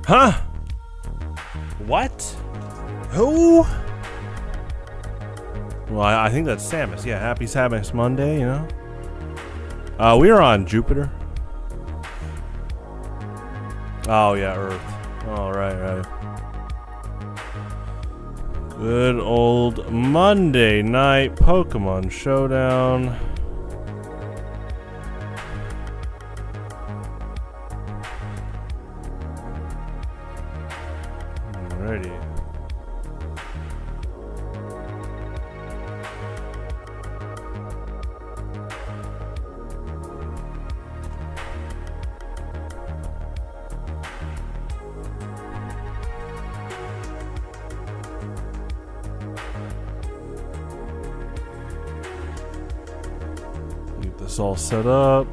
Huh? What? Who? Well, I think that's Samus. Yeah, happy Samus Monday, you know? We are on Jupiter. Oh, yeah, Earth. Oh, right. Good old Monday night Pokemon Showdown. Alrighty. Get this all set up.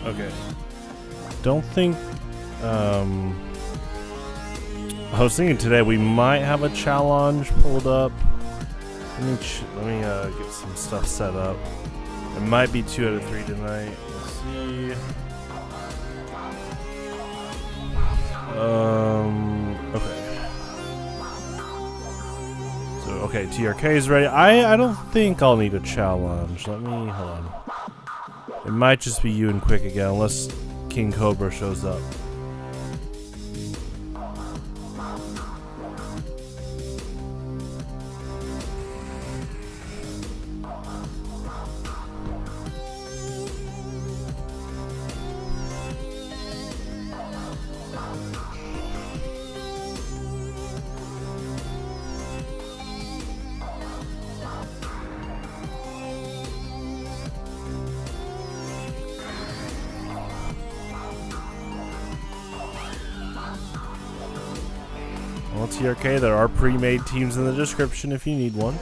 Okay. Don't think. I was thinking today we might have a challenge pulled up. Let me get some stuff set up. It might be 2 out of 3 tonight. Let's see. Okay. So okay, TRK is ready. I don't think I'll need a challenge. Let me hold on. It might just be you and Quick again, unless King Cobra shows up. Well, TRK, there are pre-made teams in the description if you need one.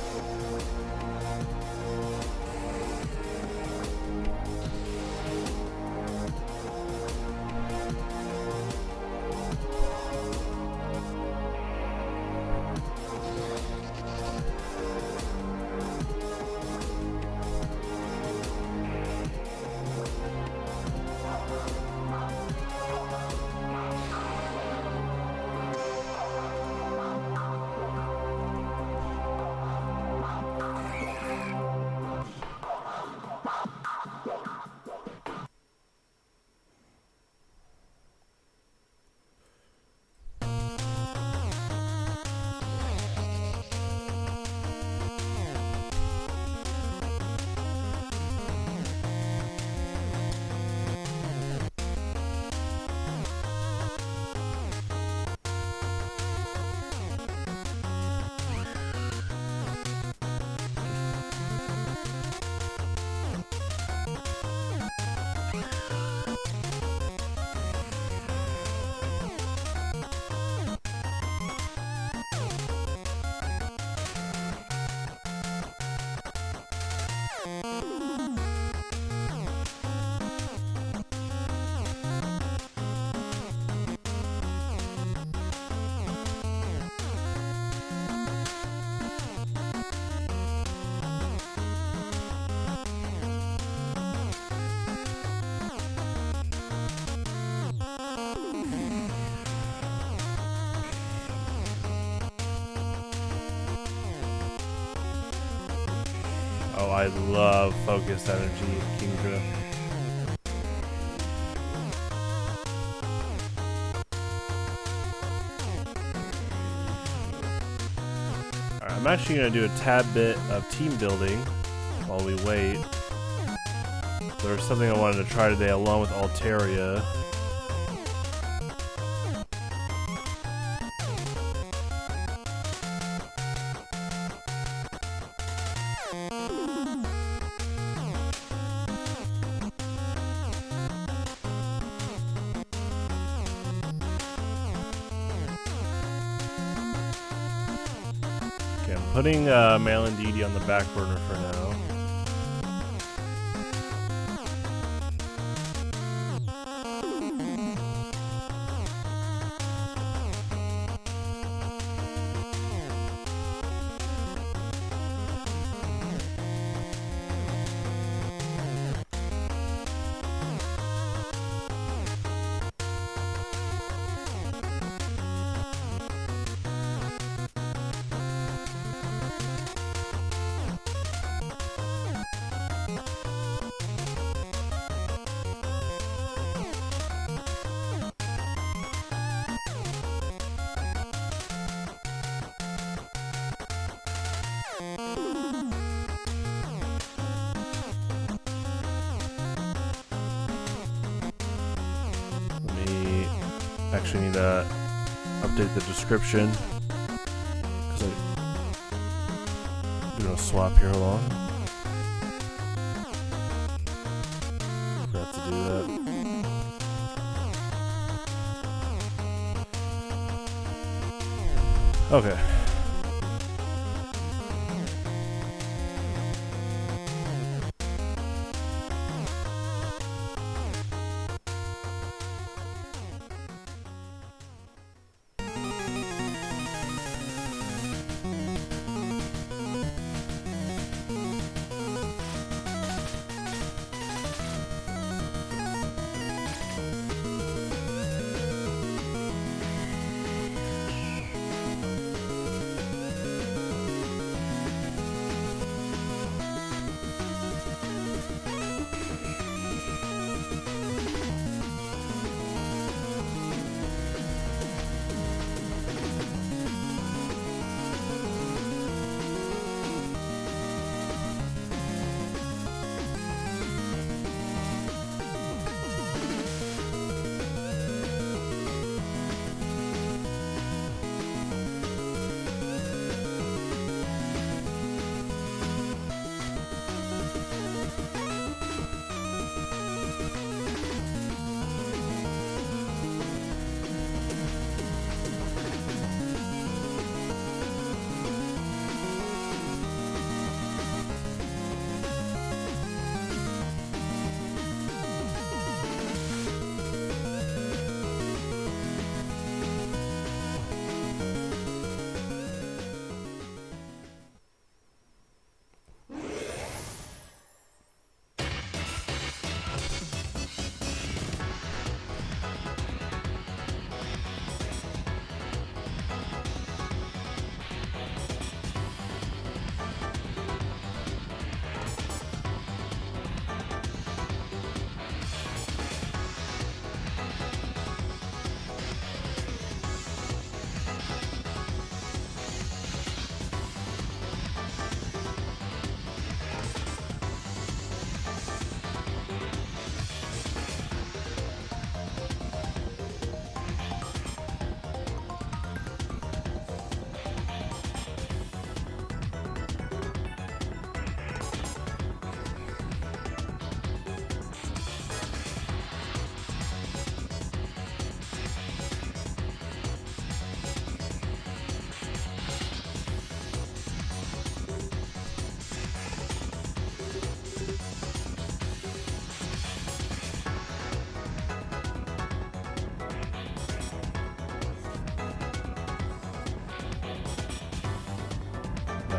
Oh, I love focused energy in King Drift. Alright, I'm actually going to do a tad bit of team building while we wait. There's something I wanted to try today along with Altaria. Putting Mail and DD on the back burner for now. Actually need to update the description because I'm doing a swap here along. Forgot to do that. Okay.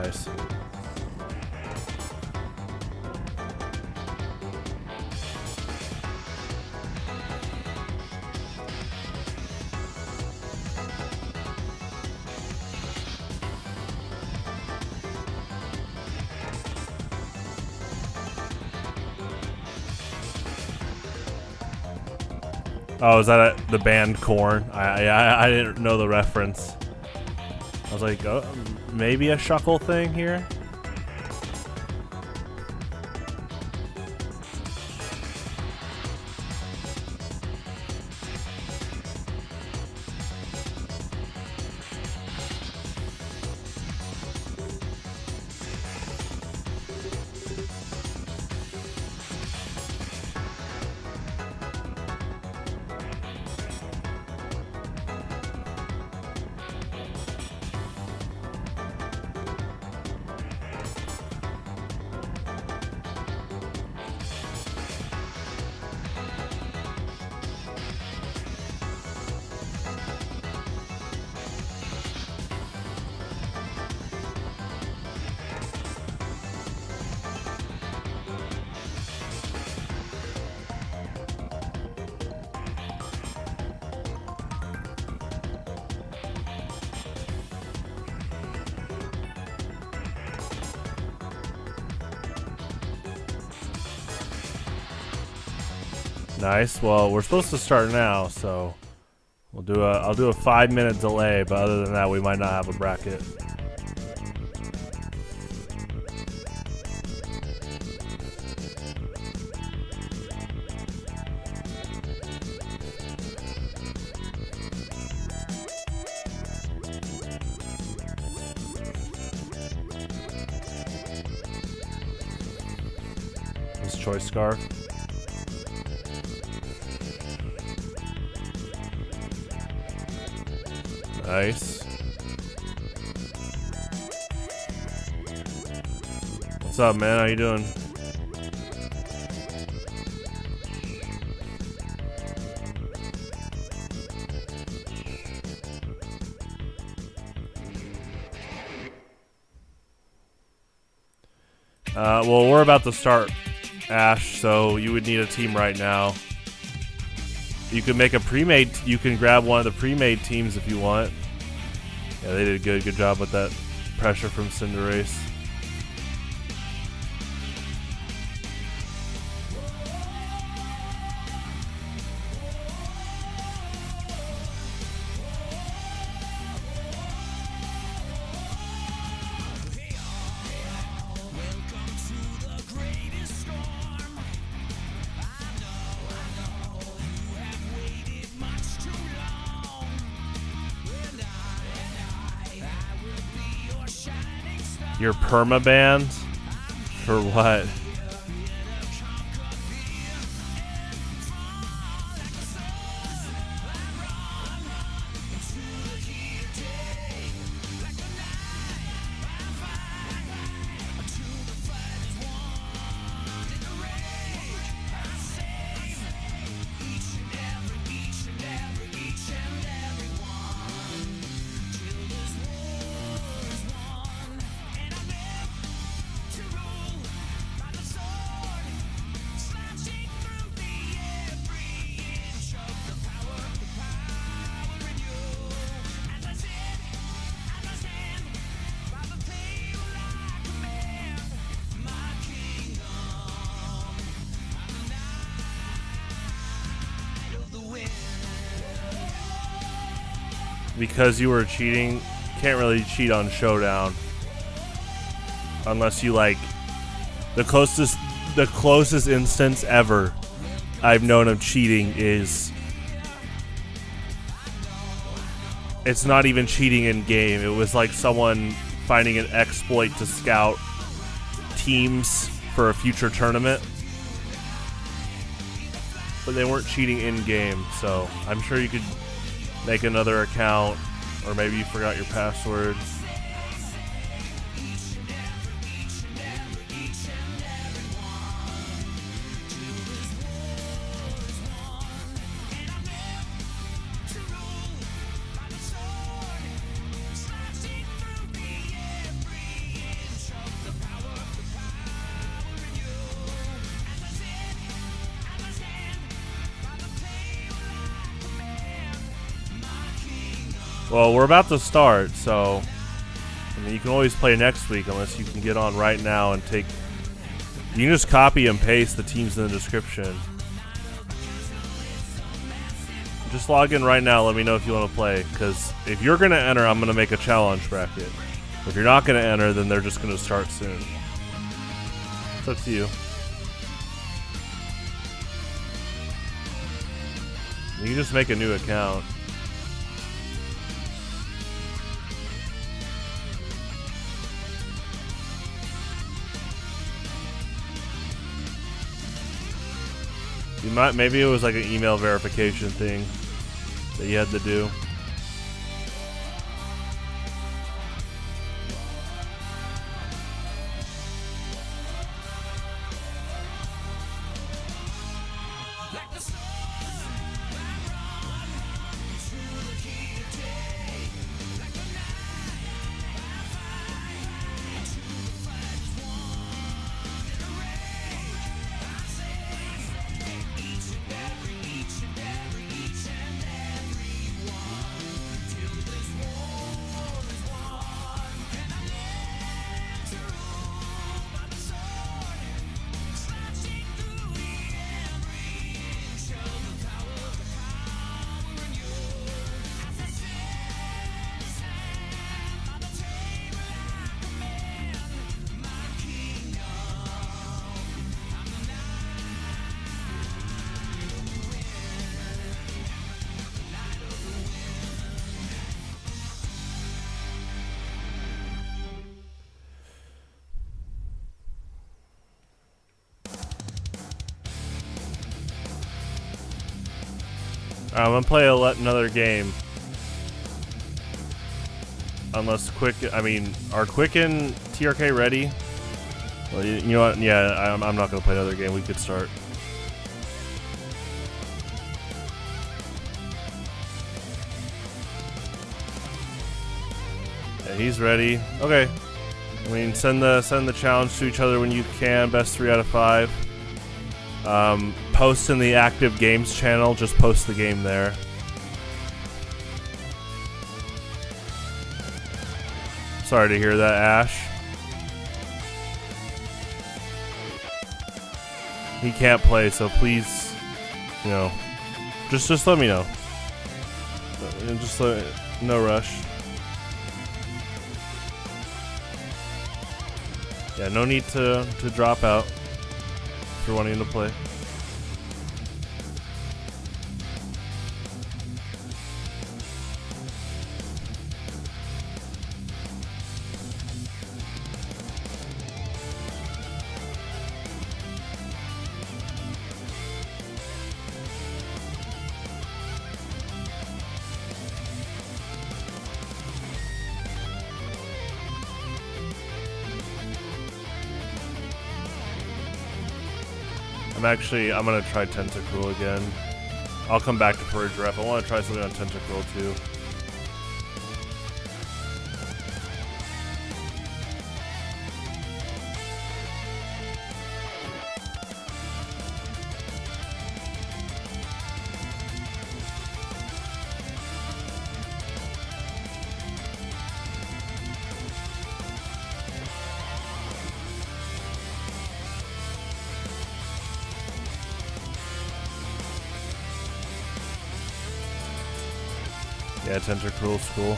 Nice. Oh, is that the band Korn? I didn't know the reference. I was like, oh, maybe a shuckle thing here? Nice. Well, we're supposed to start now, so I'll do a 5-minute delay, but other than that, we might not have a bracket. This choice scarf. Nice. What's up, man? How you doing? Well, we're about to start, Ash, so you would need a team right now. You can make a pre-made. You can grab one of the pre-made teams if you want. Yeah, they did good. Good job with that pressure from Cinderace. Your permaband? For what? Because you were cheating, can't really cheat on Showdown unless you like the closest instance ever I've known of cheating is it's not even cheating in game. It was like someone finding an exploit to scout teams for a future tournament, but they weren't cheating in game. So I'm sure you could make another account, or maybe you forgot your password. Well, we're about to start, so I mean, you can always play next week unless you can get on right now and take. You can just copy and paste the teams in the description. Just log in right now. Let me know if you want to play, because if you're gonna enter, I'm gonna make a challenge bracket. If you're not gonna enter, then they're just gonna start soon. It's up to you. You can just make a new account. You might, maybe it was like an email verification thing that you had to do. I'm gonna play another game. Unless are Quick and TRK ready? Well, you know what? Yeah, I'm not gonna play another game. We could start. Yeah, he's ready. Okay. I mean, send the challenge to each other when you can. Best 3 out of 5. Post in the active games channel. Just post the game there. Sorry to hear that, Ash. He can't play, so please, just let me know. Just no rush. Yeah, no need to drop out if you're wanting to play. I'm gonna try Tentacruel again. I'll come back to Purge Ref. I want to try something on Tentacruel too. Yeah, Tentacruel's cool.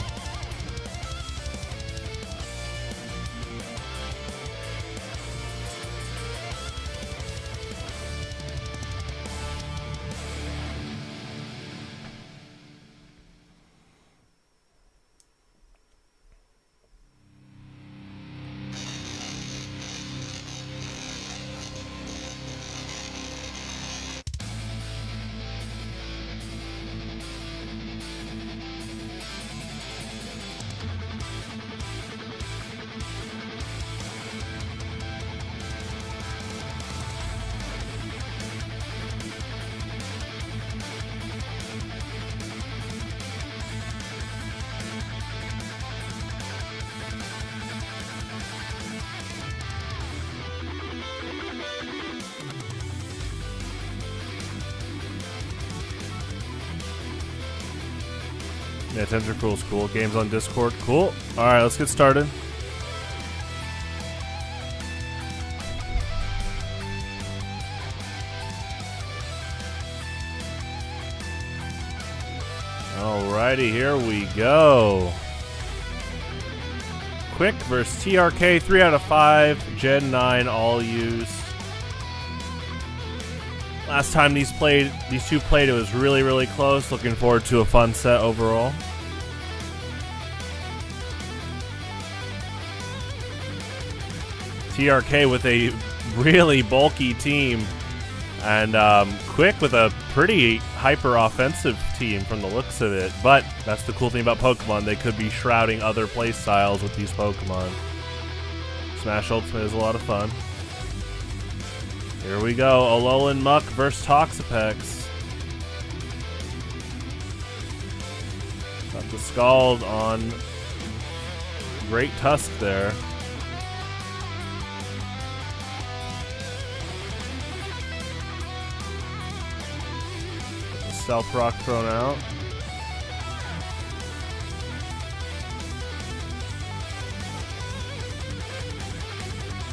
Yeah, Tentacruel's cool. Games on Discord. Cool. Alright, let's get started. Alrighty, here we go. Quick versus TRK, 3 out of 5. Gen 9 all use. Last time these two played, it was really, really close. Looking forward to a fun set overall. TRK with a really bulky team, and Quick with a pretty hyper-offensive team from the looks of it. But that's the cool thing about Pokemon. They could be shrouding other play styles with these Pokemon. Smash Ultimate is a lot of fun. Here we go. Alolan Muck versus Toxapex. Got the Scald on Great Tusk there. Stealth Rock thrown out.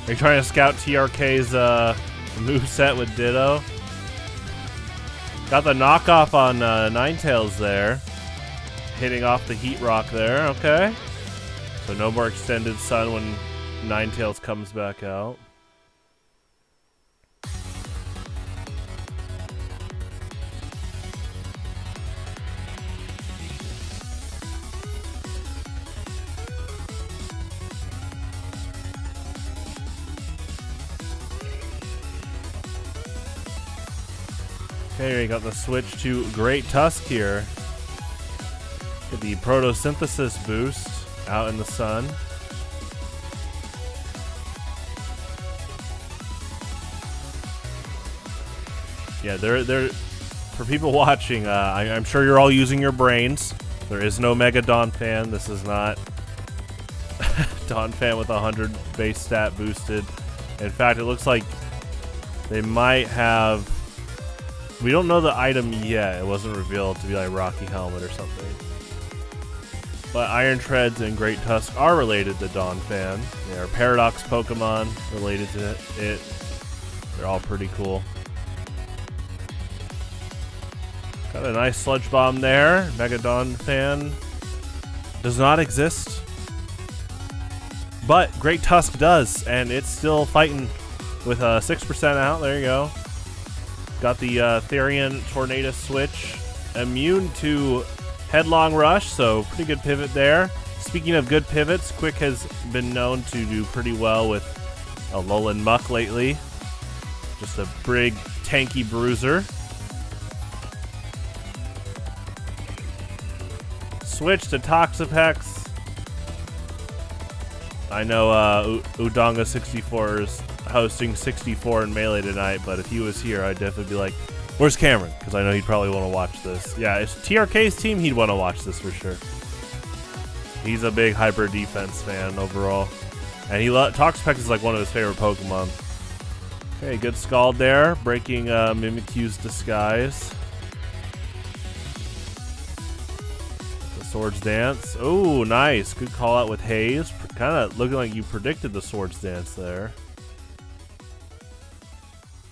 Are you trying to scout TRK's moveset with Ditto? Got the knockoff on Ninetales there. Hitting off the Heat Rock there. Okay. So no more Extended Sun when Ninetales comes back out. Okay, we got the switch to Great Tusk here. Get the Photosynthesis boost out in the sun. Yeah, they're for people watching. I'm sure you're all using your brains. There is no Mega Donphan. This is not Donphan with 100 base stat boosted. In fact, it looks like they might have. We don't know the item yet. It wasn't revealed to be like Rocky Helmet or something. But Iron Treads and Great Tusk are related to Donphan. They are Paradox Pokemon related to it. They're all pretty cool. Got a nice Sludge Bomb there. Mega Donphan does not exist. But Great Tusk does, and it's still fighting with a 6% out. There you go. Got the Therian Tornado switch. Immune to Headlong Rush, so pretty good pivot there. Speaking of good pivots, Quick has been known to do pretty well with Alolan Muck lately. Just a big, tanky bruiser. Switch to Toxapex. I know Udonga64 is hosting 64 in Melee tonight, but if he was here, I'd definitely be like, where's Cameron? Because I know he'd probably want to watch this. Yeah, if TRK's team, he'd want to watch this for sure. He's a big hyper defense fan overall. And Toxapex is like one of his favorite Pokemon. Okay, good Scald there, breaking Mimikyu's disguise. The Swords Dance. Oh, nice. Good call out with Haze. Kind of looking like you predicted the Swords Dance there.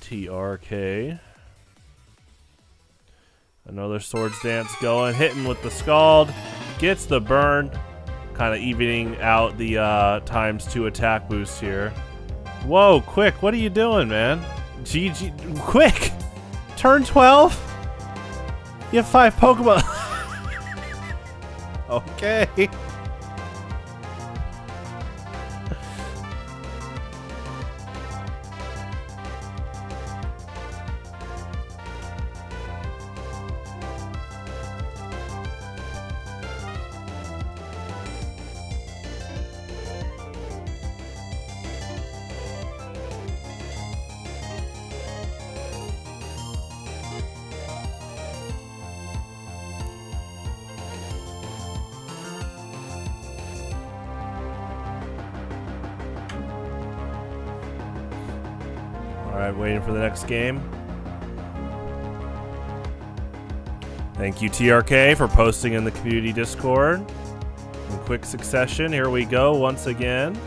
TRK. Another Swords Dance going. Hitting with the Scald. Gets the burn. Kind of evening out the ×2 attack boost here. Whoa, Quick. What are you doing, man? GG. Quick! Turn 12? You have 5 Pokemon. Okay. Alright, waiting for the next game. Thank you, TRK, for posting in the community Discord. In quick succession, here we go once again.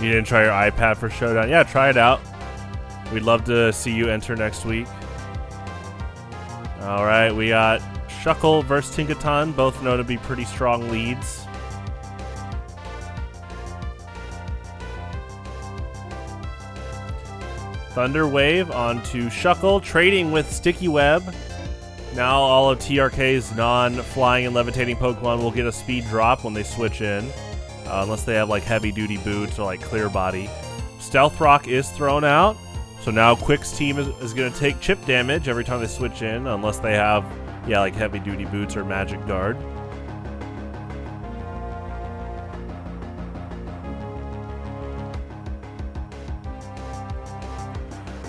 You didn't try your iPad for Showdown? Yeah, try it out. We'd love to see you enter next week. All right, we got Shuckle versus Tinkaton, both known to be pretty strong leads. Thunder Wave onto Shuckle, trading with Sticky Web. Now all of TRK's non-flying and levitating Pokemon will get a speed drop when they switch in. Unless they have like heavy duty boots or like clear body. Stealth Rock is thrown out. So now Quick's team is going to take chip damage every time they switch in. Unless they have, yeah, like heavy duty boots or magic guard.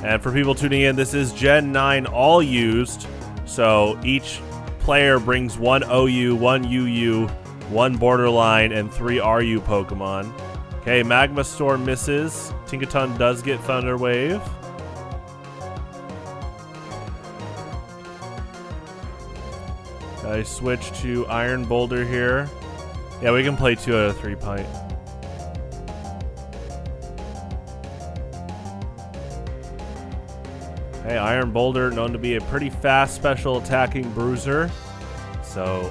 And for people tuning in, this is Gen 9 all used. So each player brings one OU, one UU, one Borderline, and 3 RU Pokemon. Okay, Magma Storm misses. Tinkaton does get Thunder Wave. I switch to Iron Boulder here. Yeah, we can play 2 out of 3 Pint. Hey, Iron Boulder, known to be a pretty fast special attacking bruiser. So...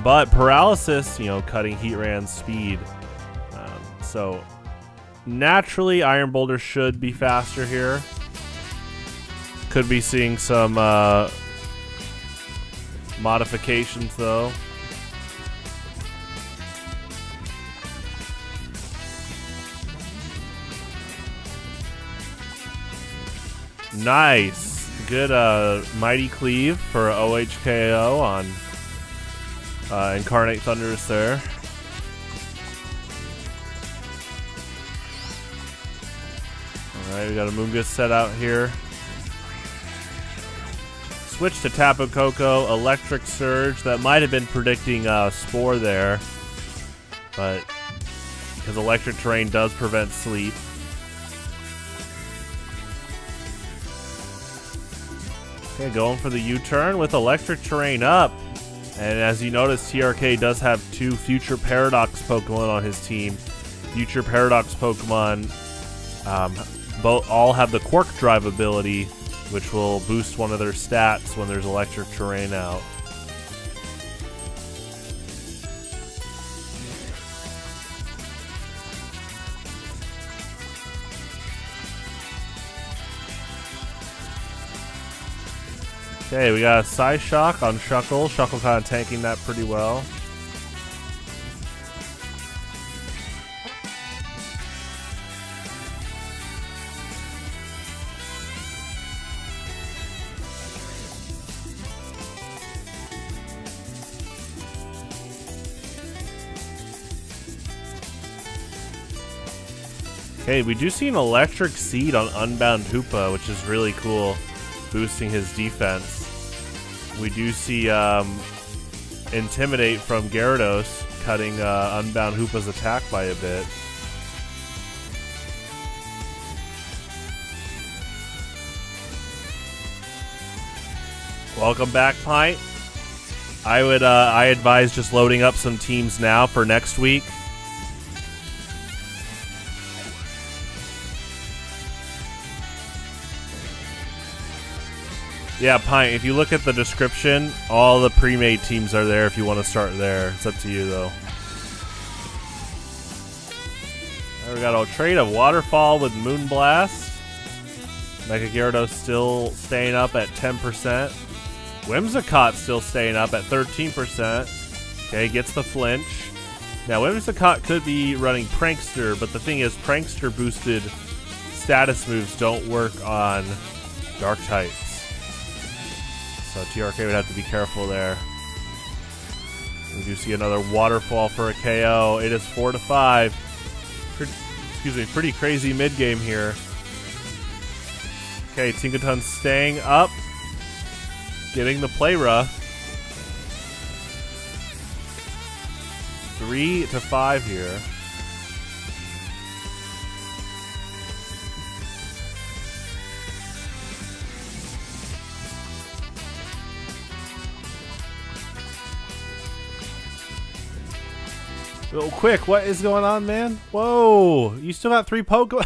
But Paralysis, you know, cutting Heatran's speed. So naturally, Iron Boulder should be faster here. Could be seeing some modifications though. Nice. Good Mighty Cleave for OHKO on Incarnate Thunderous there. Alright, we got a Moongus set out here. Switch to Tapu Koko, Electric Surge. That might have been predicting Spore there. But because Electric Terrain does prevent sleep. Okay, going for the U-turn with Electric Terrain up. And as you notice, TRK does have 2 Future Paradox Pokemon on his team. Future Paradox Pokemon all have the Quark Drive ability, which will boost one of their stats when there's Electric Terrain out. Okay, we got a Psyshock on Shuckle. Shuckle kind of tanking that pretty well. Okay, we do see an Electric Seed on Unbound Hoopa, which is really cool, boosting his defense. We do see Intimidate from Gyarados, cutting Unbound Hoopa's attack by a bit. Welcome back, Pint. I advise just loading up some teams now for next week. Yeah, Pint, if you look at the description, all the pre-made teams are there if you want to start there. It's up to you, though. Right, we got a trade of Waterfall with Moonblast. Mega Gyarados still staying up at 10%. Whimsicott still staying up at 13%. Okay, gets the flinch. Now, Whimsicott could be running Prankster, but the thing is, Prankster boosted status moves don't work on Dark types. So TRK would have to be careful there. We do see another waterfall for a KO. It is 4-5. Pretty crazy mid game here. Okay, Tinkaton staying up, getting the play rough. 3-5 here. Oh, quick, what is going on, man? Whoa, you still got 3 Pokemon?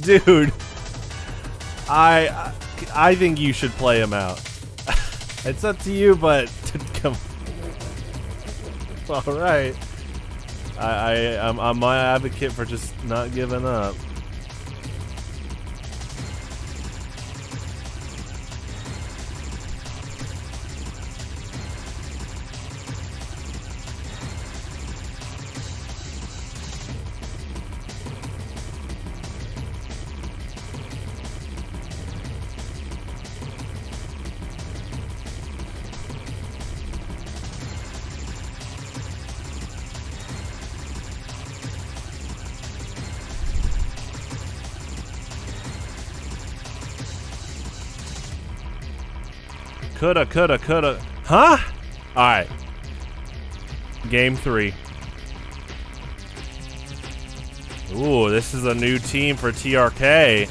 Dude, I think you should play him out. It's up to you, but come on. All right. I'm my advocate for just not giving up. Coulda. Huh? Alright. Game 3. Ooh, this is a new team for TRK.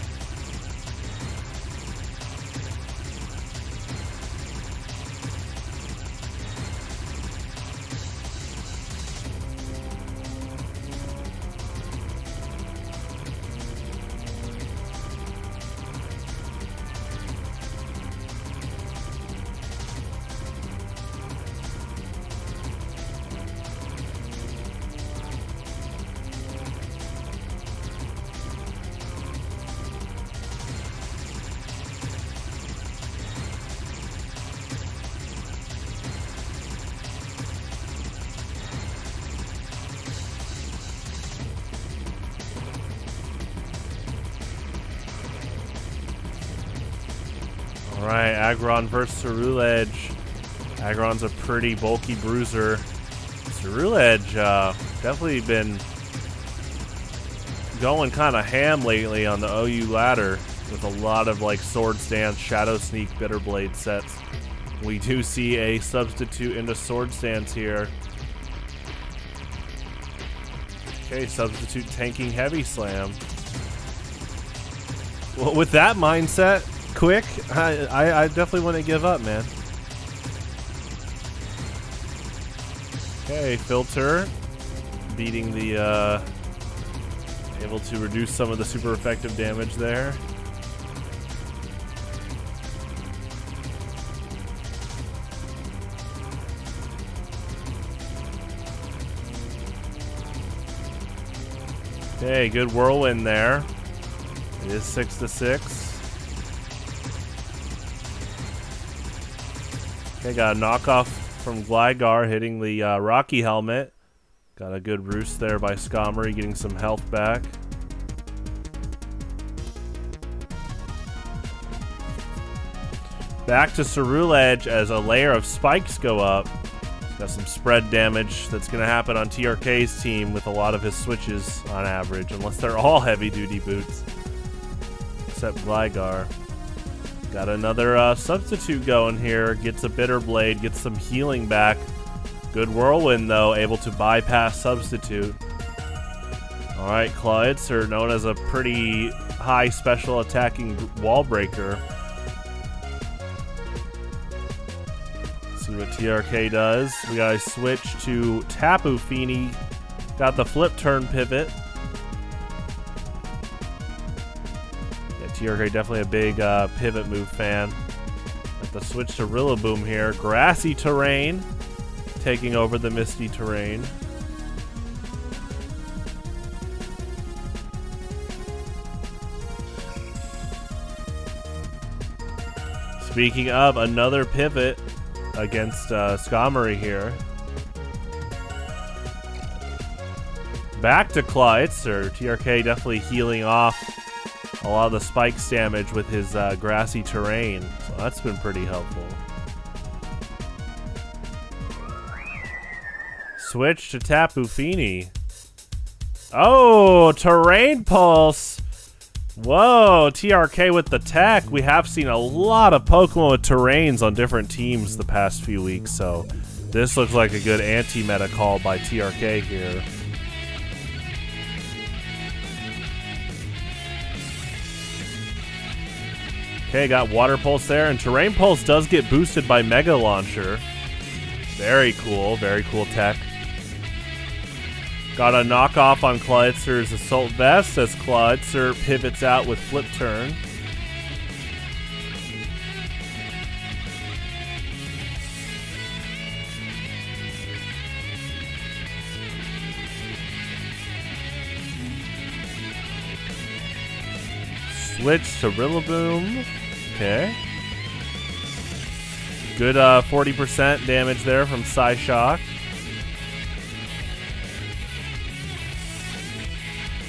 Alright, Aggron versus Ceruledge. Aggron's a pretty bulky bruiser. Ceruledge definitely been going kind of ham lately on the OU ladder with a lot of like Sword Stance, Shadow Sneak, Bitterblade sets. We do see a substitute into Sword Stance here. Okay, substitute tanking Heavy Slam. Well, with that mindset, quick, I definitely wouldn't give up, man. Okay, Filter beating the able to reduce some of the super effective damage there. Okay, good whirlwind there. It is 6-6. Okay, got a knockoff from Gligar hitting the Rocky helmet. Got a good roost there by Scomery, getting some health back. Back to Ceruledge as a layer of spikes go up. Got some spread damage that's going to happen on TRK's team with a lot of his switches on average, unless they're all heavy-duty boots. Except Gligar. Got another substitute going here. Gets a Bitterblade, gets some healing back. Good whirlwind, though, able to bypass substitute. Alright, Clawitz are known as a pretty high special attacking wall breaker. See what TRK does. We got a switch to Tapu Fini. Got the flip turn pivot. Yeah, TRK definitely a big pivot move fan. Got the switch to Rillaboom here. Grassy terrain. Taking over the misty terrain. Speaking of, another pivot against Scomery here. Back to Clawitzer. TRK definitely healing off a lot of the spikes damage with his grassy terrain. So that's been pretty helpful. Switch to Tapu Fini. Oh, Terrain Pulse. Whoa, TRK with the tech. We have seen a lot of Pokemon with terrains on different teams the past few weeks, so this looks like a good anti-meta call by TRK here. Okay, got Water Pulse there, and Terrain Pulse does get boosted by Mega Launcher. Very cool tech. Got a knockoff on Clawitzer's Assault Vest as Clawitzer pivots out with Flip Turn. Switch to Rillaboom. Okay. Good 40% damage there from Psyshock.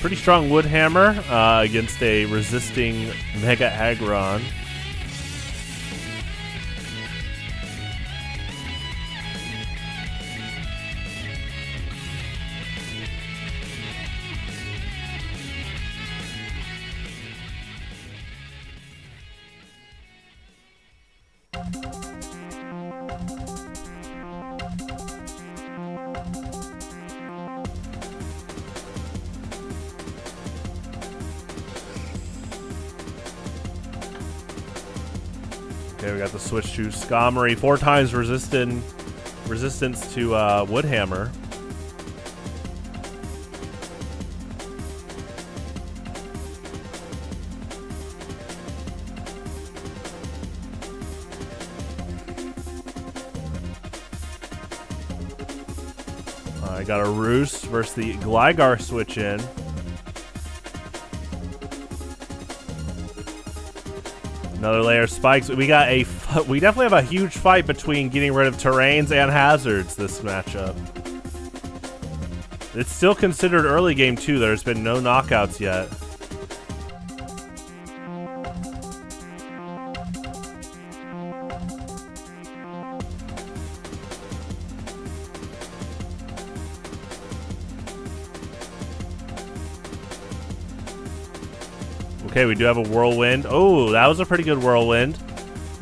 Pretty strong Wood Hammer against a resisting Mega Aggron. Okay, we got the switch to Skarmory. 4 times resistance to Woodhammer. I got a Roost versus the Gligar switch in. Another layer of spikes. We definitely have a huge fight between getting rid of terrains and hazards this matchup. It's still considered early game too. There's been no knockouts yet. Okay, we do have a Whirlwind. Oh, that was a pretty good Whirlwind.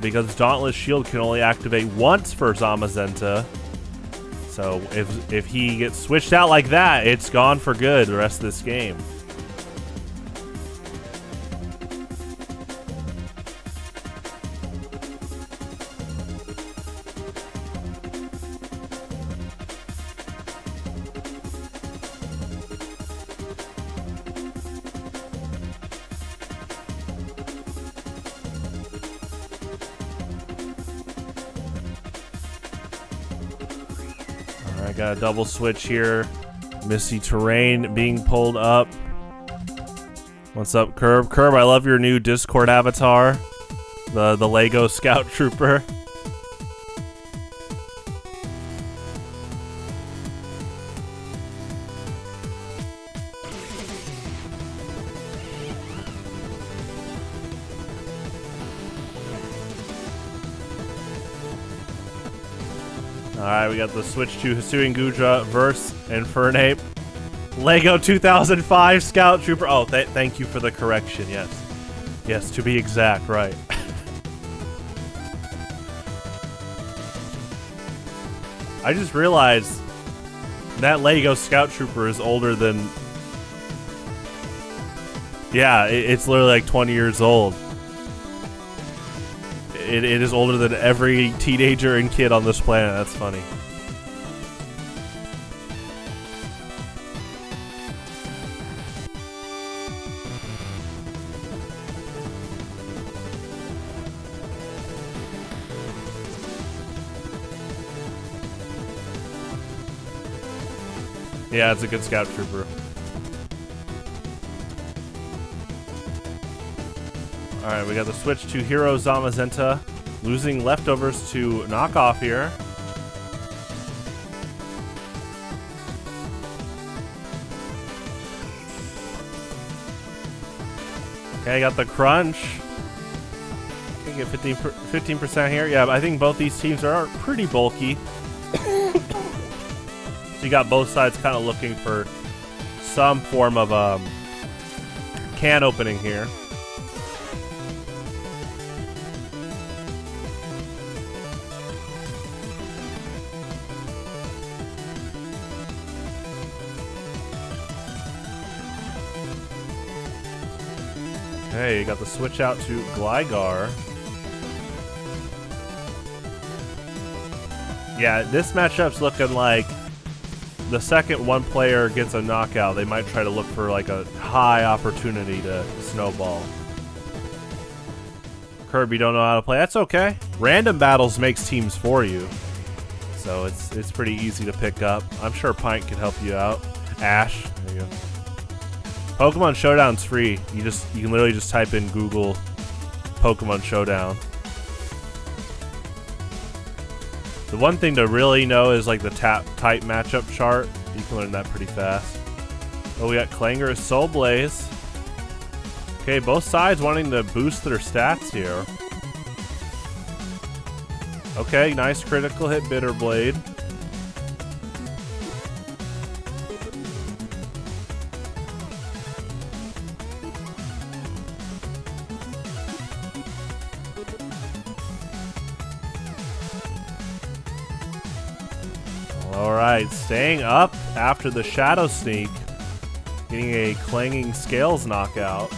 Because Dauntless Shield can only activate once for Zamazenta. So if he gets switched out like that, it's gone for good the rest of this game. I got a double switch here. Misty Terrain being pulled up. What's up, Curb? Curb, I love your new Discord avatar. The Lego Scout Trooper. Alright, we got the switch to Hisuian Gudra versus Infernape. Lego 2005 Scout Trooper. Oh, thank you for the correction, yes. Yes, to be exact, right. I just realized that Lego Scout Trooper is older than... Yeah, it's literally like 20 years old. It is older than every teenager and kid on this planet. That's funny. Yeah, it's a good Scout Trooper. Alright, we got the switch to Hero Zamazenta. Losing leftovers to knockoff here. Okay, got the crunch. Okay, get 15% here. Yeah, I think both these teams are pretty bulky. So you got both sides kind of looking for some form of can opening here. Okay, you got the switch out to Gligar. Yeah, this matchup's looking like the second one player gets a knockout, they might try to look for like a high opportunity to snowball. Kirby don't know how to play. That's okay. Random battles makes teams for you, so it's pretty easy to pick up. I'm sure Pint can help you out. Ash, there you go. Pokemon Showdown's free. You can literally just type in Google Pokemon Showdown. The one thing to really know is like the type matchup chart. You can learn that pretty fast. Oh, we got Clanger, Soul Blaze. Okay, both sides wanting to boost their stats here. Okay, nice critical hit, Bitter Blade. Alright, staying up after the Shadow Sneak. Getting a Clanging Scales knockout.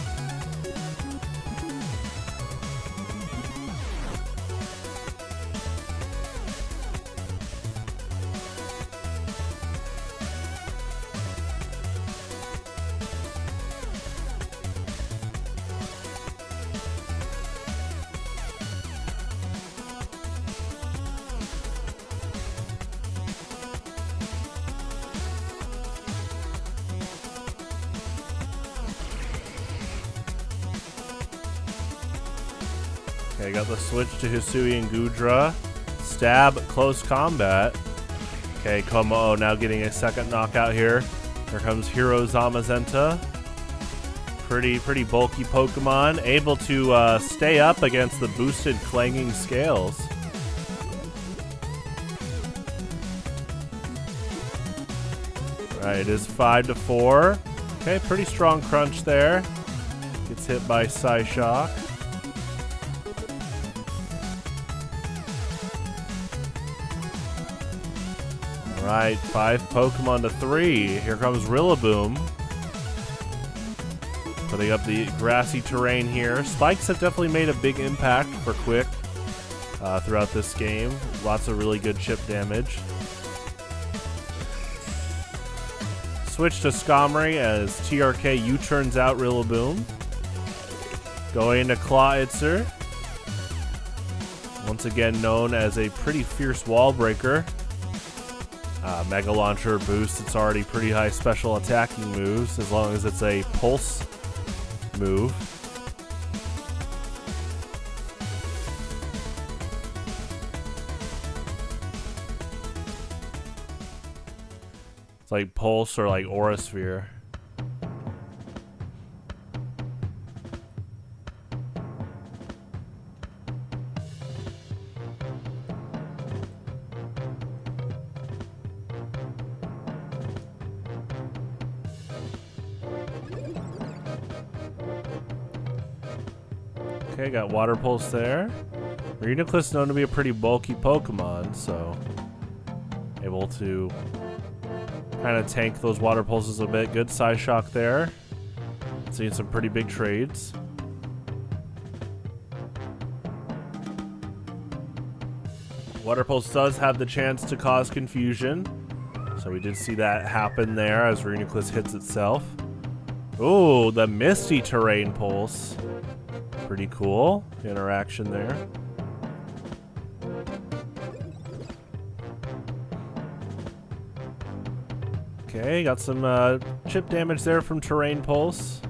Okay, got the switch to Hisui and Gudra. Stab, close combat. Okay, Como now getting a second knockout here. Here comes Hero Zamazenta. Pretty bulky Pokemon. Able to stay up against the boosted Clanging Scales. Alright, it is 5-4. Okay, pretty strong crunch there. Gets hit by Psyshock. Alright, 5 Pokemon to 3. Here comes Rillaboom. Putting up the grassy terrain here. Spikes have definitely made a big impact for Quick throughout this game. Lots of really good chip damage. Switch to Skomri as TRK U-turns out Rillaboom. Going into Clawitzer. Once again known as a pretty fierce wall breaker. Mega Launcher boost, it's already pretty high special attacking moves as long as it's a pulse move. It's like pulse or like Aura Sphere. Okay, got Water Pulse there. Reuniclus known to be a pretty bulky Pokemon, so able to kind of tank those Water Pulses a bit. Good Psyshock there. Seeing some pretty big trades. Water Pulse does have the chance to cause confusion, so we did see that happen there as Reuniclus hits itself. Ooh, the Misty Terrain Pulse. Pretty cool interaction there. Okay, got some chip damage there from Terrain Pulse.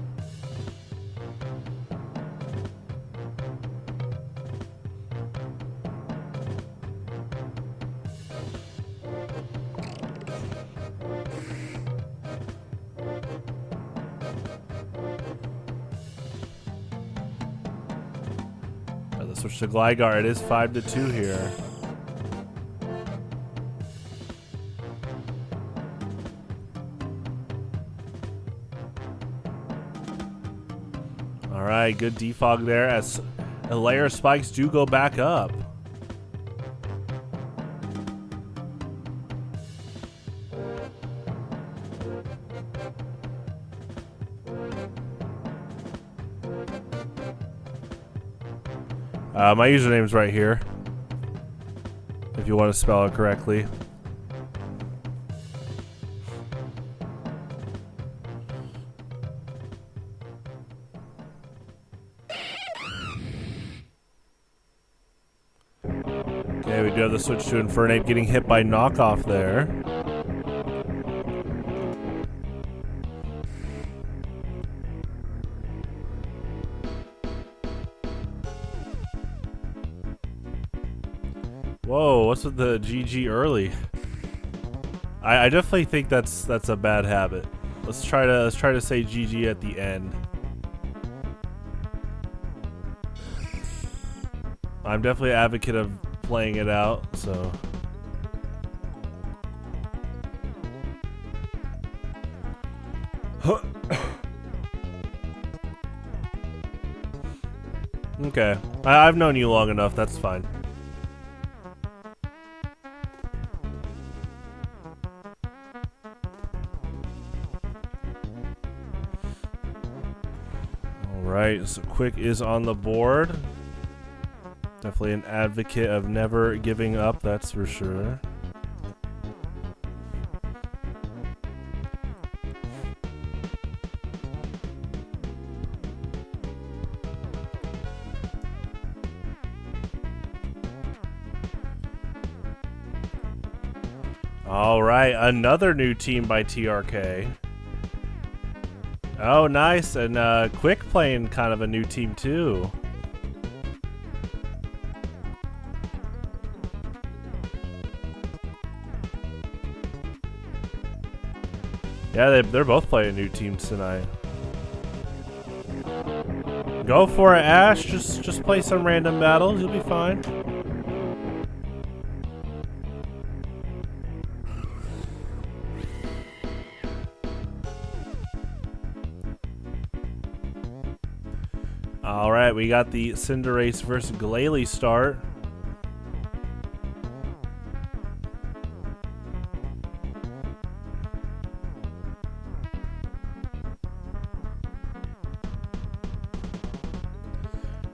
switch to Gligar. It is 5-2 here. All right, good defog there as the layer spikes do go back up. My username's right here, if you want to spell it correctly. Okay, we do have the switch to Infernape, getting hit by Knockoff there. Whoa, what's with the GG early? I definitely think that's a bad habit. Let's try to say GG at the end. I'm definitely an advocate of playing it out, so. Okay, I've known you long enough, that's fine. Alright, so Quick is on the board. Definitely an advocate of never giving up, that's for sure. Alright, another new team by TRK. Oh, nice, and Quick playing kind of a new team too. Yeah, they're both playing new teams tonight. Go for it, Ash. Just play some random battles. You'll be fine. All right, we got the Cinderace versus Glalie start.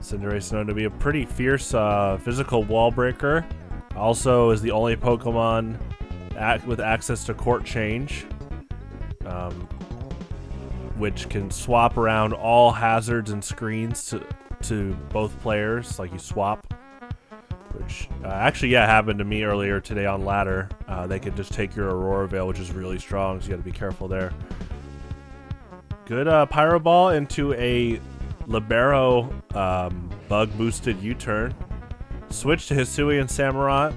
Cinderace known to be a pretty fierce physical wall breaker. Also is the only Pokemon with access to Court Change, which can swap around all hazards and screens to both players. Like you swap, which actually happened to me earlier today on ladder. They could just take your Aurora Veil, which is really strong, so you got to be careful there. Good Pyro Ball into a Libero bug boosted U-turn. Switch to Hisuian Samurott.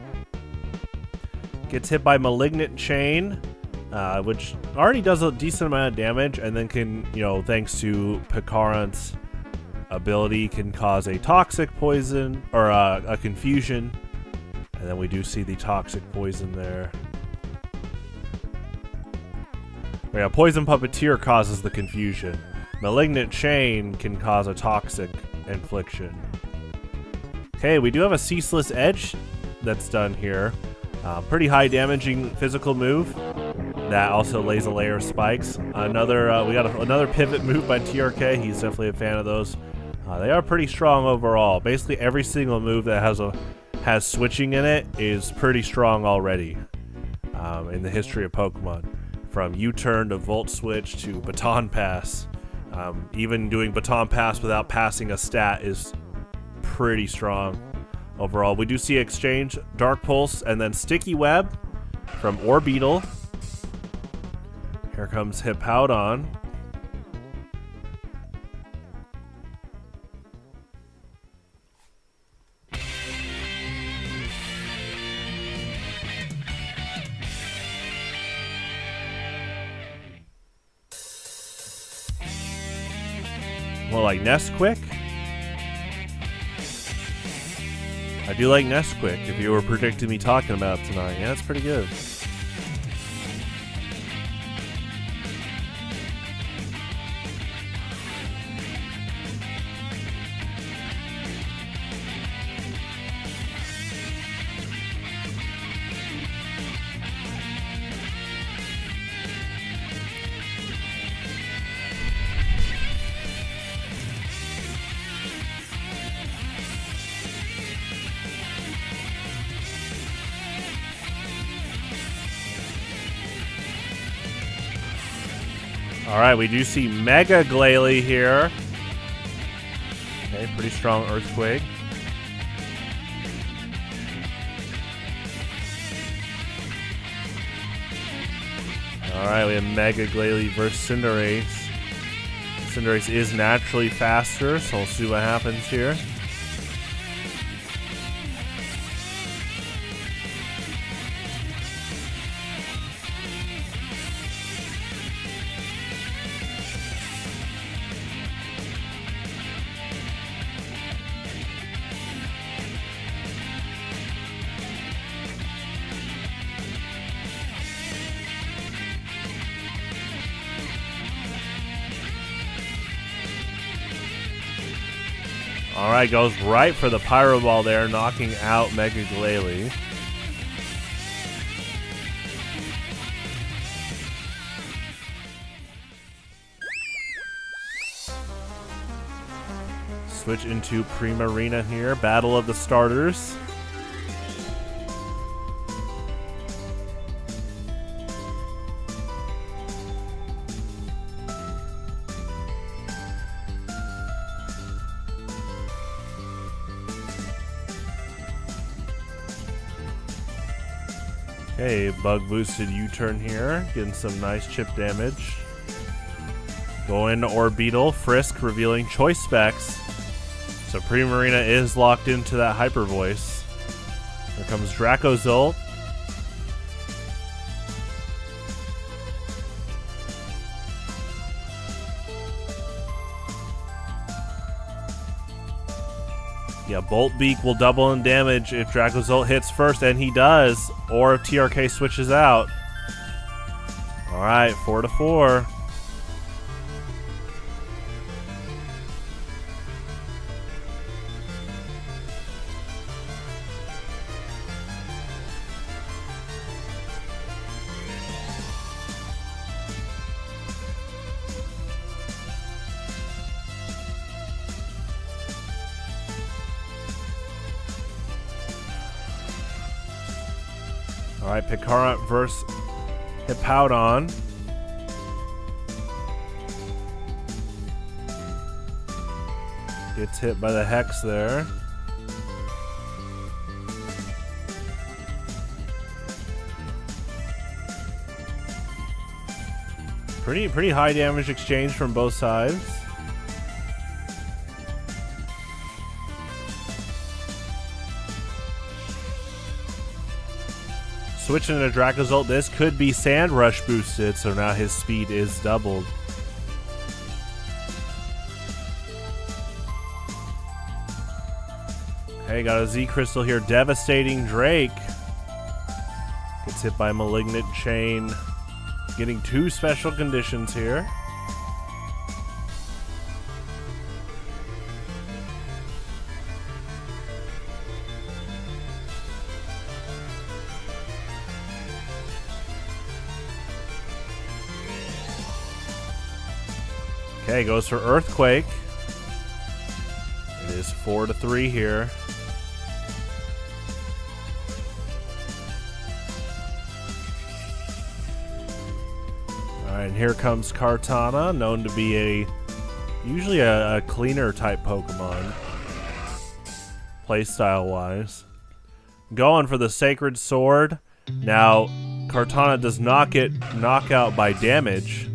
Gets hit by Malignant Chain, which already does a decent amount of damage, and then can, thanks to Picarant's ability, can cause a Toxic Poison or a Confusion. And then we do see the Toxic Poison there. Yeah, Poison Puppeteer causes the Confusion. Malignant Chain can cause a Toxic Infliction. Okay, we do have a Ceaseless Edge that's done here. Pretty high damaging physical move that also lays a layer of spikes. We got another pivot move by TRK. He's definitely a fan of those. They are pretty strong overall. Basically every single move that has switching in it is pretty strong already in the history of Pokemon. From U-turn to Volt Switch to Baton Pass. Even doing Baton Pass without passing a stat is pretty strong overall. We do see Exchange, Dark Pulse, and then Sticky Web from Orbeetle. Here comes Hippowdon. More like Nesquik. I do like Nesquik, if you were predicting me talking about it tonight. Yeah, it's pretty good. Alright, we do see Mega Glalie here. Okay, pretty strong Earthquake. Alright, we have Mega Glalie versus Cinderace. Cinderace is naturally faster, so we'll see what happens here. Alright, goes right for the Pyro Ball there, knocking out Mega Glalie. Switch into Primarina here. Battle of the starters. Okay, bug boosted U-turn here, getting some nice chip damage. Go into Orbeetle, Frisk revealing choice specs. So Primarina is locked into that Hyper Voice. Here comes Dracozolt. Yeah, Bolt Beak will double in damage if Dracozolt hits first, and he does, or if TRK switches out. Alright, 4-4. Alright, Picaro versus Hippowdon. Gets hit by the Hex there. Pretty high damage exchange from both sides. Switching to Dracozolt, this could be Sand Rush boosted, so now his speed is doubled. Okay, got a Z Crystal here, devastating Drake. Gets hit by Malignant Chain. Getting two special conditions here. Okay, goes for Earthquake. It is 4-3 here. Alright, and here comes Kartana, known to be usually a cleaner type Pokemon, playstyle wise. Going for the Sacred Sword. Now, Kartana does not get knockout by damage,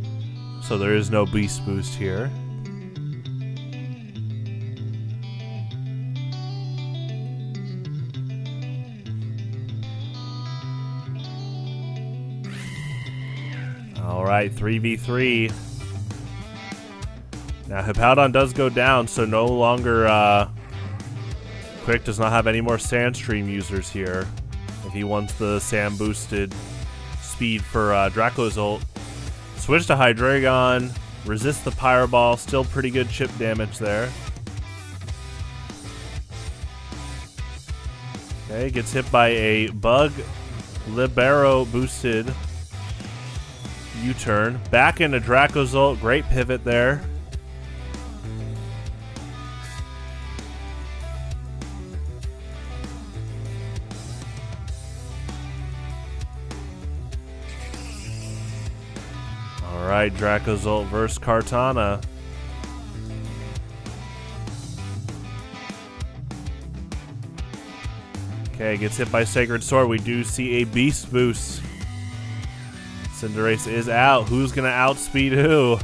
so there is no Beast Boost here. Alright, 3v3. Now Hippowdon does go down, so no longer Quick does not have any more Sandstream users here. If he wants the Sand boosted speed for Draco's ult. Switch to Hydreigon. Resist the Pyro Ball. Still pretty good chip damage there. Okay, gets hit by a Bug Libero boosted U-turn. Back into Draco's ult. Great pivot there. Alright, Draco's ult versus Kartana. Okay, gets hit by Sacred Sword. We do see a Beast Boost. Cinderace is out. Who's going to outspeed who?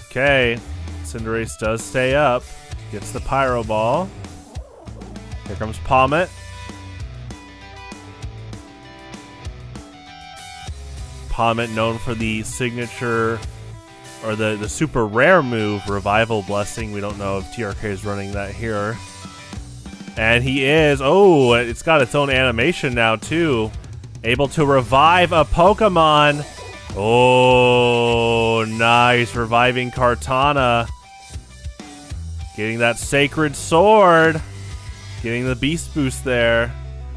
Okay, Cinderace does stay up. Gets the Pyro Ball. Here comes Palmet. Palmet known for the signature or the super rare move, Revival Blessing. We don't know if TRK is running that here. And he is. Oh, it's got its own animation now too. Able to revive a Pokemon. Oh, nice. Reviving Kartana. Getting that Sacred Sword. Getting the Beast Boost there.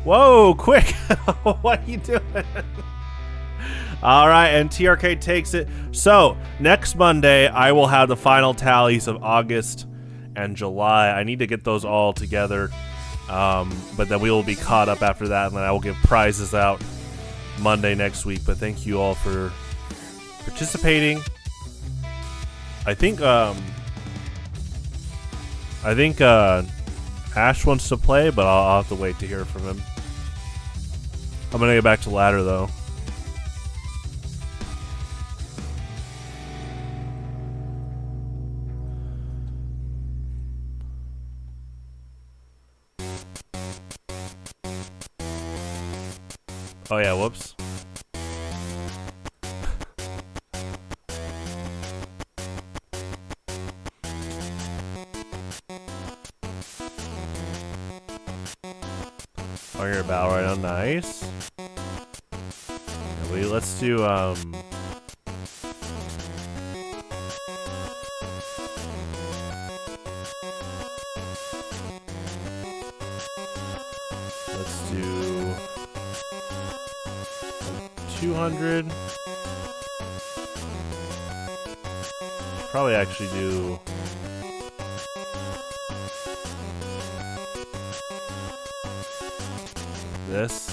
Whoa, quick. What are you doing? All right, and TRK takes it. So, next Monday, I will have the final tallies of August and July. I need to get those all together, but then we will be caught up after that, and then I will give prizes out Monday next week. But thank you all for participating. I think Ash wants to play, but I'll have to wait to hear from him. I'm gonna get back to ladder though. Oh yeah, whoops. Oh, you're a battle right now, nice. Let's do let's do 200. Probably actually do this.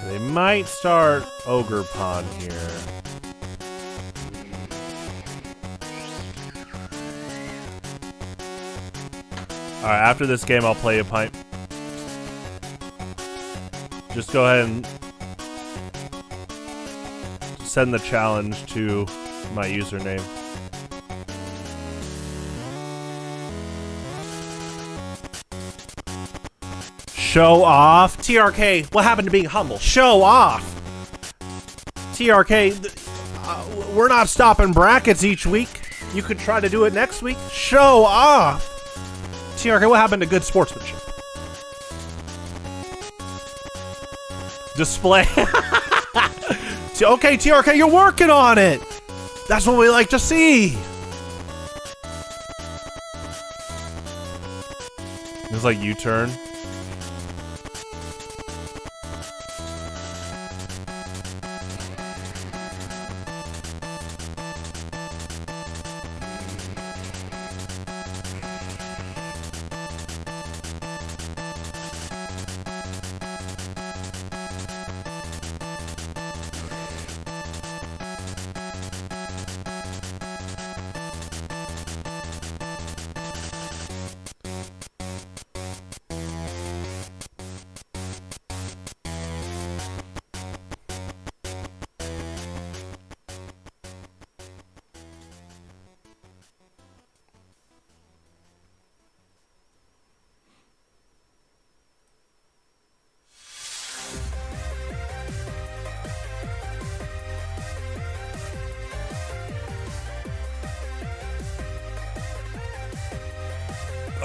They might start Ogre Pond here. Alright, after this game I'll play a pipe. Just go ahead and send the challenge to my username. Show off. TRK, what happened to being humble? Show off. TRK, we're not stopping brackets each week. You could try to do it next week. Show off. TRK, what happened to good sportsmanship? Display. Okay, TRK, you're working on it. That's what we like to see. It's like U-turn.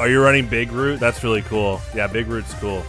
Are you running Big Root? That's really cool. Yeah, Big Root's cool.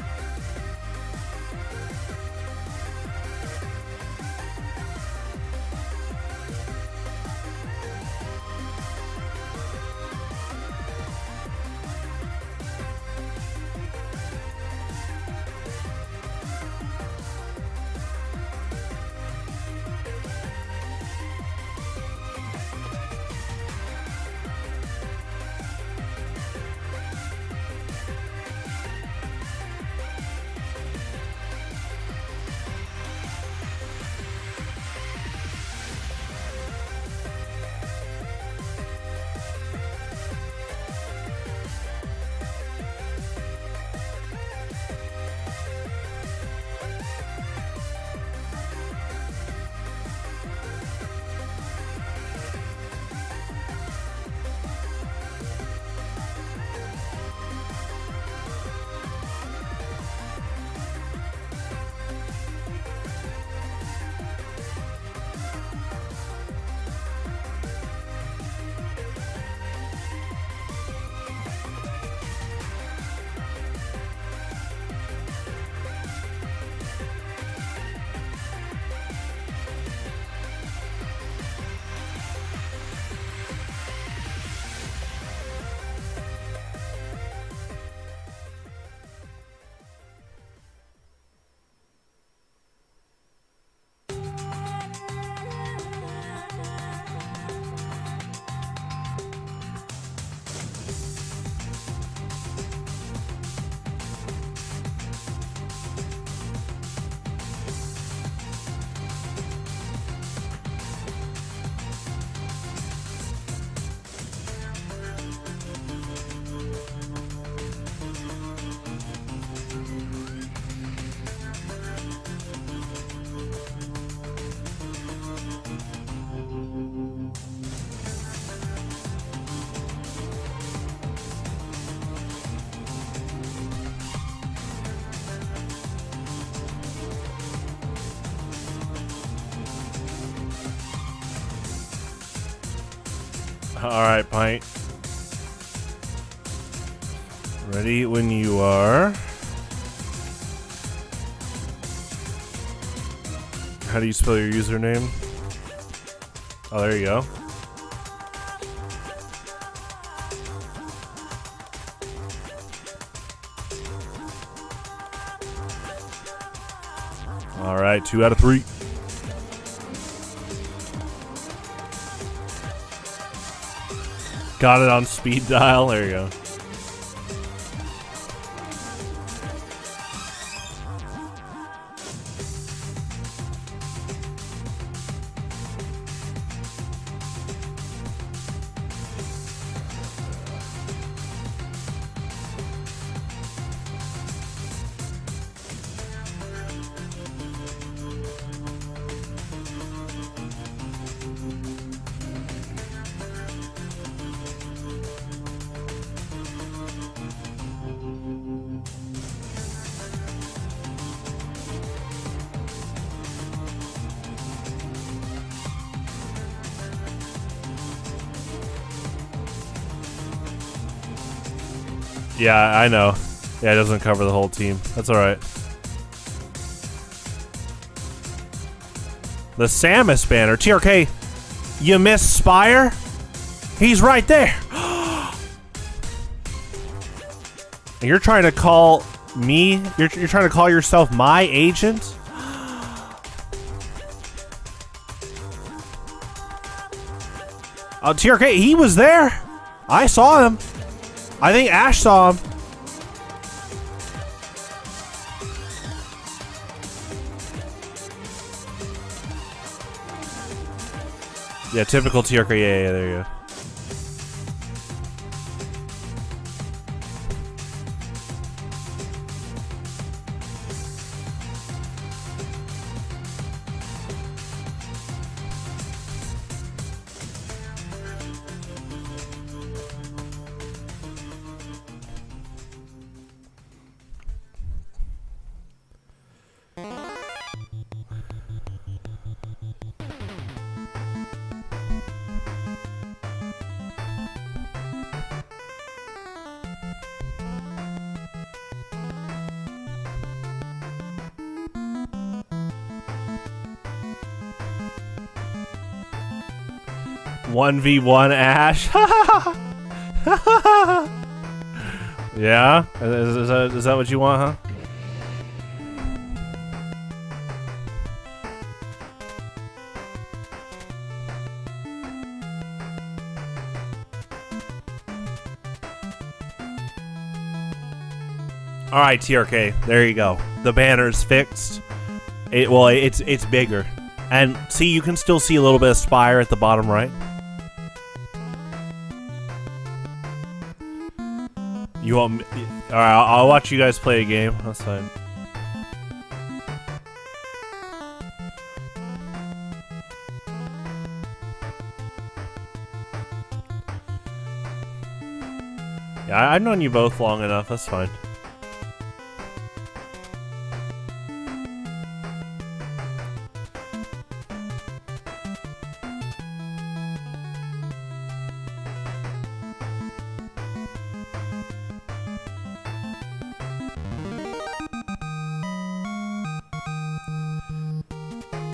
Alright, Pint. Ready when you are. How do you spell your username? Oh, there you go. Alright, 2 out of 3. Got it on speed dial. There you go. Yeah, I know. Yeah, it doesn't cover the whole team. That's alright. The Samus banner. TRK, you missed Spire? He's right there. And you're trying to call me? You're trying to call yourself my agent? TRK, he was there. I saw him. I think Ash saw him. Yeah, typical TRK. Yeah, there you go. 1v1 Ash. Yeah? Is that what you want, huh? All right, TRK. There you go. The banner's fixed. It's bigger, and see, you can still see a little bit of Spire at the bottom right. You want me? All right, I'll watch you guys play a game. That's fine. Yeah, I've known you both long enough. That's fine.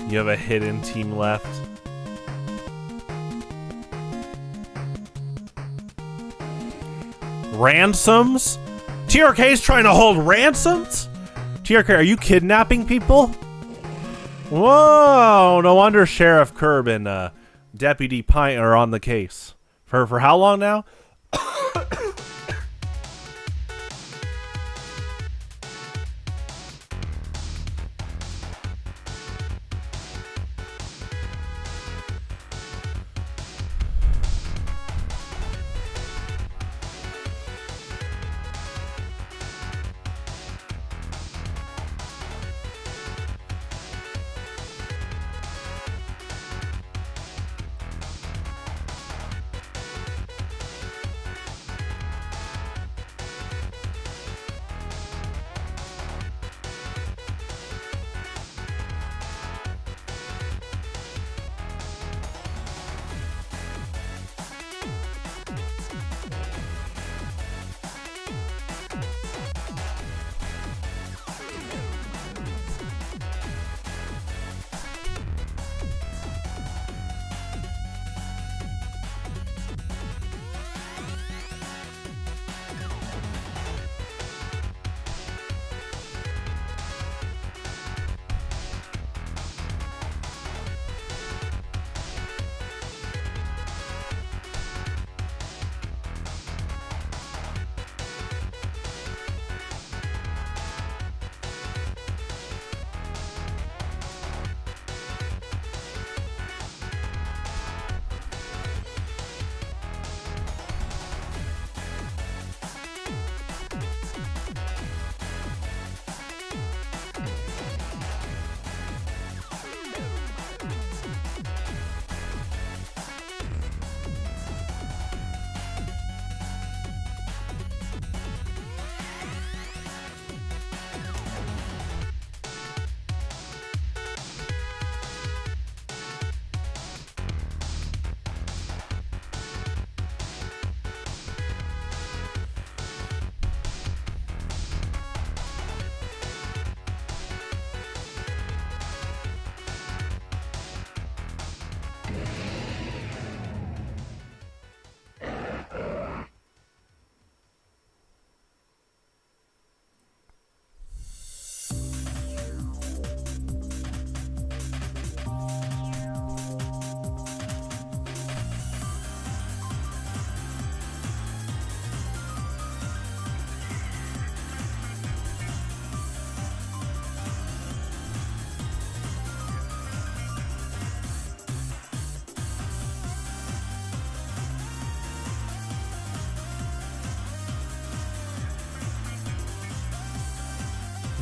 You have a hidden team left. Ransoms? TRK's trying to hold ransoms? TRK, are you kidnapping people? Whoa, no wonder Sheriff Curb and Deputy Pint are on the case. For how long now?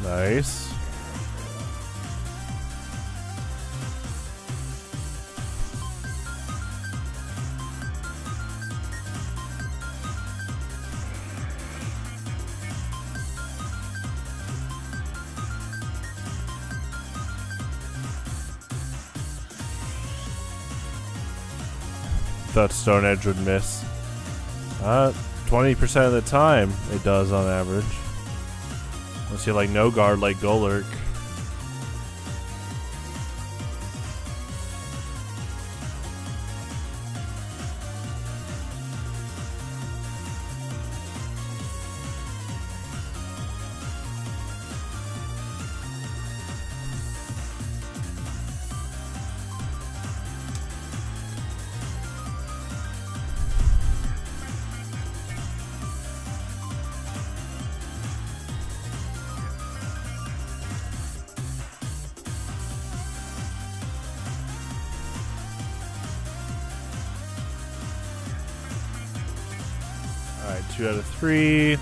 Nice. Thought Stone Edge would miss. 20% of the time it does on average. Unless you like no guard like Golurk. Alright, 2 out of 3.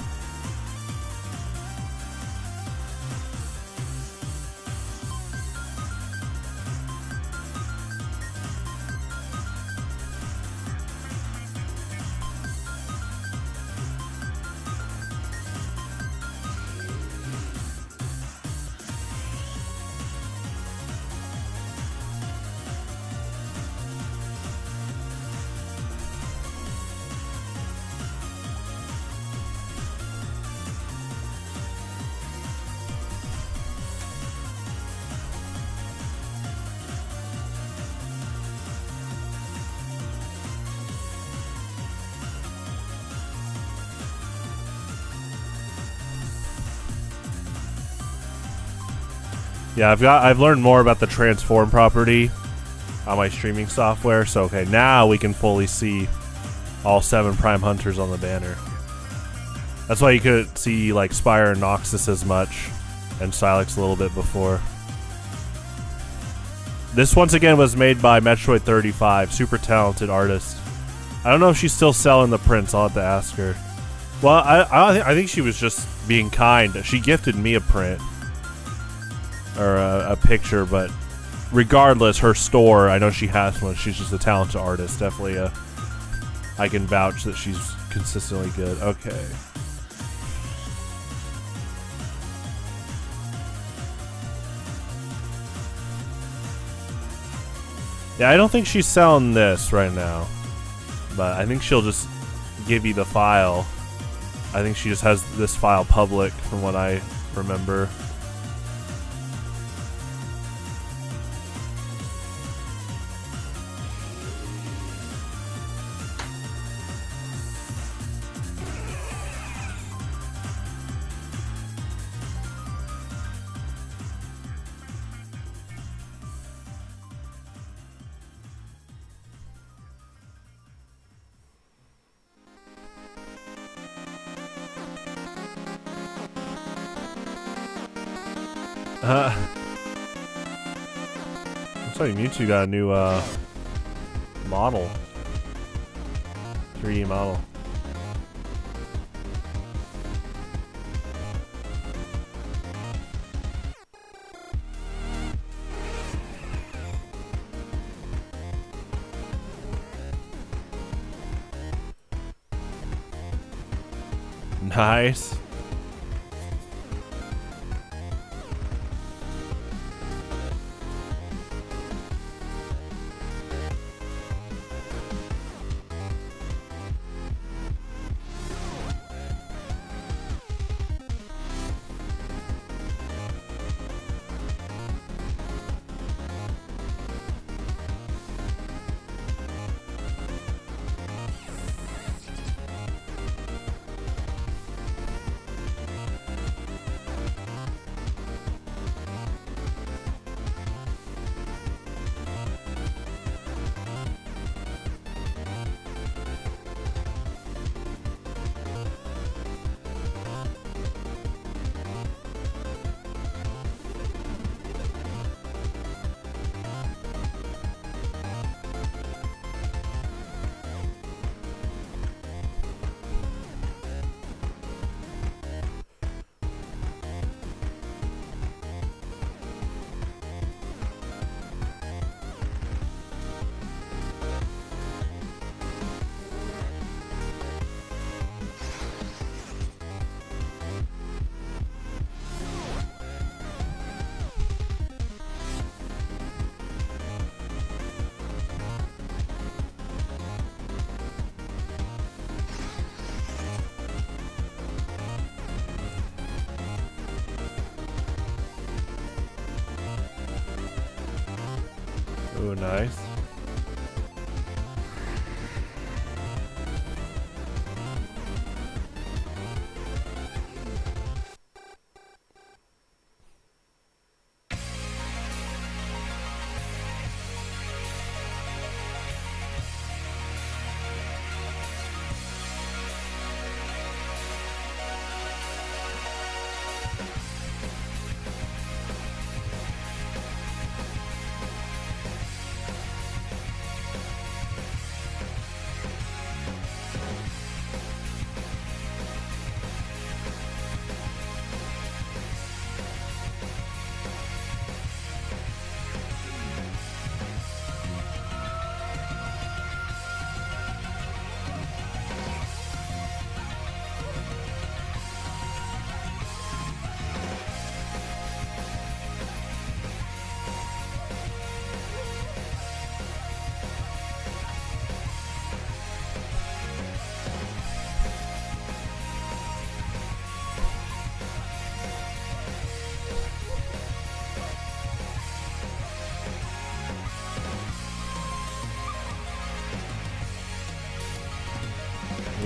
Yeah, I've learned more about the transform property on my streaming software. So okay, now we can fully see all 7 Prime Hunters on the banner. That's why you could see like Spire and Noxus as much, and Silex a little bit before. This once again was made by Metroid 35, super talented artist. I don't know if she's still selling the prints. I'll have to ask her. Well, I think she was just being kind. She gifted me a print. Or a picture, but regardless, her store, I know she has one. She's just a talented artist. Definitely I can vouch that she's consistently good. Okay. Yeah, I don't think she's selling this right now, but I think she'll just give you the file. I think she just has this file public from what I remember. Looks like Mewtwo got a new model. 3D model. Nice. Ooh, nice.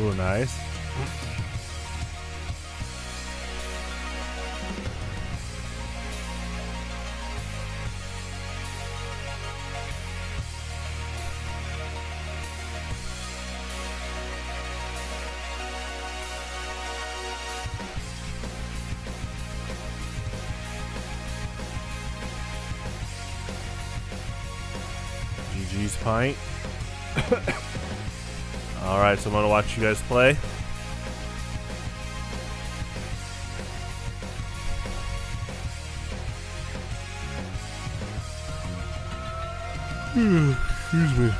Ooh, nice. GG's pint. Alright, so I'm gonna watch you guys play. Excuse me.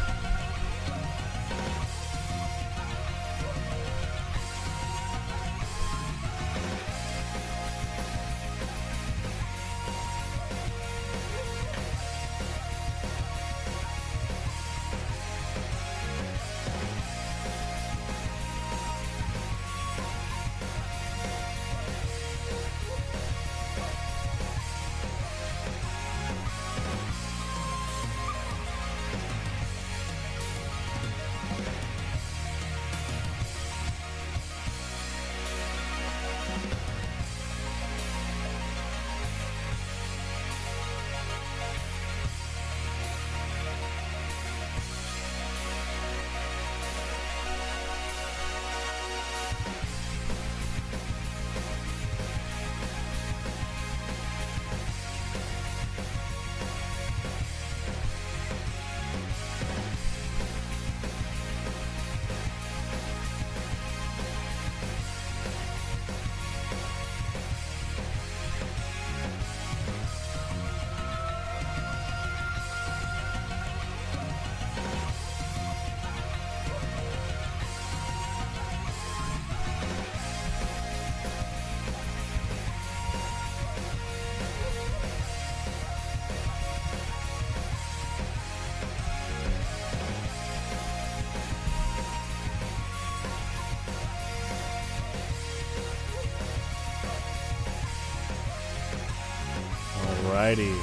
Alrighty.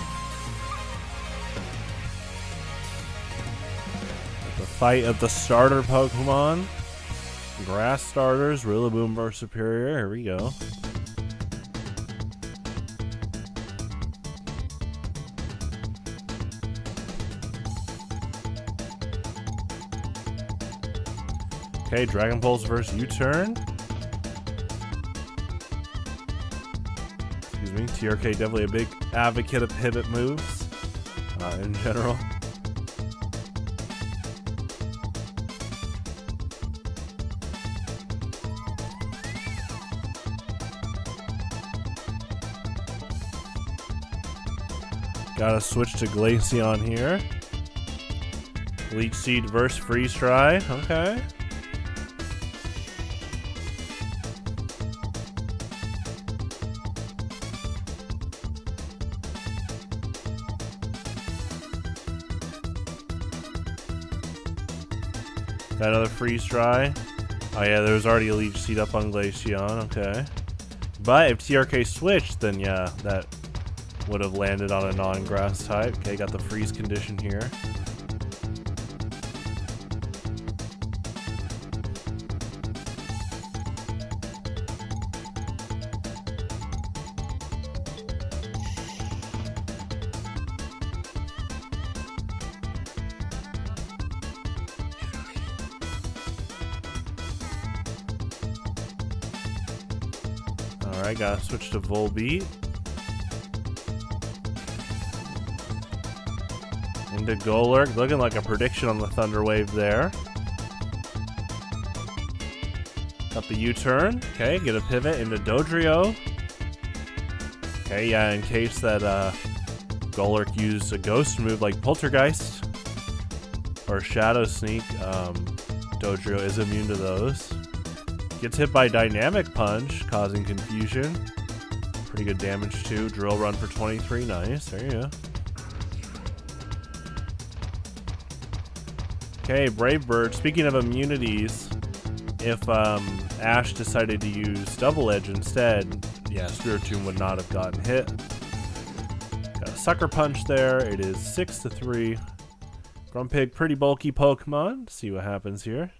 The fight of the starter Pokemon. Grass starters, Rillaboom versus Superior. Here we go. Okay, Dragon Pulse versus U-Turn. Excuse me. TRK definitely a big advocate of pivot moves in general. Gotta switch to Glaceon here. Leech Seed versus Freeze Dry. Okay. Got another Freeze Dry. Oh yeah, there was already a Leech Seed up on Glaceon. Okay. But if TRK switched, then yeah, that would have landed on a non-grass type. Okay, got the freeze condition here. Alright, gotta switch to Volbeat. Into Golurk, looking like a prediction on the Thunder Wave there. Got the U-turn. Okay, get a pivot into Dodrio. Okay, yeah, in case that Golurk used a ghost move like Poltergeist or Shadow Sneak, Dodrio is immune to those. Gets hit by Dynamic Punch, causing confusion. Pretty good damage too. Drill Run for 23, nice. There you go. Okay, Brave Bird. Speaking of immunities, if Ash decided to use Double Edge instead, yeah, Spiritomb would not have gotten hit. Got a Sucker Punch there. It is 6-3. Grumpig, pretty bulky Pokemon. See what happens here.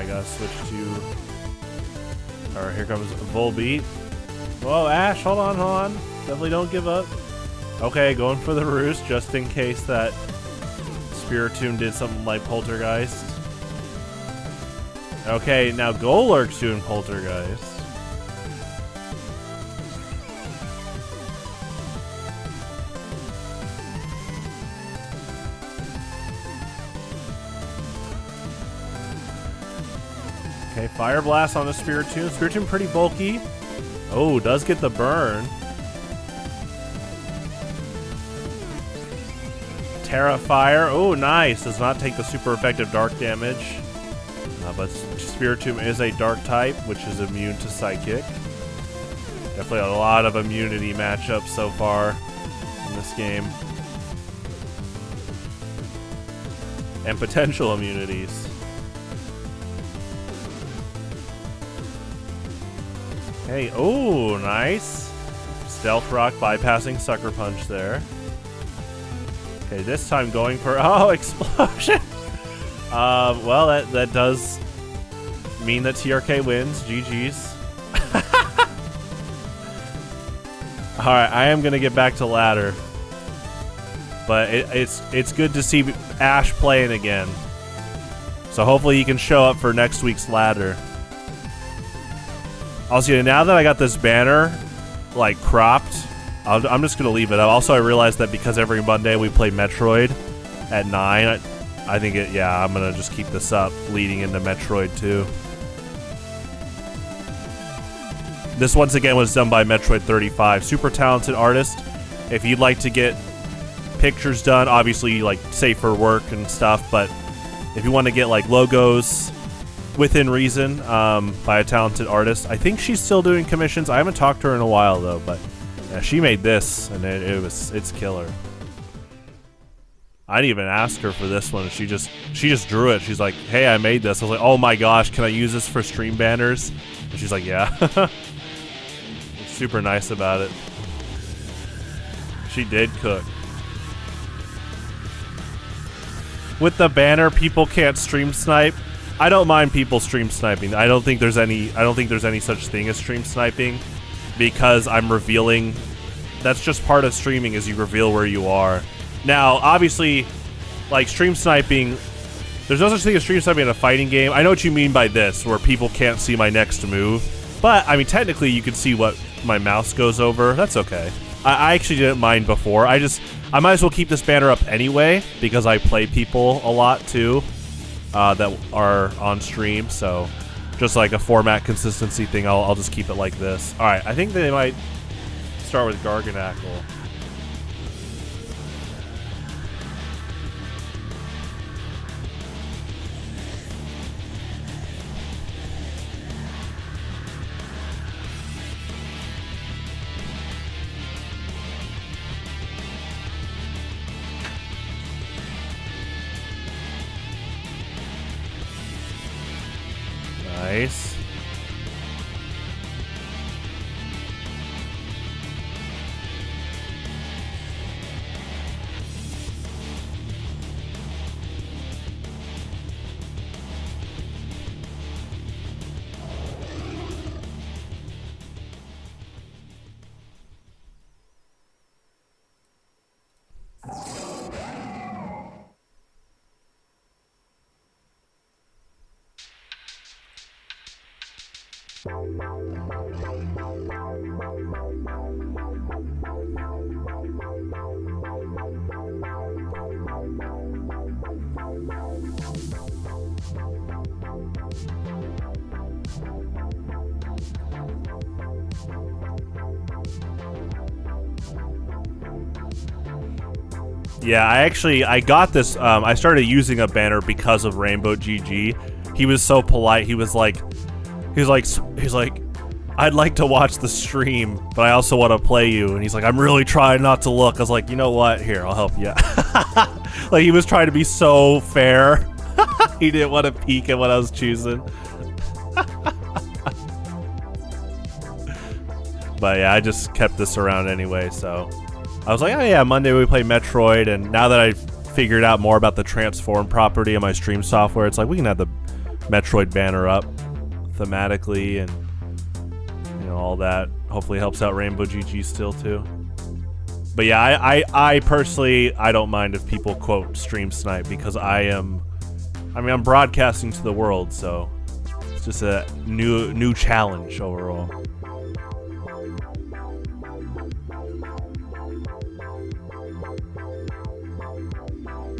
I gotta switch to... Alright, here comes Volbeat. Whoa, Ash, hold on, hold on. Definitely don't give up. Okay, going for the roost just in case that Spiritomb did something like Poltergeist. Okay, now Golurk's doing Poltergeist. Okay, Fire Blast on the Spiritomb. Spiritomb pretty bulky. Oh, does get the burn. Terra Fire. Oh, nice. Does not take the super effective dark damage. But Spiritomb is a dark type, which is immune to Psychic. Definitely a lot of immunity matchups so far in this game. And potential immunities. Hey, oh, nice. Stealth Rock bypassing Sucker Punch there. Okay, this time going for, oh, Explosion. Well, that does mean that TRK wins. GG's. Alright, I am going to get back to ladder. But it's good to see Ash playing again. So hopefully he can show up for next week's ladder. Also, now that I got this banner, like, cropped, I'm just going to leave it up. Also, I realized that because every Monday we play Metroid at 9, I think I'm going to just keep this up leading into Metroid 2. This, once again, was done by Metroid 35. Super talented artist. If you'd like to get pictures done, obviously, like, safer work and stuff, but if you want to get, like, logos within reason by a talented artist. I think she's still doing commissions. I haven't talked to her in a while, though, but yeah, she made this, and it's killer. I didn't even ask her for this one. She just drew it. She's like, hey, I made this. I was like, oh my gosh, can I use this for stream banners? And she's like, yeah. Super nice about it. She did cook. With the banner, people can't stream snipe. I don't mind people stream sniping. I don't think there's any such thing as stream sniping, because I'm revealing. That's just part of streaming, is you reveal where you are. Now, obviously, like, stream sniping, there's no such thing as stream sniping in a fighting game. I know what you mean by this, where people can't see my next move. But, I mean, technically, you can see what my mouse goes over. That's okay. I actually didn't mind before. I might as well keep this banner up anyway, because I play people a lot, too, that are on stream. So, just like a format consistency thing, I'll just keep it like this. Alright, I think they might start with Garganackle. Nice. Yeah, I got this, I started using a banner because of Rainbow GG. He was so polite. He was like, I'd like to watch the stream, but I also want to play you. And he's like, I'm really trying not to look. I was like, you know what? Here, I'll help you. Like, he was trying to be so fair. He didn't want to peek at what I was choosing. But yeah, I just kept this around anyway, so I was like, oh yeah, Monday we play Metroid, and now that I've figured out more about the transform property of my stream software, it's like we can have the Metroid banner up thematically, and you know, all that hopefully helps out Rainbow GG still too. But yeah, I personally, I don't mind if people quote stream snipe, because I'm broadcasting to the world, so it's just a new challenge overall.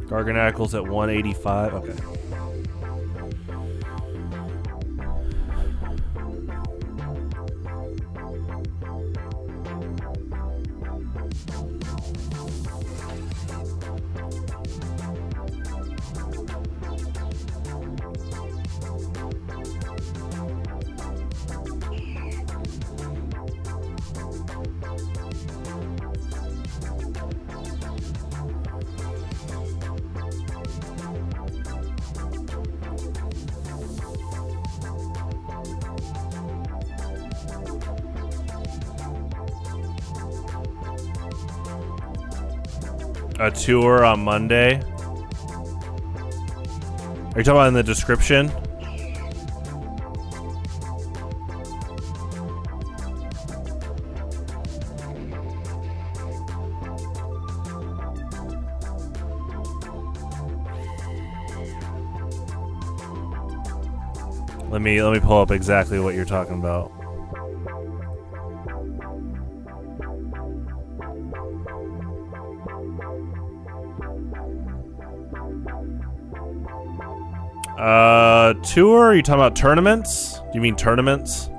Garganacle's at 185. Okay. A tour on Monday. Are you talking about in the description? Let me pull up exactly what you're talking about. Tour? Are you talking about tournaments? Do you mean tournaments?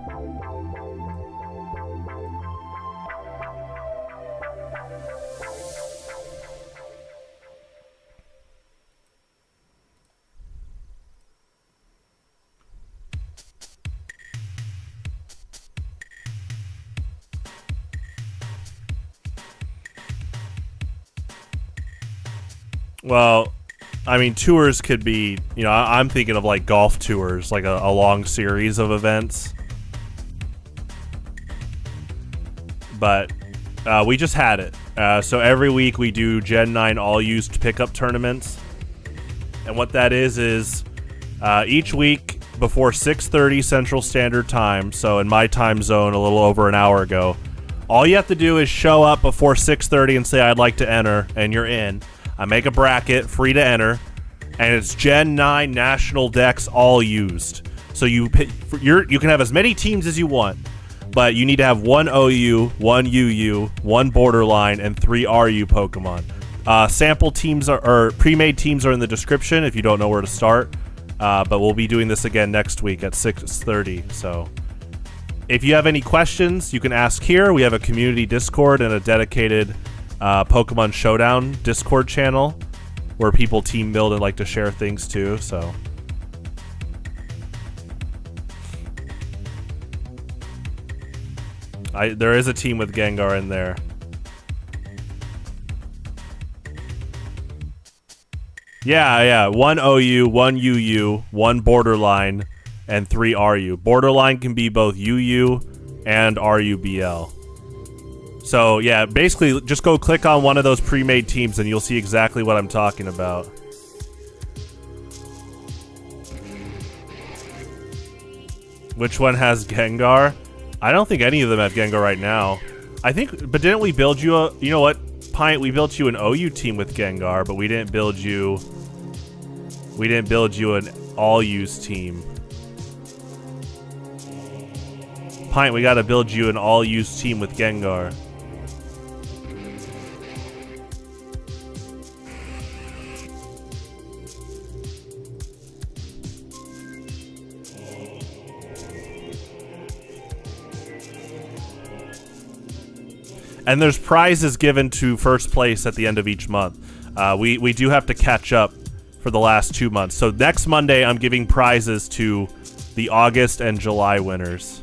Well, I mean, tours could be, you know, I'm thinking of like golf tours, like a long series of events. But we just had it. So every week we do Gen 9 all-used pickup tournaments. And what that is each week before 6:30 Central Standard Time, so in my time zone a little over an hour ago, all you have to do is show up before 6:30 and say, I'd like to enter, and you're in. I make a bracket, free to enter, and it's Gen 9 national decks all used. So you can have as many teams as you want, but you need to have 1 OU, 1 UU, 1 Borderline, and 3 RU Pokemon. Sample teams or pre-made teams are in the description if you don't know where to start, but we'll be doing this again next week at 6:30. So if you have any questions, you can ask here. We have a community Discord and a dedicated Pokemon Showdown Discord channel where people team build and like to share things too, so there is a team with Gengar in there. Yeah, 1 OU, 1 UU, 1 Borderline, and 3 RU. Borderline can be both UU and RUBL. So yeah, basically just go click on one of those pre-made teams and you'll see exactly what I'm talking about. Which one has Gengar? I don't think any of them have Gengar right now. I think, but didn't we build you a, you know what, Pint, we built you an OU team with Gengar, but we didn't build you an all-use team. Pint, we gotta build you an all-use team with Gengar. And there's prizes given to first place at the end of each month. We do have to catch up for the last 2 months. So next Monday, I'm giving prizes to the August and July winners.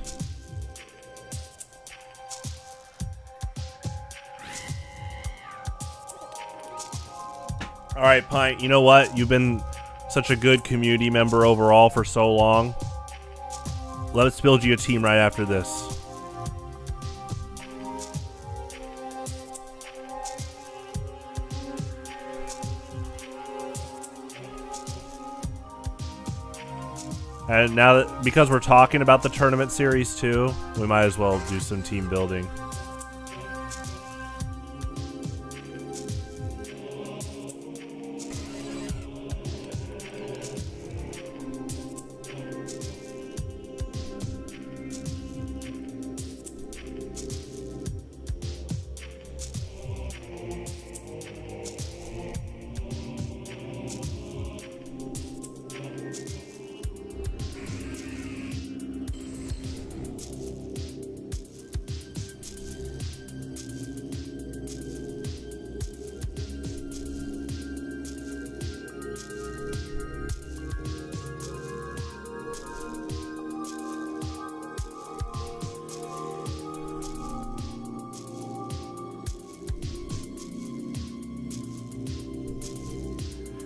All right, Pint, you know what? You've been such a good community member overall for so long. Let's build you a team right after this. And now that, because we're talking about the tournament series too, we might as well do some team building.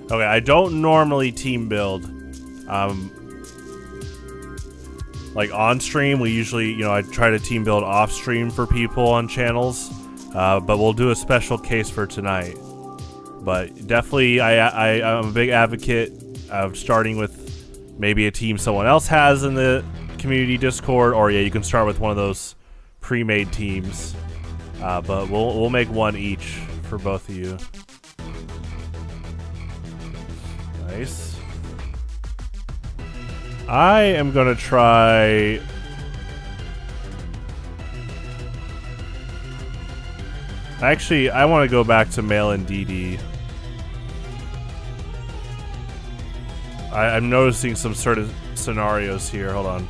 Okay, I don't normally team build. Like on stream, we usually, you know, I try to team build off stream for people on channels. But we'll do a special case for tonight. But definitely, I'm a big advocate of starting with maybe a team someone else has in the community Discord, or yeah, you can start with one of those pre-made teams. But we'll make one each for both of you. Nice. I am gonna try. Actually, I want to go back to Mail and DD. I'm noticing some sort of scenarios here. Hold on.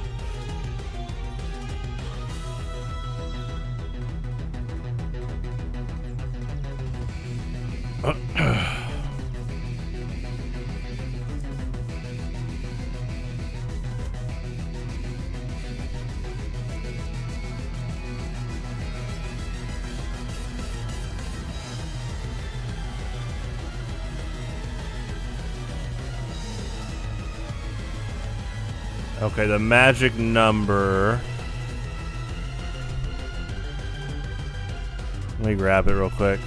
Okay, the magic number. Let me grab it real quick.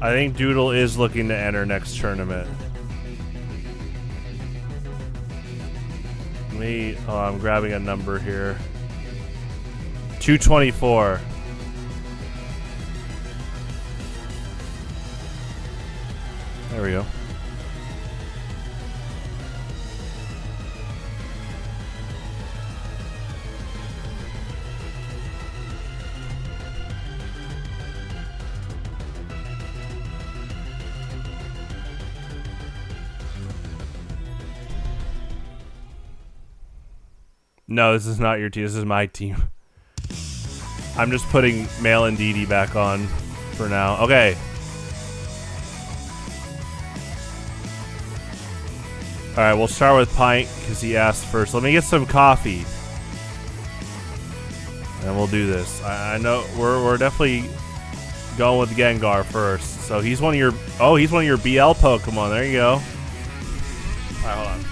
I think Doodle is looking to enter next tournament. Oh, I'm grabbing a number here. 224. There we go. No, this is not your team. This is my team. I'm just putting Mail and DD back on for now. Okay. Alright, we'll start with Pint because he asked first. Let me get some coffee. And we'll do this. I know we're definitely going with Gengar first. So he's one of your he's one of your BL Pokemon. There you go. Alright, hold on.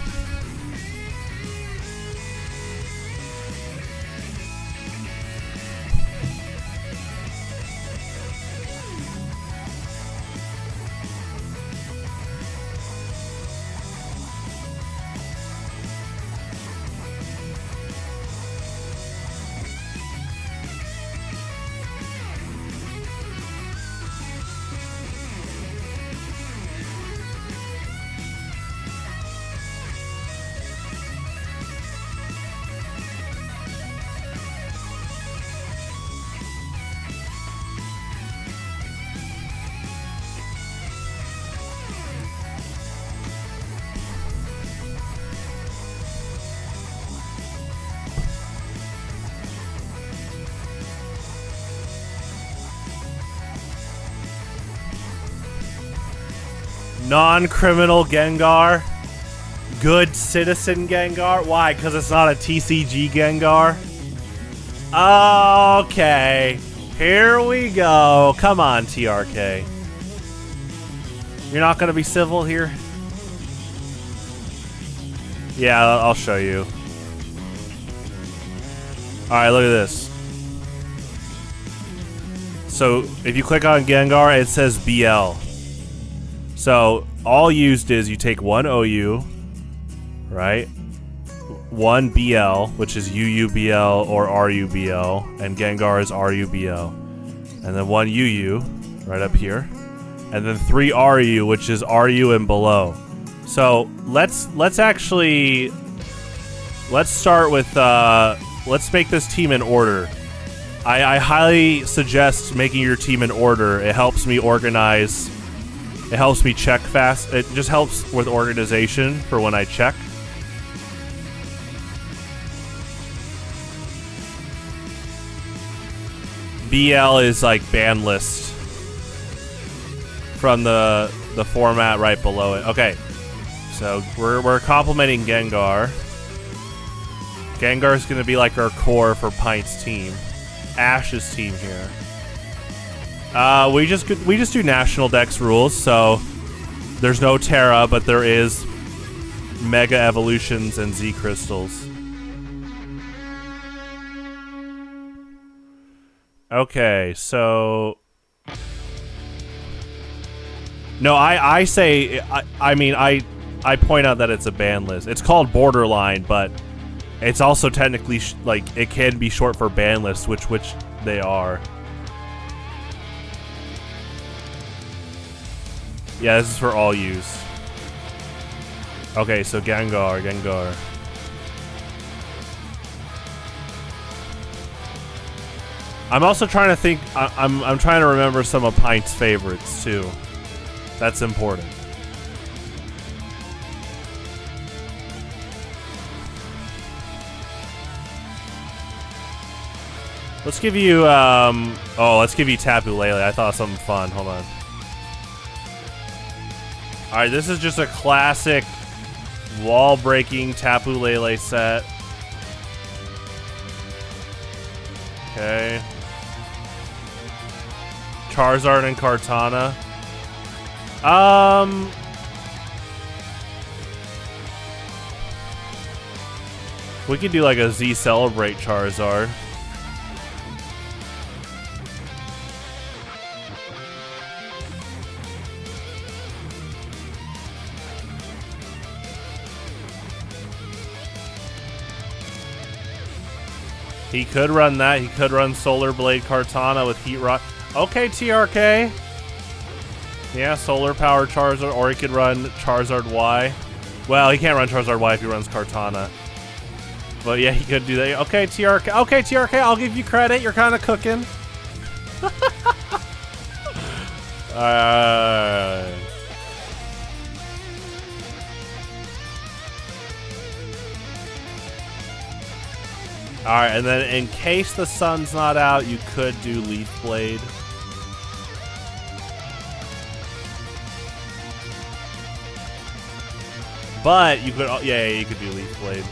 Non-criminal Gengar. Good citizen Gengar. Why? Because it's not a TCG Gengar? Okay. Here we go. Come on, TRK. You're not going to be civil here? Yeah, I'll show you. Alright, look at this. So, if you click on Gengar, it says BL. So, all used is you take one OU, right? One BL, which is UUBL or RUBL, and Gengar is RUBL. And then one UU, right up here. And then 3 RU, which is RU and below. So, let's start with, let's make this team in order. I highly suggest making your team in order. It helps me organize. It helps me check fast. It just helps with organization for when I check. BL is like ban list from the format right below it. Okay, so we're complimenting Gengar. Gengar's gonna be like our core for Pint's team. Ash's team here. We just do national dex rules, so there's no Terra, but there is Mega Evolutions and Z Crystals. Okay, so no, I say I point out that it's a ban list. It's called borderline, but it's also technically like it can be short for ban list, which they are. Yeah, this is for all use. Okay, so Gengar. I'm also trying to think. I'm trying to remember some of Pint's favorites too. That's important. Let's give you, let's give you Tapu Lele. I thought of something fun. Hold on. Alright, this is just a classic wall-breaking Tapu Lele set. Okay. Charizard and Kartana. We could do like a Z Celebrate Charizard. He could run that. He could run Solar Blade Kartana with Heat Rock. Okay, TRK. Yeah, Solar Power Charizard, or he could run Charizard Y. Well, he can't run Charizard Y if he runs Kartana. But yeah, he could do that. Okay, TRK. Okay, TRK, I'll give you credit. You're kind of cooking. Alright, and then in case the sun's not out, you could do Leaf Blade. But you could, yeah, you could do Leaf Blade.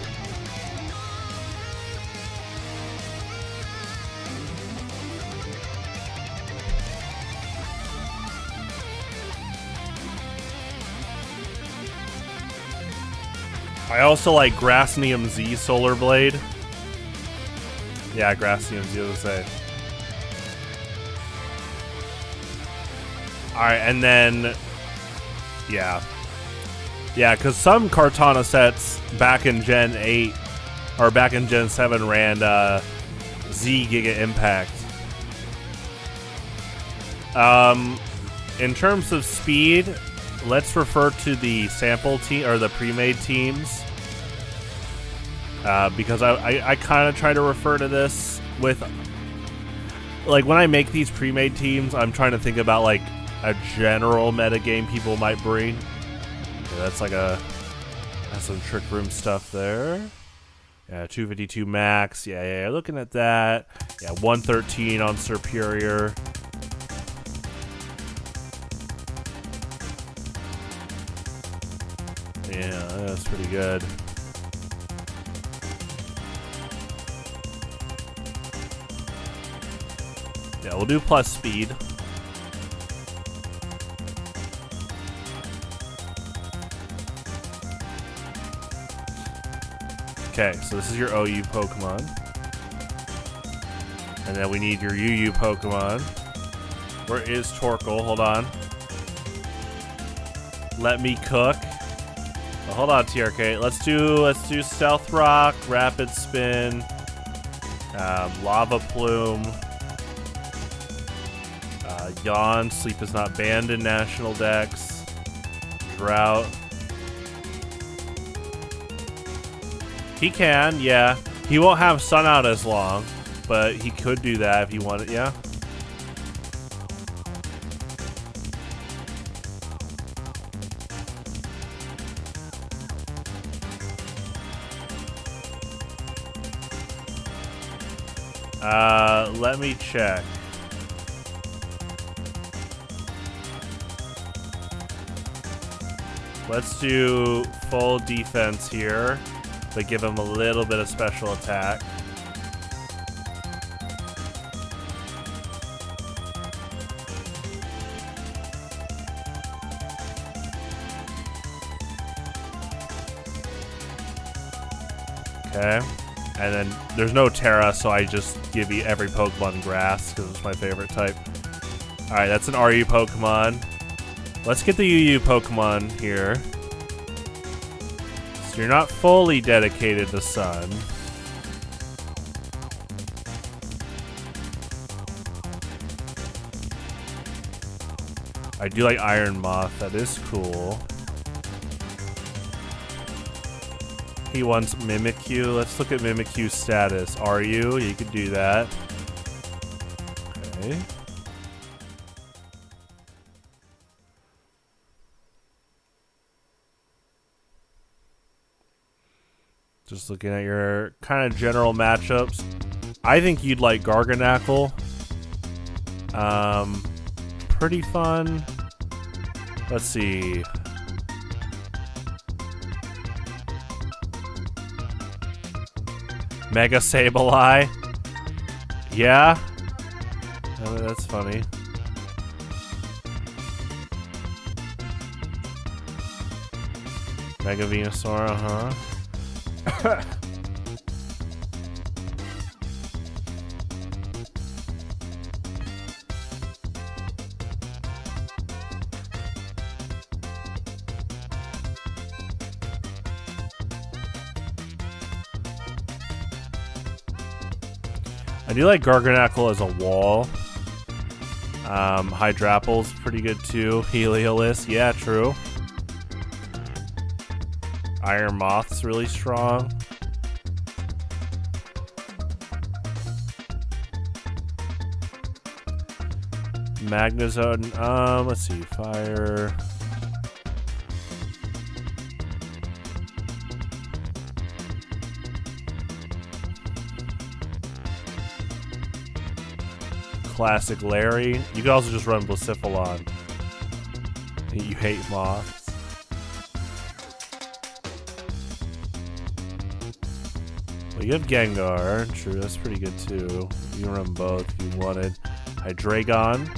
I also like Grassinium Z Solar Blade. Yeah, Grassinium Z, to say. Alright, and then... Yeah. Yeah, because some Kartana sets back in Gen 8, or back in Gen 7 ran Z Giga Impact. In terms of speed, let's refer to the sample team, or the pre-made teams. Because I kind of try to refer to this with, like, when I make these pre-made teams, I'm trying to think about, like, a general metagame people might bring. Okay, that's like that's some Trick Room stuff there. Yeah, 252 max. Yeah, looking at that. Yeah, 113 on Superior. Yeah, that's pretty good. Yeah, we'll do plus speed. Okay, so this is your OU Pokemon. And then we need your UU Pokemon. Where is Torkoal? Hold on. Let me cook. Oh, hold on, TRK. Let's do Stealth Rock, Rapid Spin, Lava Plume, Yawn. Sleep is not banned in National Dex. Drought. He can, yeah. He won't have Sun out as long, but he could do that if he wanted, yeah. Let me check. Let's do full defense here, but give him a little bit of special attack. Okay. And then there's no Terra, so I just give you every Pokemon Grass because it's my favorite type. Alright, that's an RU Pokemon. Let's get the UU Pokemon here. So you're not fully dedicated to Sun. I do like Iron Moth. That is cool. He wants Mimikyu. Let's look at Mimikyu's status. Are you? You could do that. Okay. Just looking at your kind of general matchups. I think you'd like Garganacl. Pretty fun. Let's see. Mega Sableye. Yeah. Oh, that's funny. Mega Venusaur, uh-huh. I do like Garganacl as a wall. Hydrapple's pretty good too. Heliolisk, yeah, true. Iron Moth's really strong. Magnezone, let's see, Fire. Classic Larry. You could also just run Blacephalon. You hate moths. Well, you have Gengar. True, that's pretty good too. You can run both if you wanted. Hydreigon.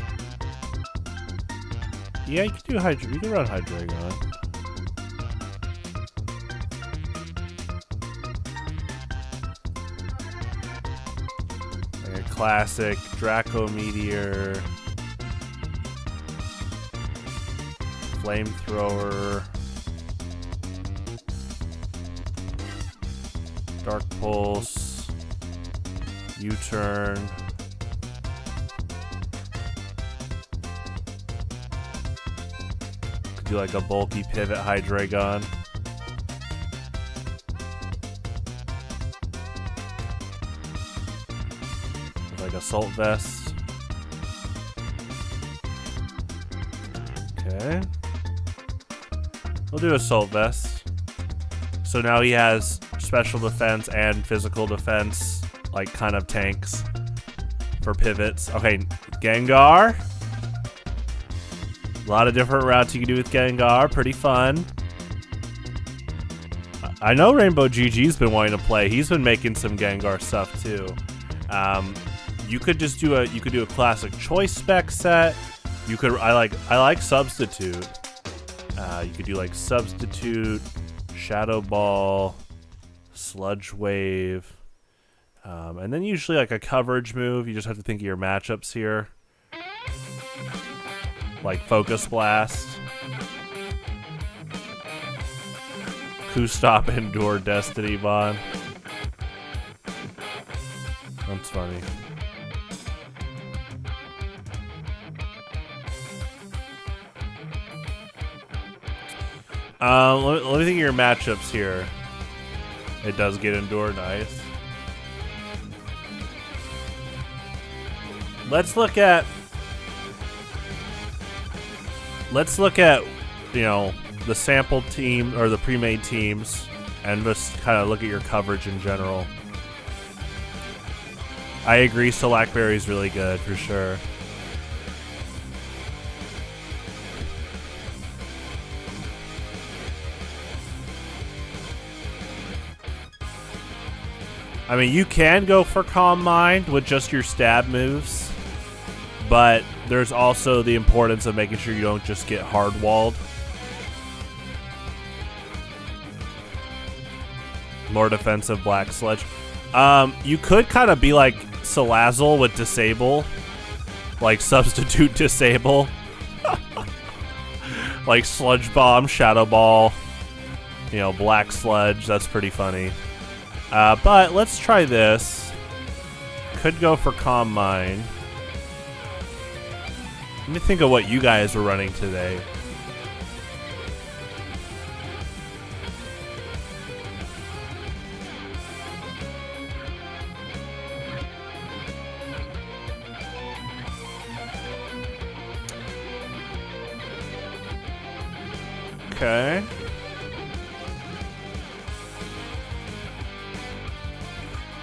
Yeah, you can do you can run Hydreigon. Classic Draco Meteor, Flamethrower, Dark Pulse, U-Turn. Could do like a bulky pivot Hydreigon. Like Assault Vest. Okay. We'll do Assault Vest. So now he has special defense and physical defense, like kind of tanks for pivots. Okay, Gengar. A lot of different routes you can do with Gengar. Pretty fun. I know Rainbow GG's been wanting to play. He's been making some Gengar stuff too. You could just do a classic choice spec set. You could I like substitute. You could do like substitute, Shadow Ball, Sludge Wave. And then usually like a coverage move. You just have to think of your matchups here. Like Focus Blast. Stop Endure Destiny Bond. That's funny. Let me think of your matchups here. It does get Endure, nice. Let's look at, you know, the sample team or the pre-made teams and just kind of look at your coverage in general. I agree, Blackberry's really good for sure. I mean, you can go for Calm Mind with just your stab moves, but there's also the importance of making sure you don't just get hard-walled. More defensive Black Sludge. You could kind of be like Salazzle with Disable. Like substitute Disable. Like Sludge Bomb, Shadow Ball. You know, Black Sludge. That's pretty funny. But let's try this. Could go for Calm Mind. Let me think of what you guys were running today. Okay.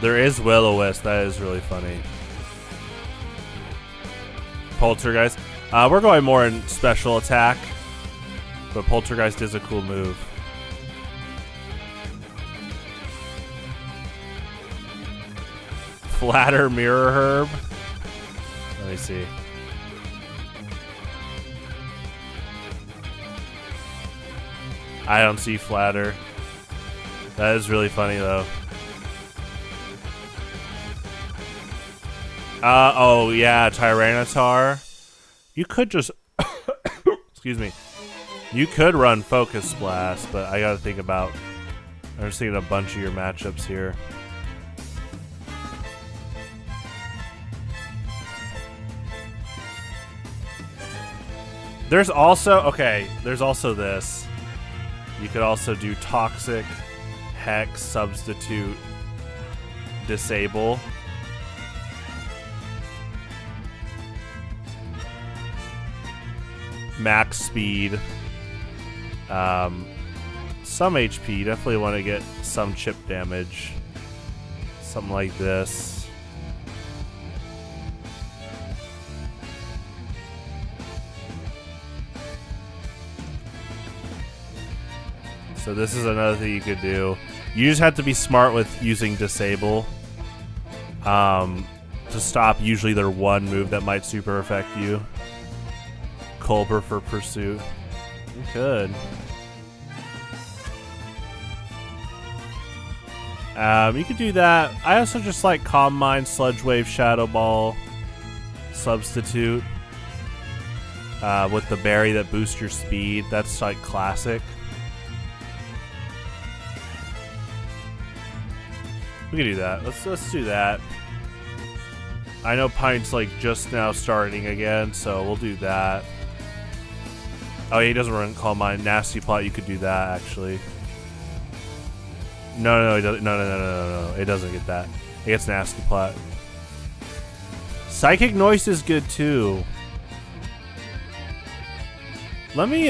There is Will-O-Wisp. That is really funny. Poltergeist. We're going more in special attack, but Poltergeist is a cool move. Flatter Mirror Herb. Let me see. I don't see Flatter. That is really funny, though. Oh, yeah, Tyranitar. You could just... Excuse me. You could run Focus Blast, but I gotta think about... I'm just thinking a bunch of your matchups here. There's also... Okay, there's also this. You could also do Toxic, Hex, Substitute, Disable. Max Speed. Some HP. Definitely want to get some chip damage. Something like this. So this is another thing you could do. You just have to be smart with using Disable to stop usually their one move that might super affect you. Culber for Pursuit. You could. You could do that. I also just like Calm Mind, Sludge Wave, Shadow Ball, Substitute. With the berry that boosts your speed. That's like classic. We can do that. Let's do that. I know Pint's like just now starting again, so we'll do that. Oh, he doesn't run Calm Mind. Nasty Plot, you could do that actually. No, he doesn't. No. It doesn't get that. It gets Nasty Plot. Psychic Noise is good too. Let me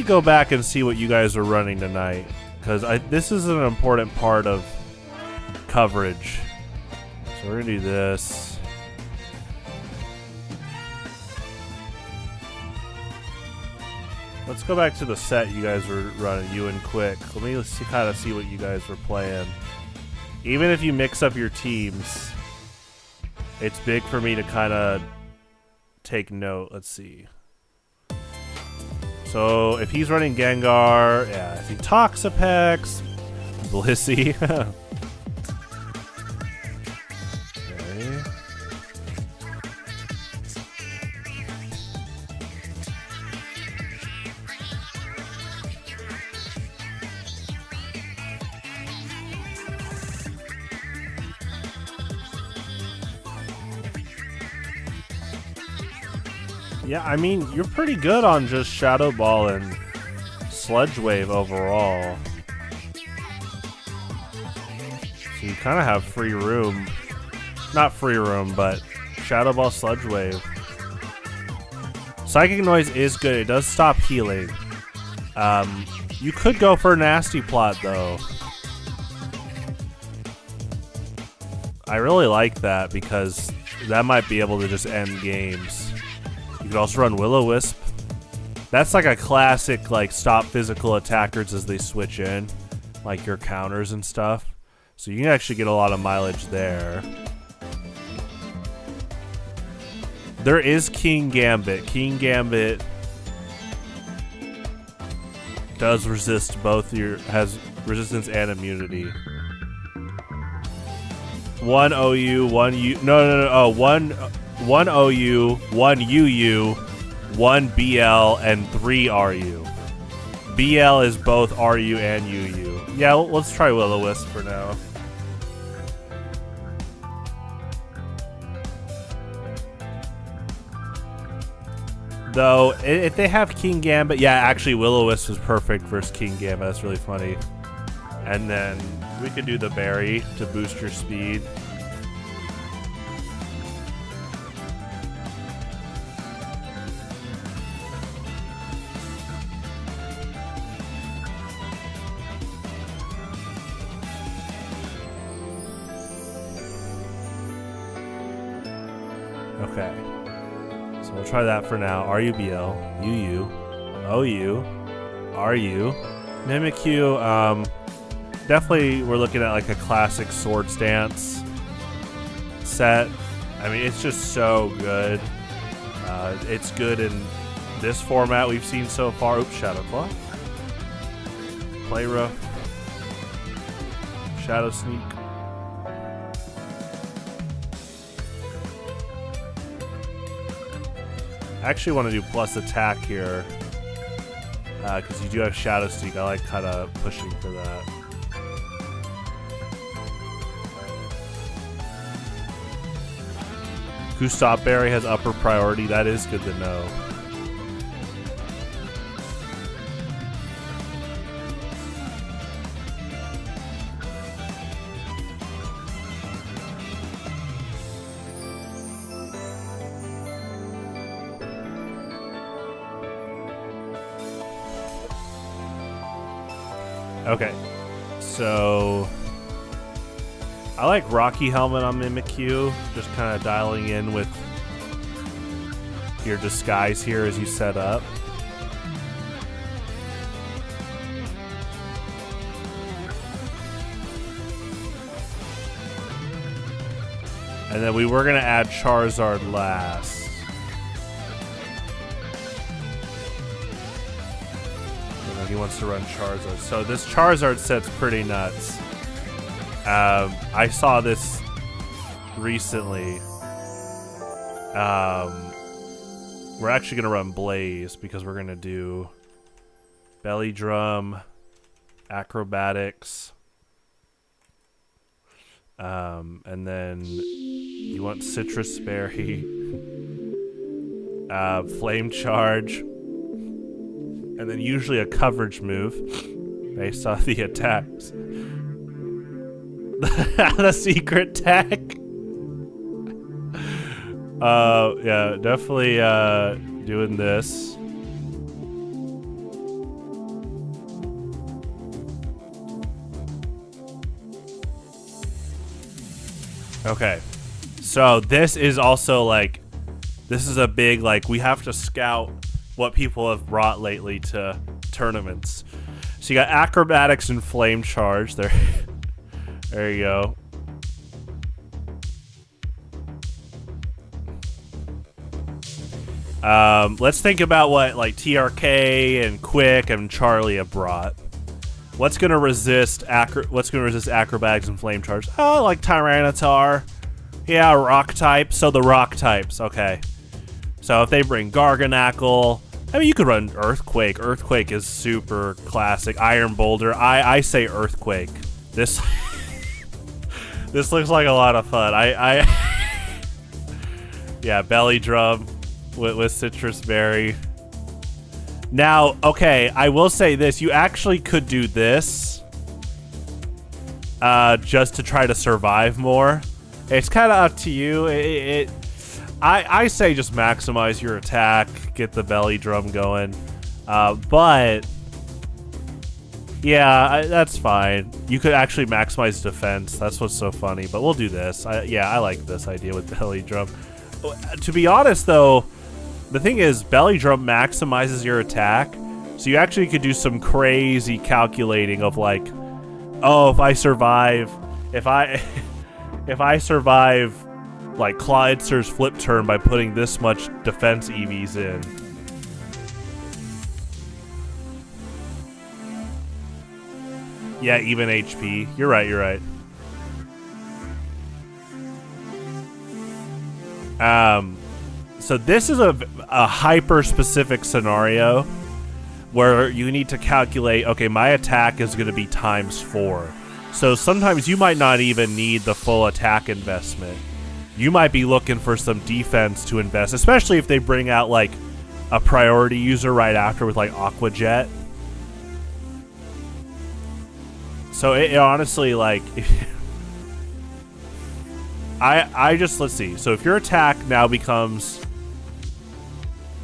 go back and see what you guys are running tonight, because this is an important part of coverage. So we're gonna do this. Let's go back to the set you guys were running, you and Quick. Let me kind of see what you guys were playing. Even if you mix up your teams, it's big for me to kind of take note. Let's see. So if he's running Gengar, yeah, I see Toxapex, Blissey. Okay. Yeah, I mean, you're pretty good on just Shadow Ball and Sludge Wave overall. So you kind of have free room. Not free room, but Shadow Ball, Sludge Wave. Psychic Noise is good. It does stop healing. You could go for Nasty Plot, though. I really like that because that might be able to just end games. You could also run Will-O-Wisp. That's like a classic, like, stop physical attackers as they switch in. Like your counters and stuff. So you can actually get a lot of mileage there. There is King Gambit. King Gambit does resist both has resistance and immunity. 1 OU, 1 U. No. 1 OU, 1 UU, 1 BL, and 3 RU. BL is both RU and UU. Yeah, let's try Will-O-Wisp for now. Though, if they have King Gambit, yeah, actually Will-O-Wisp is perfect versus King Gambit. That's really funny. And then we could do the berry to boost your speed. Okay. So we'll try that for now. RUBL, UU, OU, RU, Mimikyu. Definitely we're looking at like a classic Swords Dance set. I mean, it's just so good. It's good in this format we've seen so far. Oops, Shadow Claw. Play Rough. Shadow Sneak. I actually want to do plus attack here because you do have Shadow Sneak. I like kind of pushing for that. Gustop Berry has upper priority. That is good to know. Okay, so I like Rocky Helmet on Mimikyu, just kind of dialing in with your disguise here as you set up. And then we were going to add Charizard last. He wants to run Charizard. So this Charizard set's pretty nuts. I saw this recently. We're actually going to run Blaze because we're going to do Belly Drum, Acrobatics, and then you want Citrus Berry, Flame Charge, and then usually a coverage move based off the attacks. The secret tech. Yeah, definitely doing this. Okay. So this is also like, this is a big, like, we have to scout what people have brought lately to tournaments. So you got Acrobatics and Flame Charge. There, there you go. Let's think about what like TRK and Quick and Charlie have brought. What's gonna resist acrobatics and flame charge? Oh, like Tyranitar. Yeah, rock type. So the rock types. Okay. So if they bring Garganackle, I mean, you could run Earthquake. Earthquake is super classic. Iron Boulder. I say Earthquake. This this looks like a lot of fun. Yeah, Belly Drum with Citrus Berry. Now, okay, I will say this. You actually could do this just to try to survive more. It's kind of up to you. I say just maximize your attack, get the Belly Drum going. But, yeah, that's fine. You could actually maximize defense. That's what's so funny. But we'll do this. I like this idea with Belly Drum. To be honest, though, the thing is, Belly Drum maximizes your attack, so you actually could do some crazy calculating of like, oh, if I survive like Clydster's flip turn by putting this much defense EVs in. Yeah, even HP. You're right. So this is a hyper-specific scenario where you need to calculate, okay, my attack is going to be ×4. So sometimes you might not even need the full attack investment. You might be looking for some defense to invest, especially if they bring out, like, a priority user right after with, like, Aqua Jet. So it honestly, like... let's see. So if your attack now becomes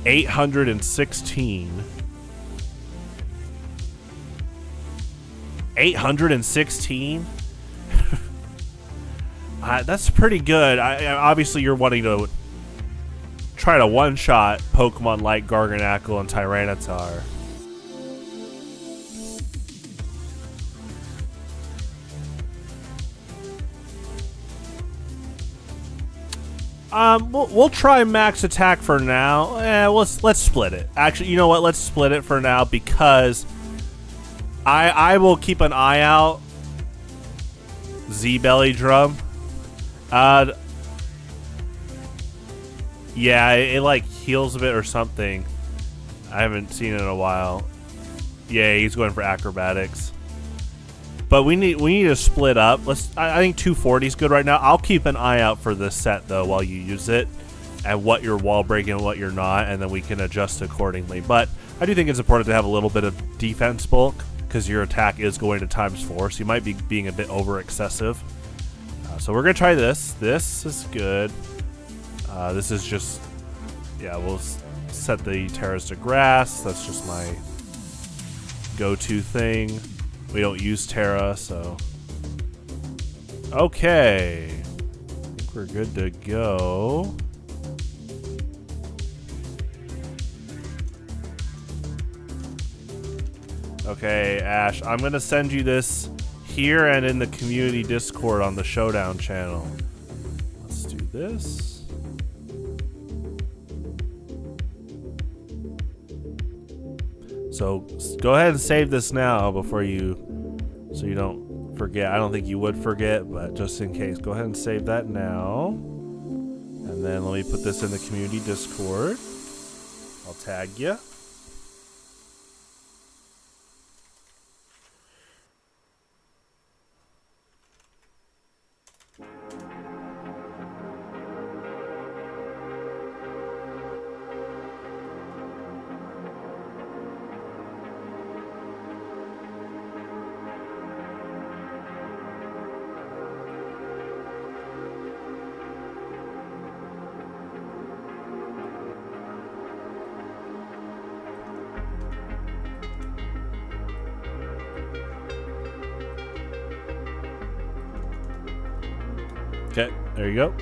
816. 816? That's pretty good. Obviously, you're wanting to try to one-shot Pokemon like Garganackle and Tyranitar. We'll try max attack for now. Let's split it. Actually, you know what? Let's split it for now because I will keep an eye out. Z Belly Drum. Yeah, it like heals a bit or something. I haven't seen it in a while. Yeah, he's going for acrobatics. But we need to split up. I think 240 is good right now. I'll keep an eye out for this set though while you use it, and what you're wall breaking and what you're not, and then we can adjust accordingly. But I do think it's important to have a little bit of defense bulk because your attack is going to ×4, so you might be being a bit over excessive. So we're gonna try this. This is good. This is just, yeah, we'll set the Terras to Grass. That's just my go-to thing. We don't use Terra, so... Okay. I think we're good to go. Okay, Ash, I'm gonna send you this here and in the community Discord on the Showdown channel. Let's do this. So go ahead and save this now before so you don't forget. I don't think you would forget, but just in case, go ahead and save that now. And then let me put this in the community Discord. I'll tag you. Okay, there you go.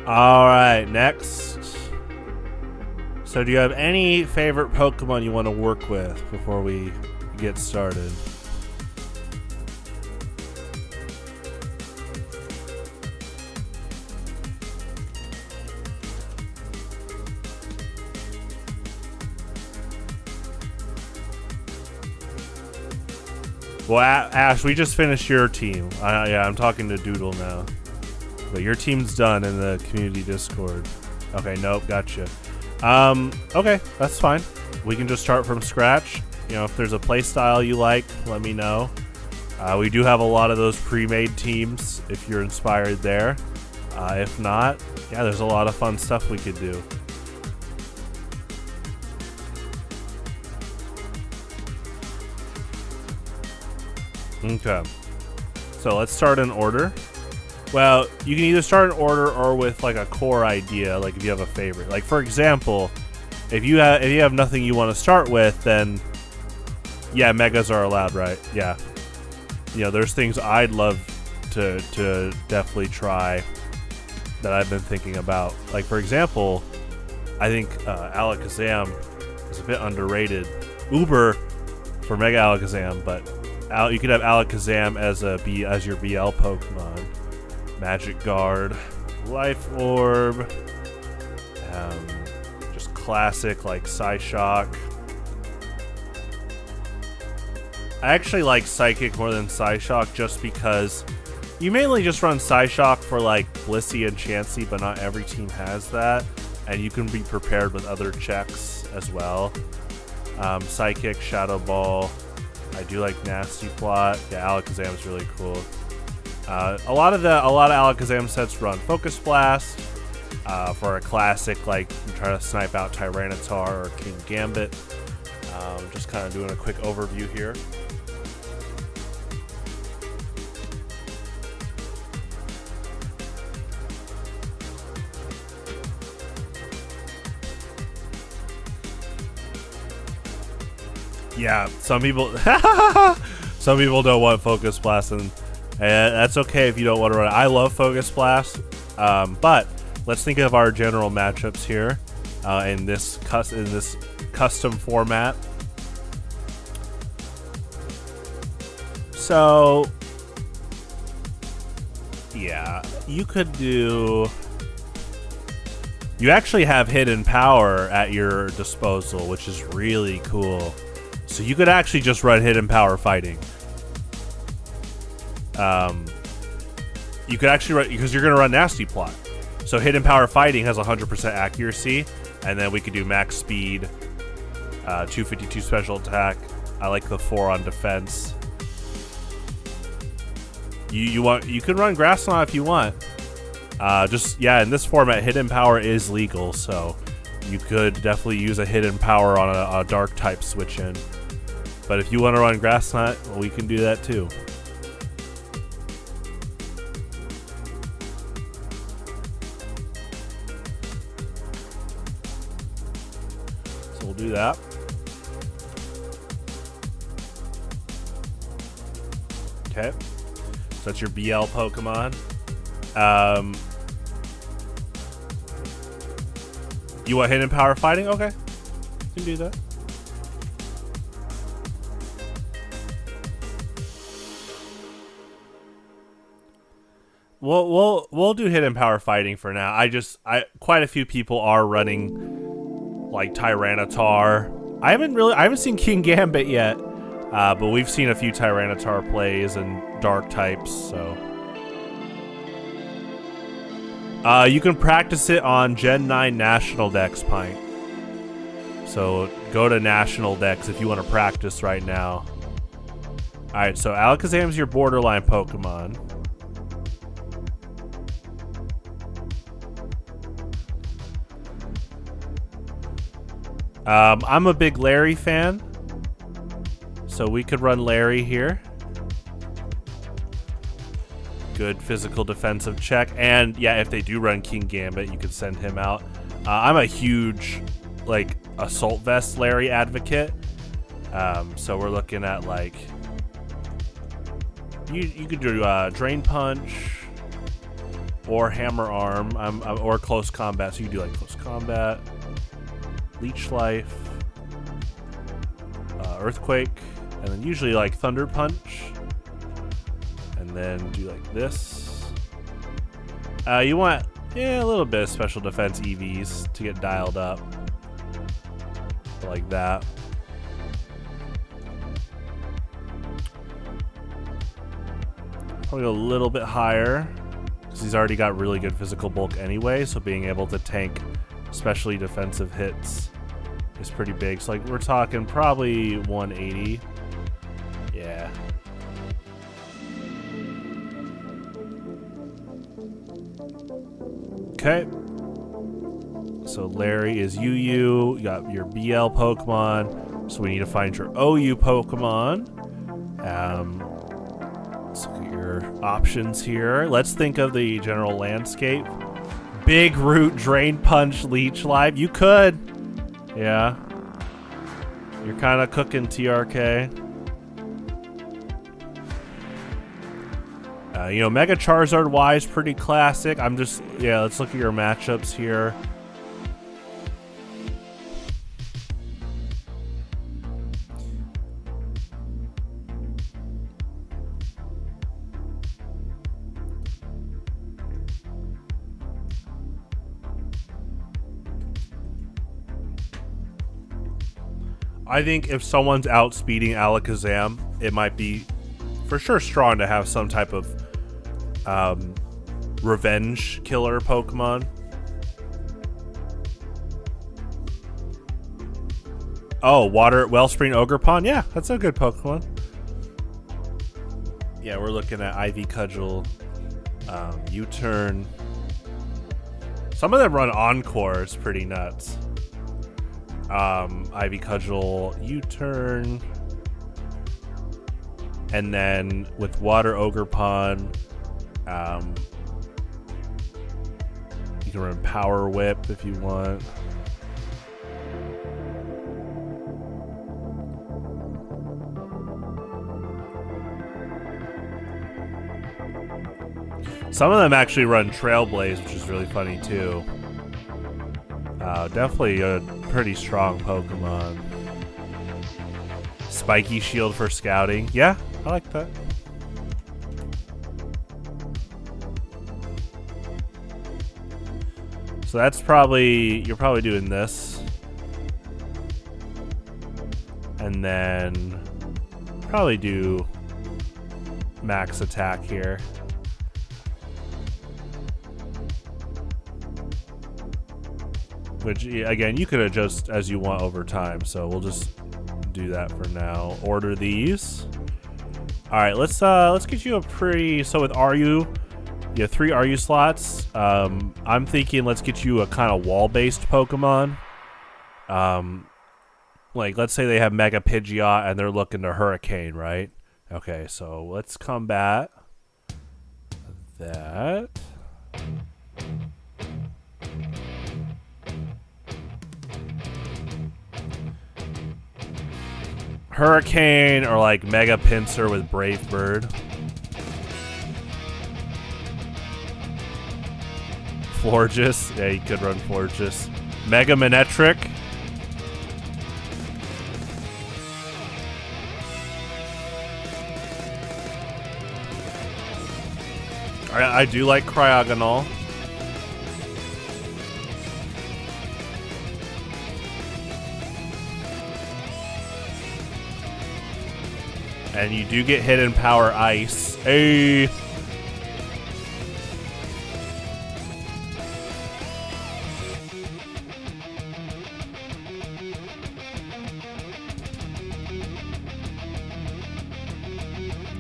Alright, next. So do you have any favorite Pokemon you want to work with before we get started? Well, Ash, we just finished your team. Yeah, I'm talking to Doodle now. But your team's done in the community Discord. Okay, nope, gotcha. Okay, that's fine. We can just start from scratch. You know, if there's a play style you like, let me know. We do have a lot of those pre-made teams if you're inspired there. If not, yeah, there's a lot of fun stuff we could do. Okay, so let's start in order. Well, you can either start in order or with like a core idea, like if you have a favorite. Like for example, if you have nothing you want to start with, then yeah, megas are allowed, right? Yeah, you know, there's things I'd love to definitely try that I've been thinking about. Like for example, I think Alakazam is a bit underrated. Uber for Mega Alakazam, but you could have Alakazam as your BL Pokemon. Magic Guard, Life Orb, just classic like Psyshock. I actually like Psychic more than Psyshock just because you mainly just run Psyshock for like Blissey and Chansey, but not every team has that, and you can be prepared with other checks as well. Psychic, Shadow Ball. I do like Nasty Plot. Yeah, Alakazam is really cool. A lot of Alakazam sets run Focus Blast for a classic, like you try to snipe out Tyranitar or King Gambit. Just kind of doing a quick overview here. Yeah, some people don't want Focus Blast, and that's okay if you don't want to run it. I love Focus Blast, but let's think of our general matchups here in this custom format. So, yeah, you could do. You actually have hidden power at your disposal, which is really cool. So you could actually just run hidden power fighting. You could actually run, because you're going to run Nasty Plot. So hidden power fighting has 100% accuracy, and then we could do max speed, 252 special attack. I like the 4 on defense. You can run Grass Knot if you want. In this format, hidden power is legal, so you could definitely use a hidden power on a dark type switch in. But if you want to run Grass Knot, well, we can do that too. So we'll do that. Okay. So that's your BL Pokemon. You want hidden power fighting? Okay, you can do that. We'll do hidden power fighting for now. Quite a few people are running like Tyranitar. I haven't seen King Gambit yet, but we've seen a few Tyranitar plays and dark types. So you can practice it on Gen 9 National Dex, Pint. So go to National Dex if you want to practice right now. Alright, so Alakazam's your borderline Pokemon. I'm a big Larry fan, so we could run Larry here. Good physical defensive check, and yeah, if they do run King Gambit, you could send him out. I'm a huge like Assault Vest Larry advocate, so we're looking at like you could do Drain Punch or Hammer Arm, or Close Combat. So you do like Close Combat, Leech Life, Earthquake, and then usually like Thunder Punch, and then do like this. You want a little bit of special defense EVs to get dialed up, like that. Probably a little bit higher, because he's already got really good physical bulk anyway, so being able to tank especially defensive hits is pretty big. So like we're talking probably 180. Yeah. Okay. So Larry is UU. You got your BL Pokemon. So we need to find your OU Pokemon. Let's look at your options here. Let's think of the general landscape. Big Root, Drain Punch, Leech Life. You could. Yeah. You're kind of cooking, TRK. You know, Mega Charizard wise, pretty classic. Let's look at your matchups here. I think if someone's outspeeding Alakazam, it might be for sure strong to have some type of revenge killer Pokemon. Oh, Water Wellspring Ogerpon. Yeah, that's a good Pokemon. Yeah, we're looking at Ivy Cudgel, U-Turn. Some of them run Encore. It's pretty nuts. Ivy Cudgel, U-Turn. And then with Water Ogerpon, you can run Power Whip if you want. Some of them actually run Trailblaze, which is really funny too. Definitely a pretty strong Pokemon. Spiky Shield for scouting. Yeah, I like that. So that's you're probably doing this. And then probably do max attack here. Which, again, you could adjust as you want over time. So we'll just do that for now. Order these. All right, let's get you a pretty. So with RU, you have 3 RU slots. I'm thinking let's get you a kind of wall-based Pokemon. Like let's say they have Mega Pidgeot and they're looking to Hurricane, right? Okay, so let's combat that. Hurricane or like Mega Pinsir with Brave Bird. Florges. Yeah, you could run Florges. Mega Manectric. I do like Cryogonal. And you do get Hidden Power Ice. Hey.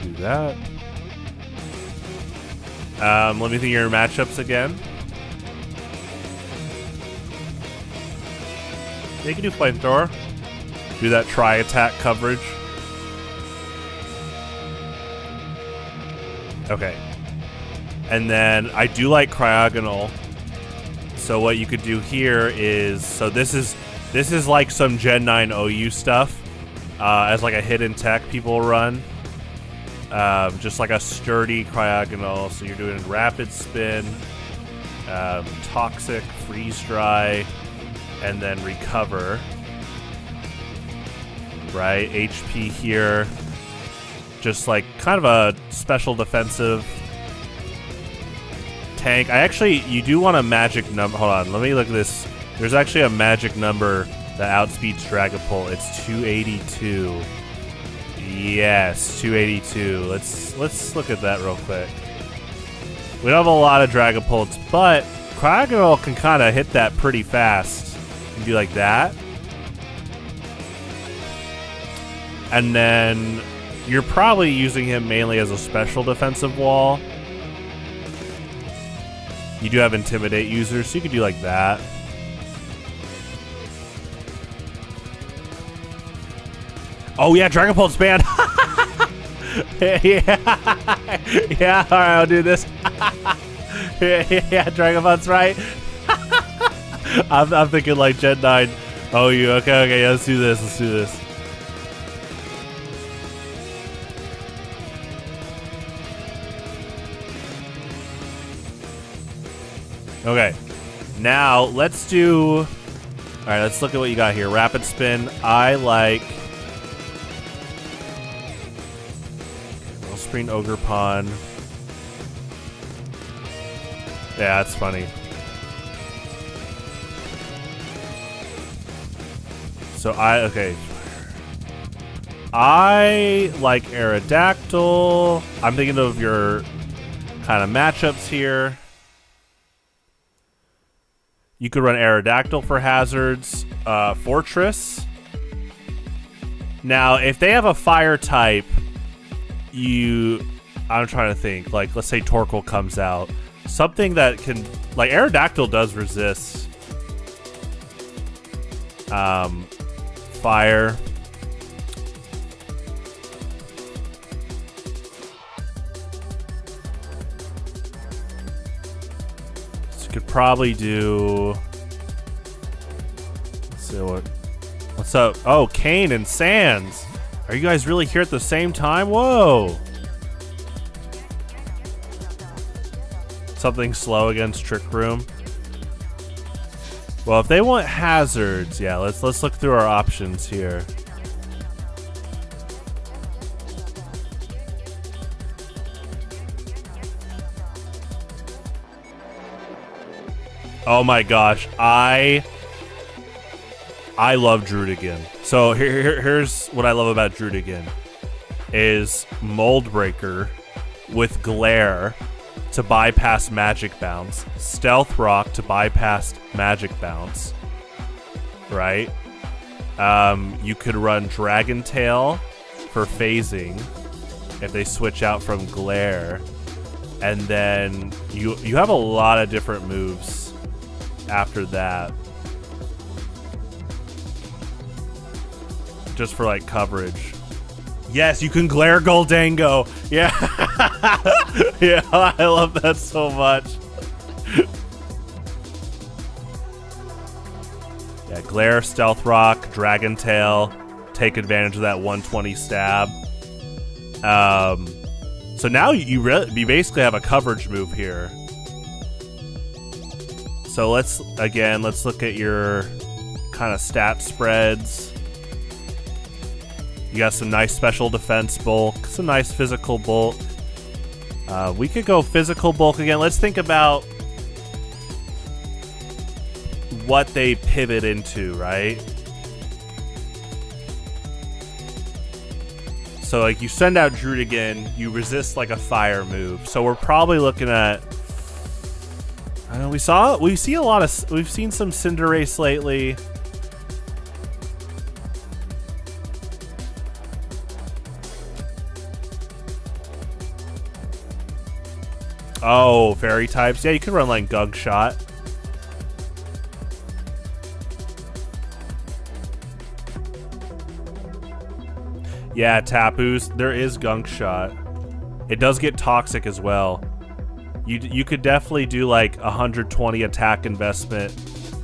Do that. Let me think of your matchups again. You can do Flamethrower. Do that tri-attack coverage. Okay. And then I do like Cryogonal. So what you could do here is, so this is like some Gen 9 OU stuff, as like a hidden tech people run. Just like a sturdy Cryogonal. So you're doing Rapid Spin, Toxic, Freeze Dry, and then Recover. Right? HP here. Just like kind of a special defensive tank. You do want a magic number. Hold on, let me look at this. There's actually a magic number that outspeeds Dragapult. It's 282. Yes, 282. Let's look at that real quick. We don't have a lot of Dragapults, but Cryogonal can kind of hit that pretty fast. And do like that. And then you're probably using him mainly as a special defensive wall. You do have Intimidate users, so you could do like that. Oh yeah, Dragapult's banned. Yeah, alright, I'll do this. Yeah, Dragapult's right. I'm thinking like Gen 9. Oh, you okay, yeah, let's do this. Okay, now let's do... Alright, let's look at what you got here. Rapid Spin, I like... Wellspring, Ogre Pawn. Yeah, that's funny. So okay. I like Aerodactyl. I'm thinking of your kind of matchups here. You could run Aerodactyl for hazards. Fortress. Now, if they have a fire type, I'm trying to think. Like, let's say Torkoal comes out. Something that can... Like, Aerodactyl does resist fire. So you could probably do... Let's see what's up? Oh, Kane and Sands. Are you guys really here at the same time? Whoa. Something slow against Trick Room. Well, if they want hazards, yeah, let's look through our options here. Oh my gosh, I love Drudigan. So here's what I love about Drudigan is Mold Breaker with Glare to bypass Magic Bounce, Stealth Rock to bypass Magic Bounce, right? You could run Dragon Tail for phasing if they switch out from Glare, and then you have a lot of different moves after that, just for like coverage. Yes, you can Glare Goldango. Yeah. Yeah, I love that so much. Yeah, Glare, Stealth Rock, Dragon Tail, take advantage of that 120 stab. So now you basically have a coverage move here. So let's look at your kind of stat spreads. You got some nice special defense bulk, some nice physical bulk. We could go physical bulk again. Let's think about what they pivot into, right? So like you send out Drudigan, you resist like a fire move. So we're probably looking at... we've seen some Cinderace lately. Oh, fairy types. Yeah, you could run like Gug Shot. Yeah, Tapu's. There is Gunk Shot. It does get toxic as well. You could definitely do like 120 attack investment,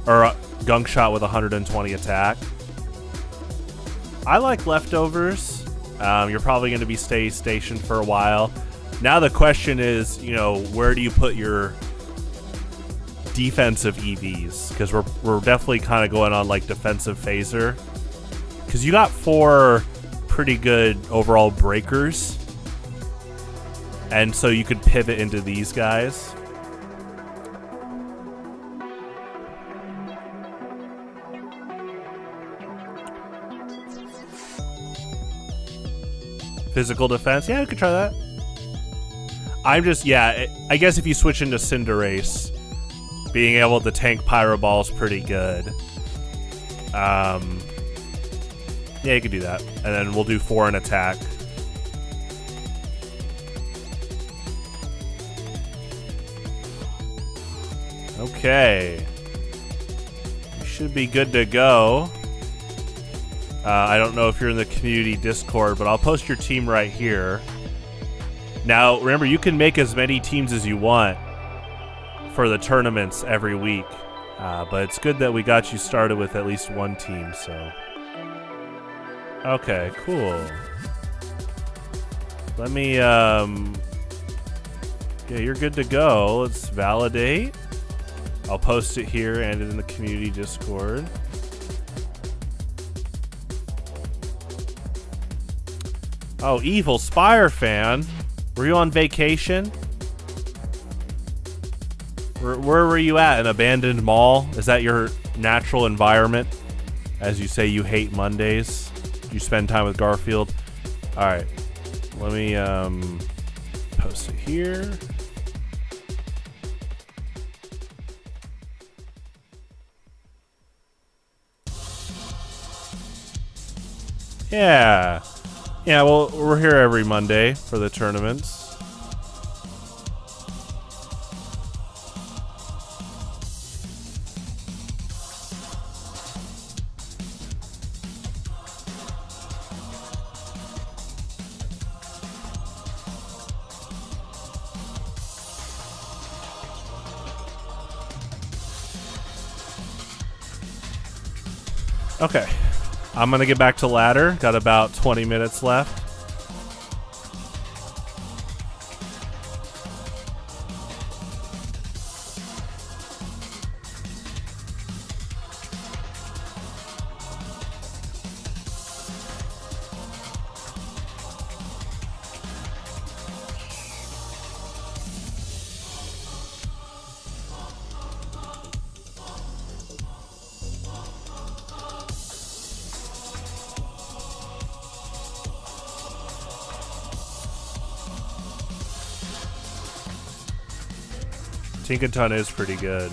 or a Gunk Shot with 120 attack. I like Leftovers. You're probably going to be stationed for a while. Now the question is, where do you put your defensive EVs? Because we're definitely kind of going on like defensive phaser. Because you got 4 pretty good overall breakers, and so you could pivot into these guys. Physical defense. Yeah, we could try that. I'm just, yeah, I guess if you switch into Cinderace, being able to tank Pyro Ball is pretty good. Yeah, you could do that. And then we'll do 4 in attack. Okay. You should be good to go. I don't know if you're in the community Discord, but I'll post your team right here. Now, remember, you can make as many teams as you want for the tournaments every week. But it's good that we got you started with at least one team, so. Okay, cool. Let me, yeah, you're good to go. Let's validate. I'll post it here and in the community Discord. Oh, Evil Spire fan. Were you on vacation? Where were you at? An abandoned mall? Is that your natural environment? As you say, you hate Mondays. You spend time with Garfield. All right. Let me post it here. Yeah. Yeah, well, we're here every Monday for the tournaments. Okay. I'm going to get back to ladder. Got about 20 minutes left. Tinkaton is pretty good.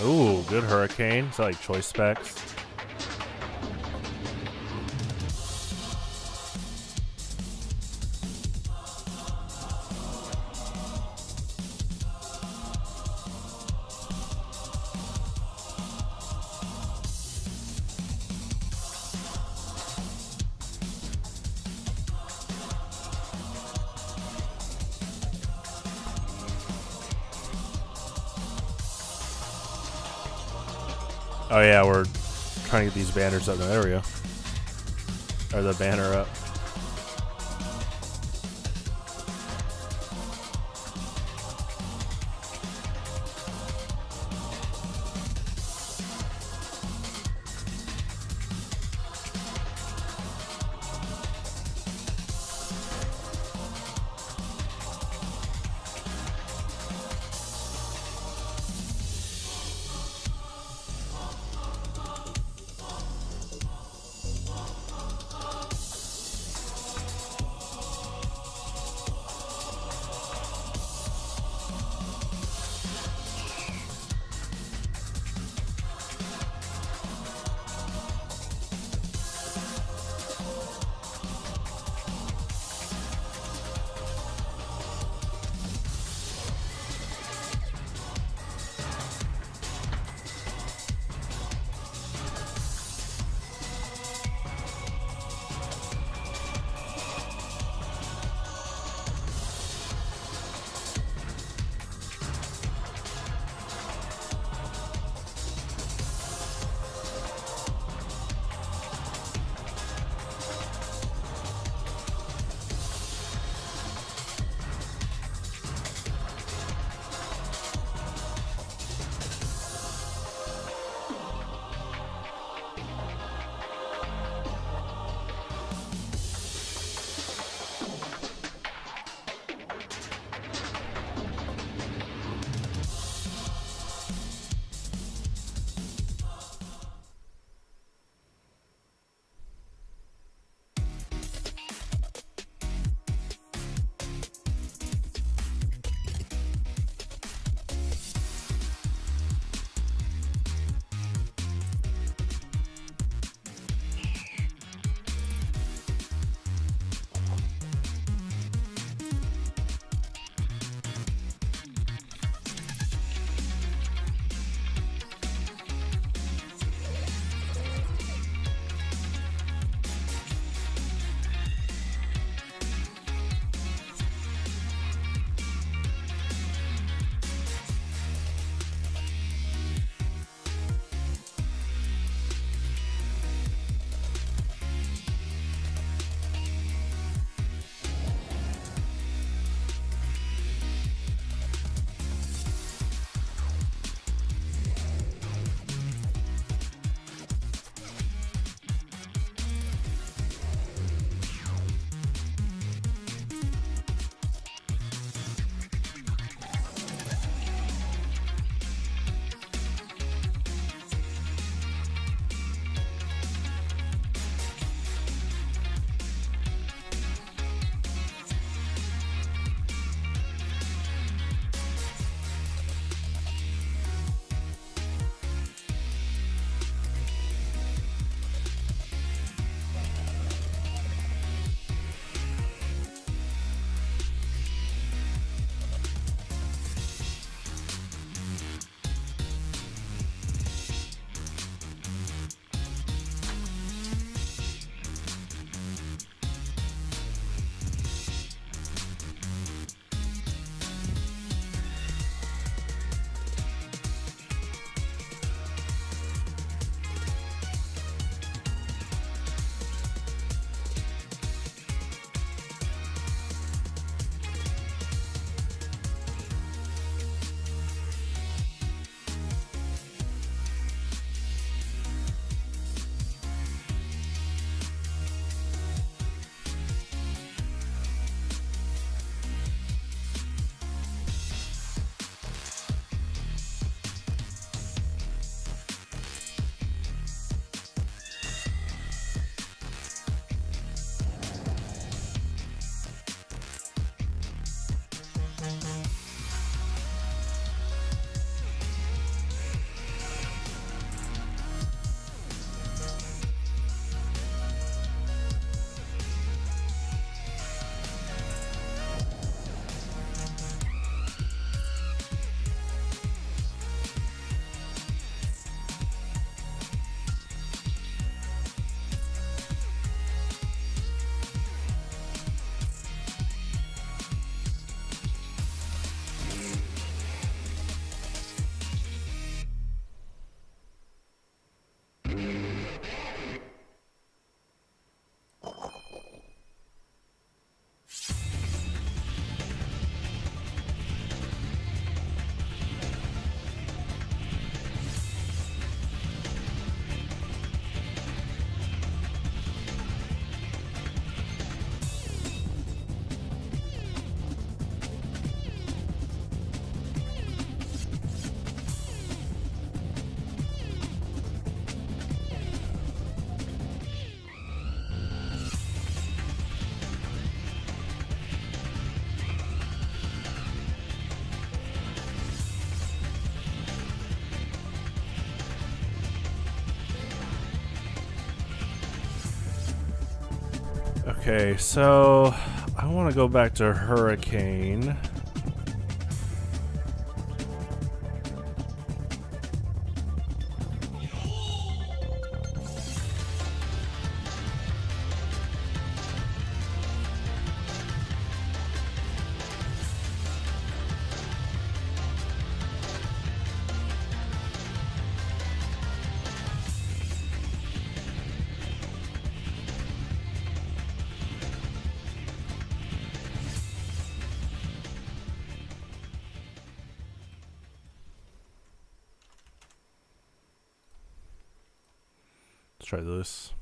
Ooh, good Hurricane. Is that like choice specs? Oh yeah, we're trying to get these banners up. No, there we go. Or the banner up. Okay, so I want to go back to Hurricane. Let's try this.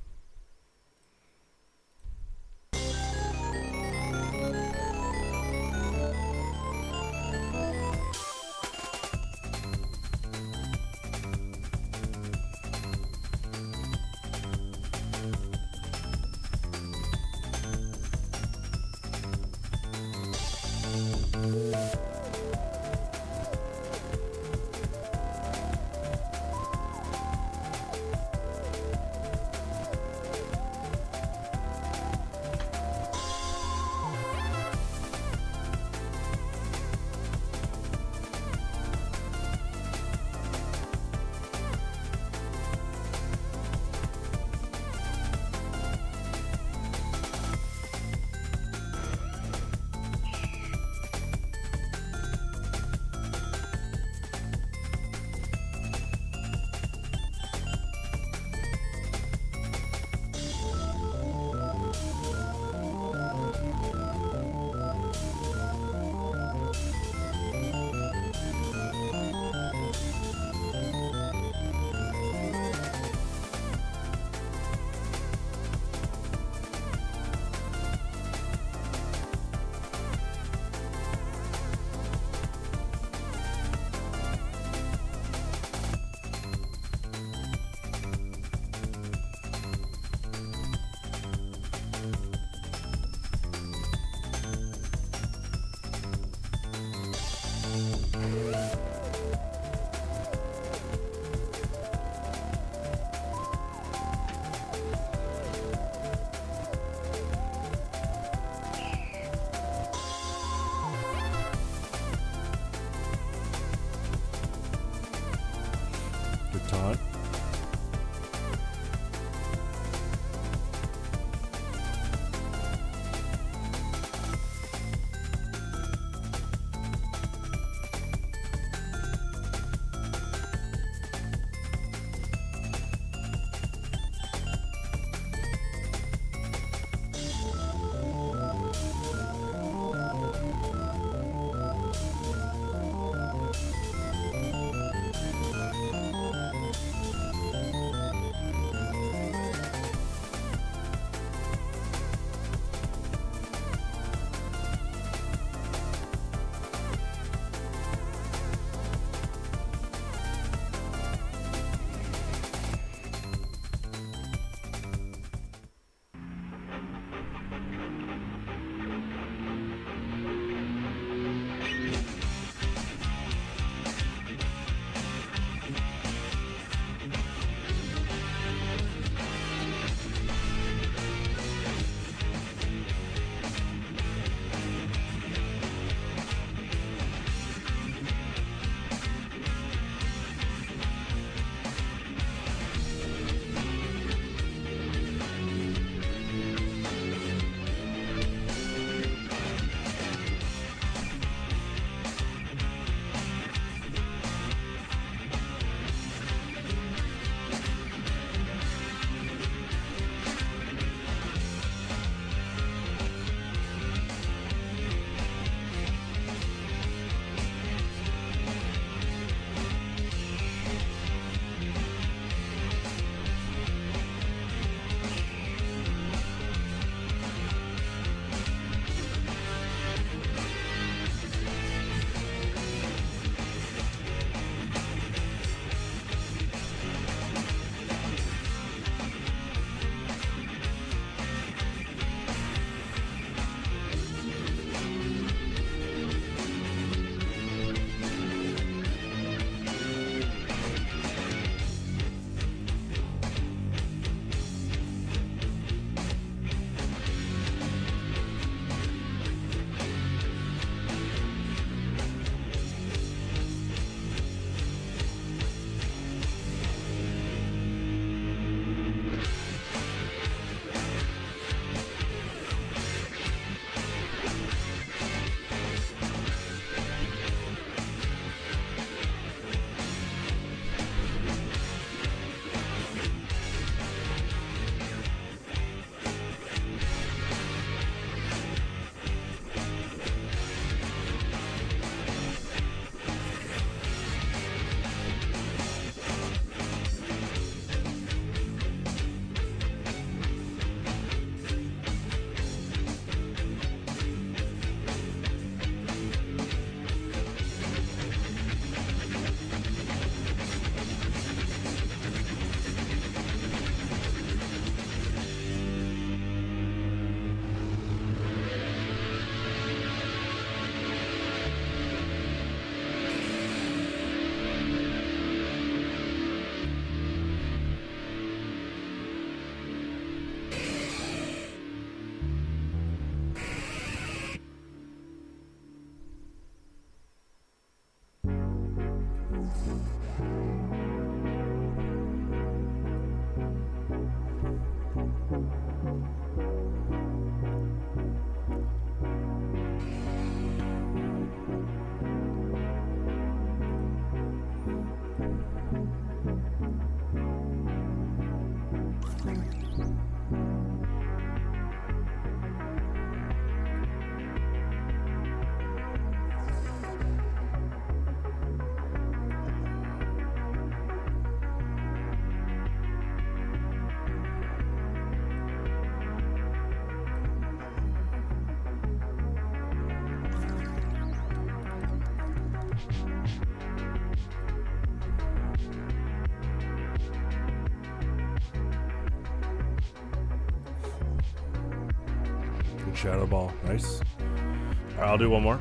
Shadow ball, nice. All right, I'll do one more.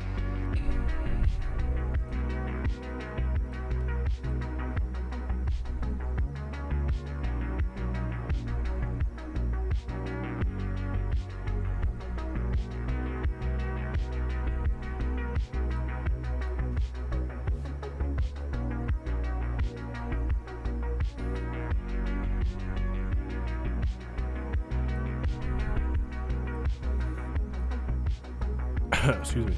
Excuse me.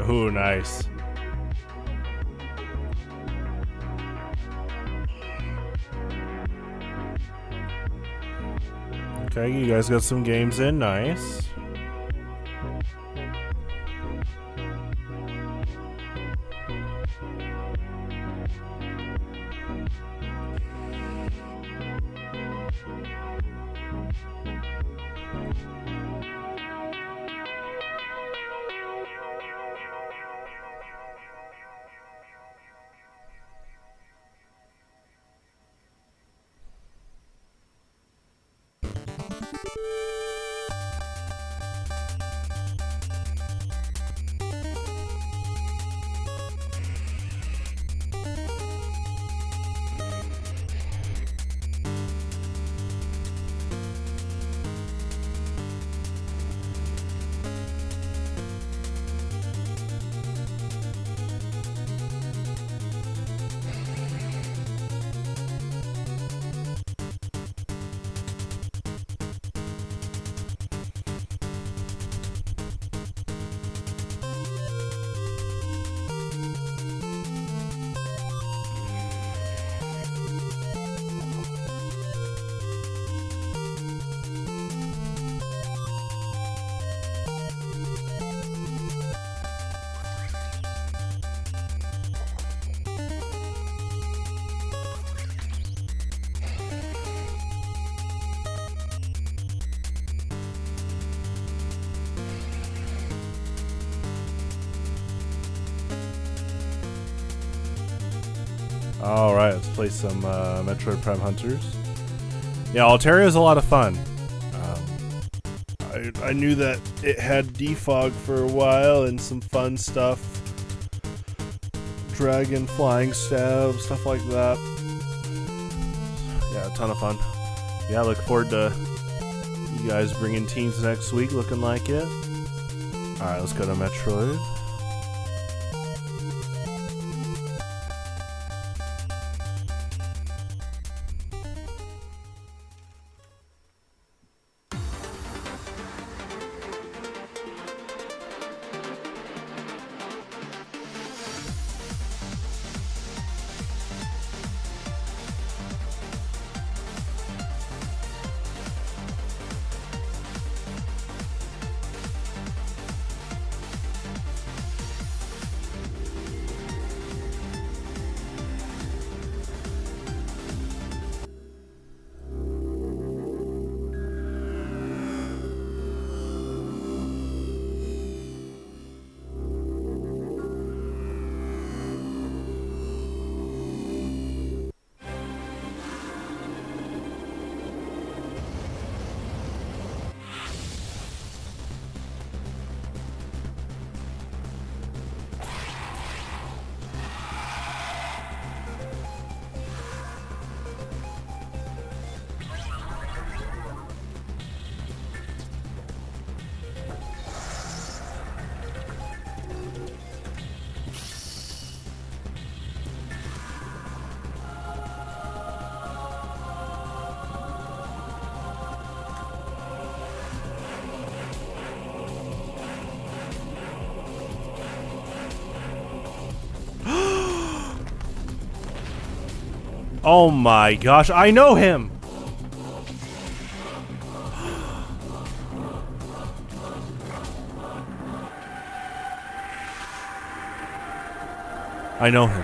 Ooh, nice. Okay, you guys got some games in, nice. All right, let's play some Metroid Prime Hunters. Yeah, Altaria is a lot of fun. I knew that it had defog for a while and some fun stuff. Dragon, flying stab, stuff like that. Yeah, a ton of fun. Yeah, I look forward to you guys bringing teams next week, looking like it. All right, let's go to Metroid. Oh my gosh, I know him! I know him.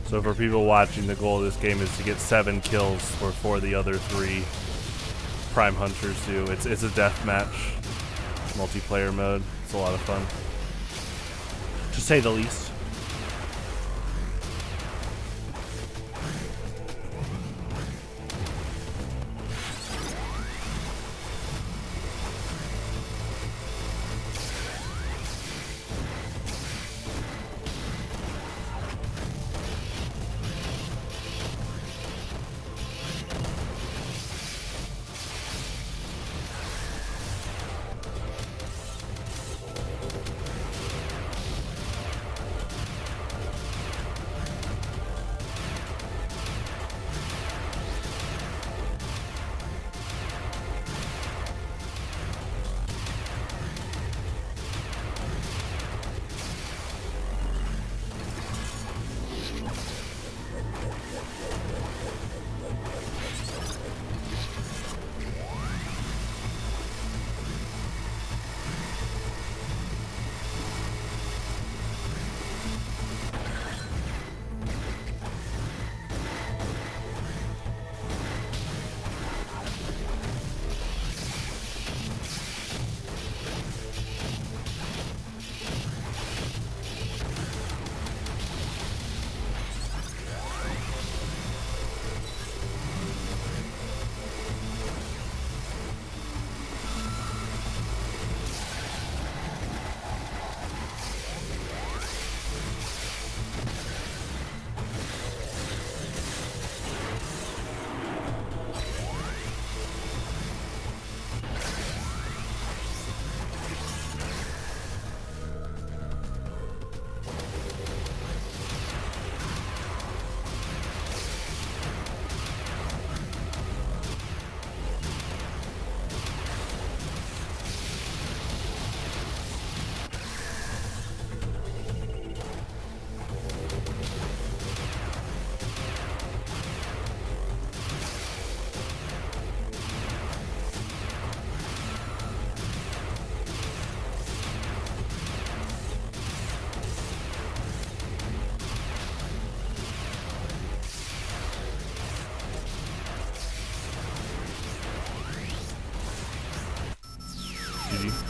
So for people watching, the goal of this game is to get 7 kills before the other 3 Prime Hunters do. It's a deathmatch multiplayer mode. It's a lot of fun, to say the least. GG.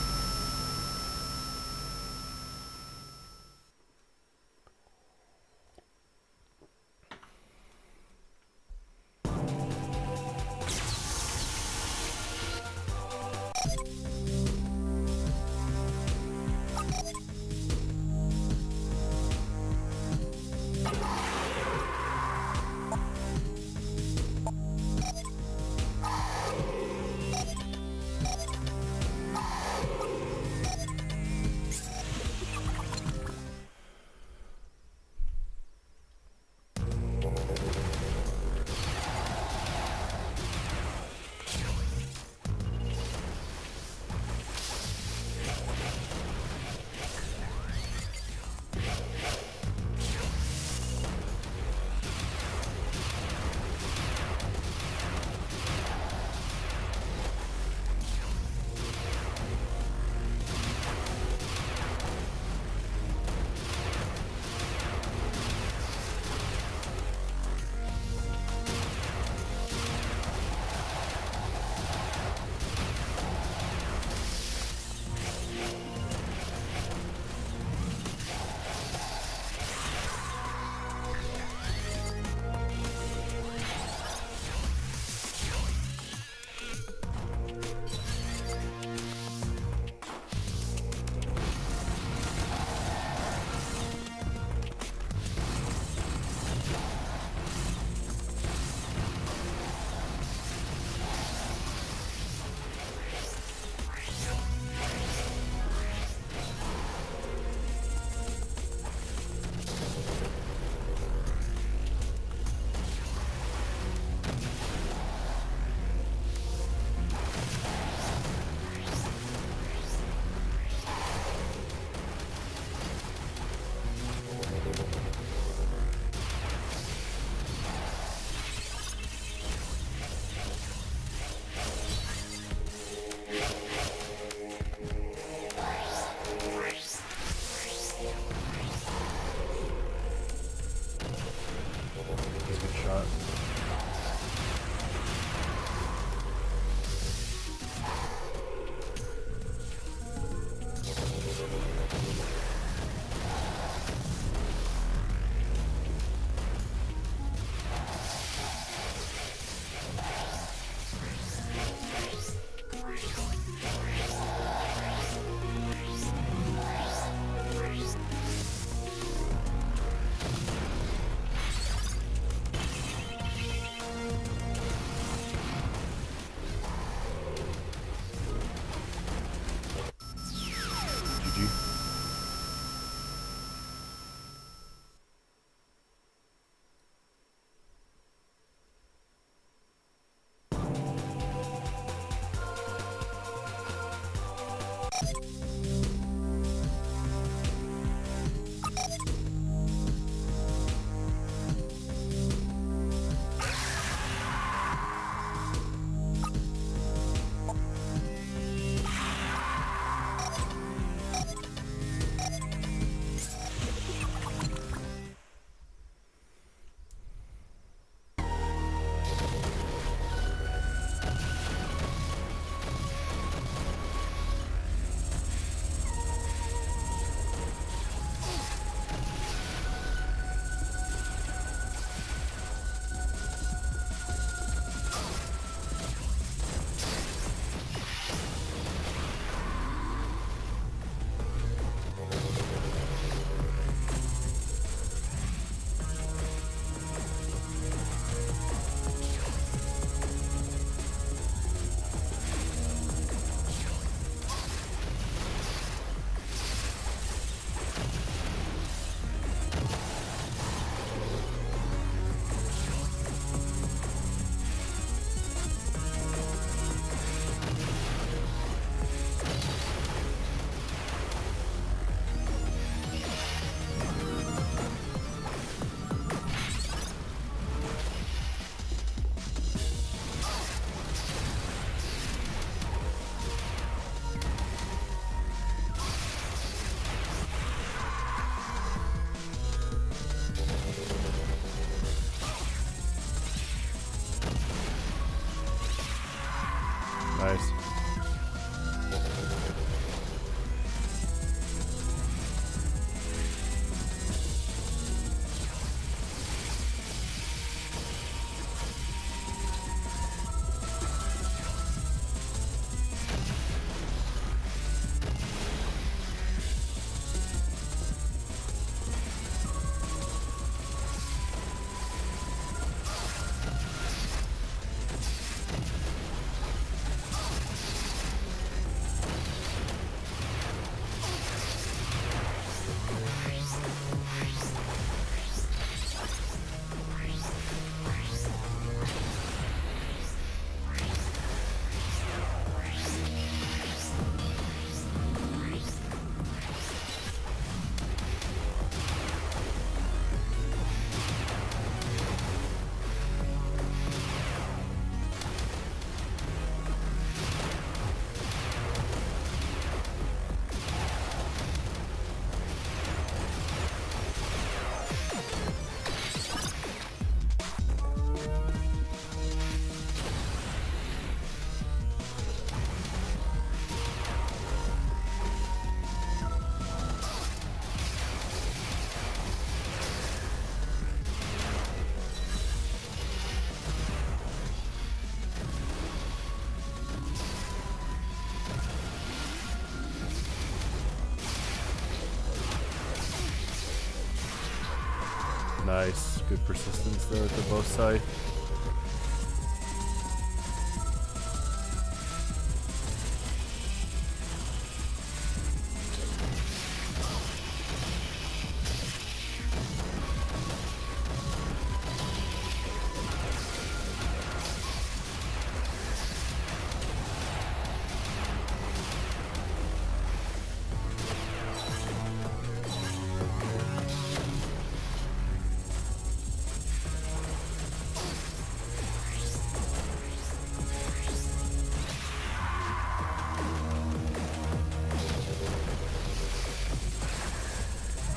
Nice. Good persistence there at the bow sight.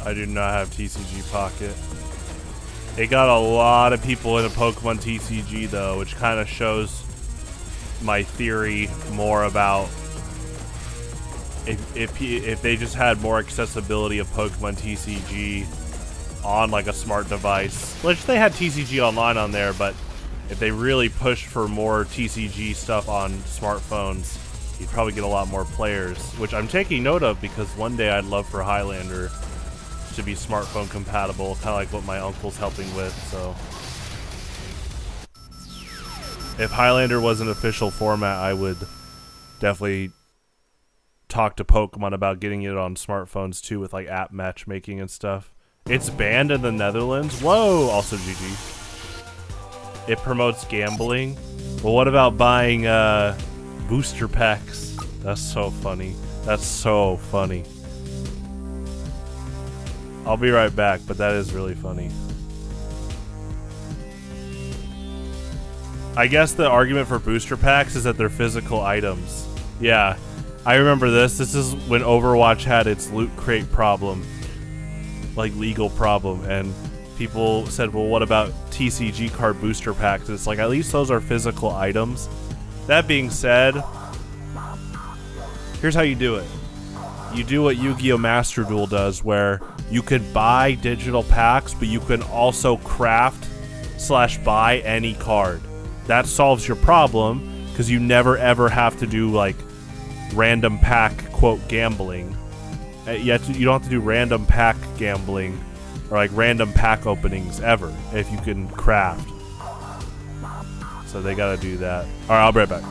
I do not have TCG Pocket. It got a lot of people into Pokemon TCG though, which kind of shows my theory more about if they just had more accessibility of Pokemon TCG on like a smart device, which they had TCG Online on there, but if they really pushed for more TCG stuff on smartphones, you'd probably get a lot more players, which I'm taking note of because one day I'd love for Highlander to be smartphone compatible, kind of like what my uncle's helping with. So if Highlander was an official format, I would definitely talk to Pokemon about getting it on smartphones too, with like app matchmaking and stuff. It's banned in the Netherlands. Whoa, also GG. It promotes gambling. Well, what about buying booster packs? That's so funny. That's so funny. I'll be right back, but that is really funny. I guess the argument for booster packs is that they're physical items. Yeah, I remember this. This is when Overwatch had its loot crate problem, like legal problem, and people said, well, what about TCG card booster packs? It's like, at least those are physical items. That being said, here's how you do it. You do what Yu-Gi-Oh! Master Duel does, where you could buy digital packs, but you can also craft / buy any card. That solves your problem, because you never ever have to do like random pack quote gambling. You don't have to do random pack gambling or like random pack openings ever if you can craft. So they gotta do that. Alright, I'll be right back.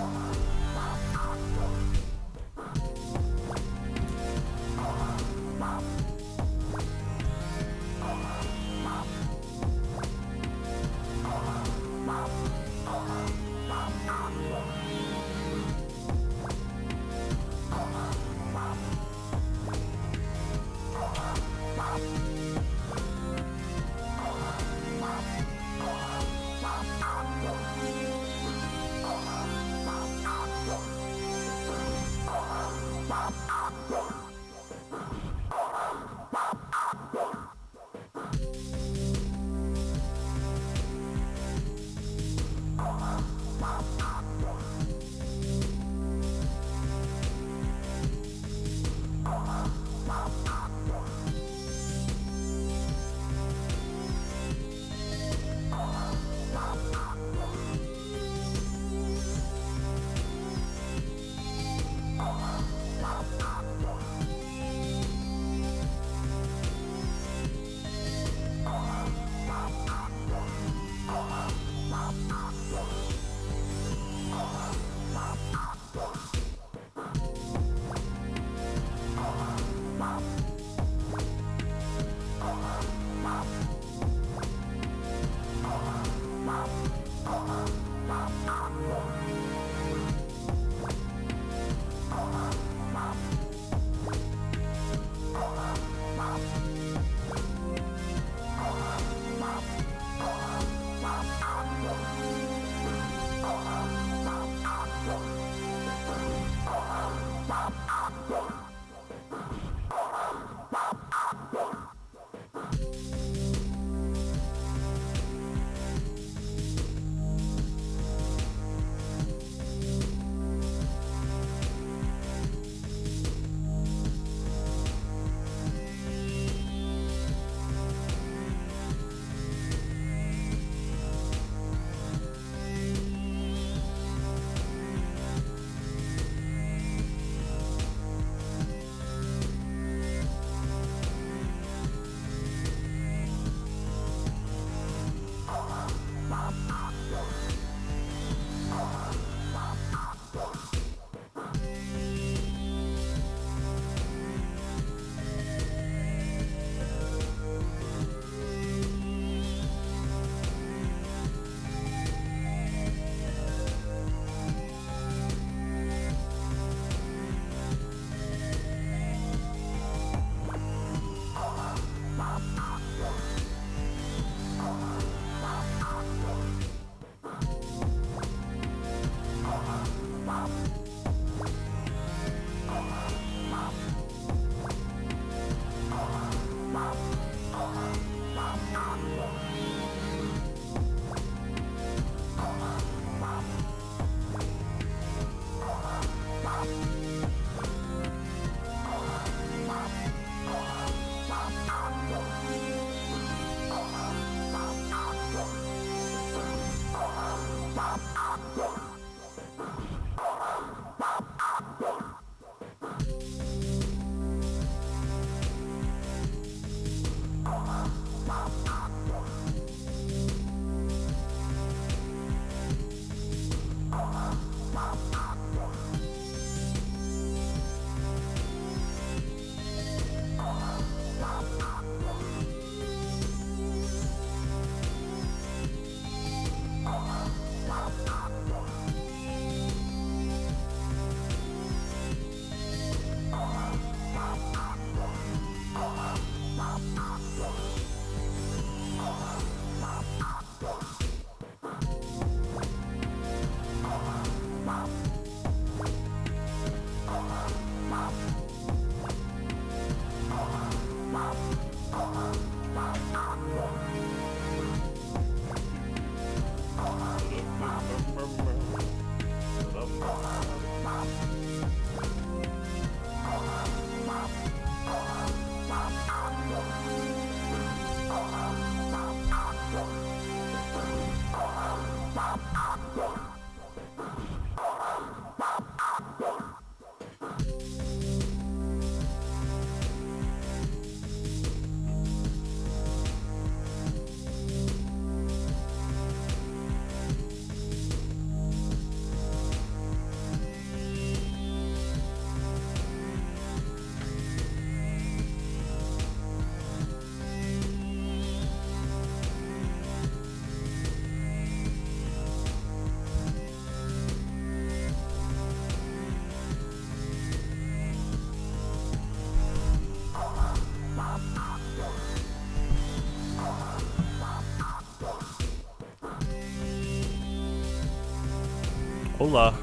Hola.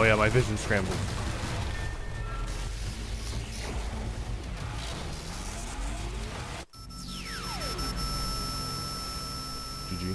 Oh yeah, my vision scrambled. GG.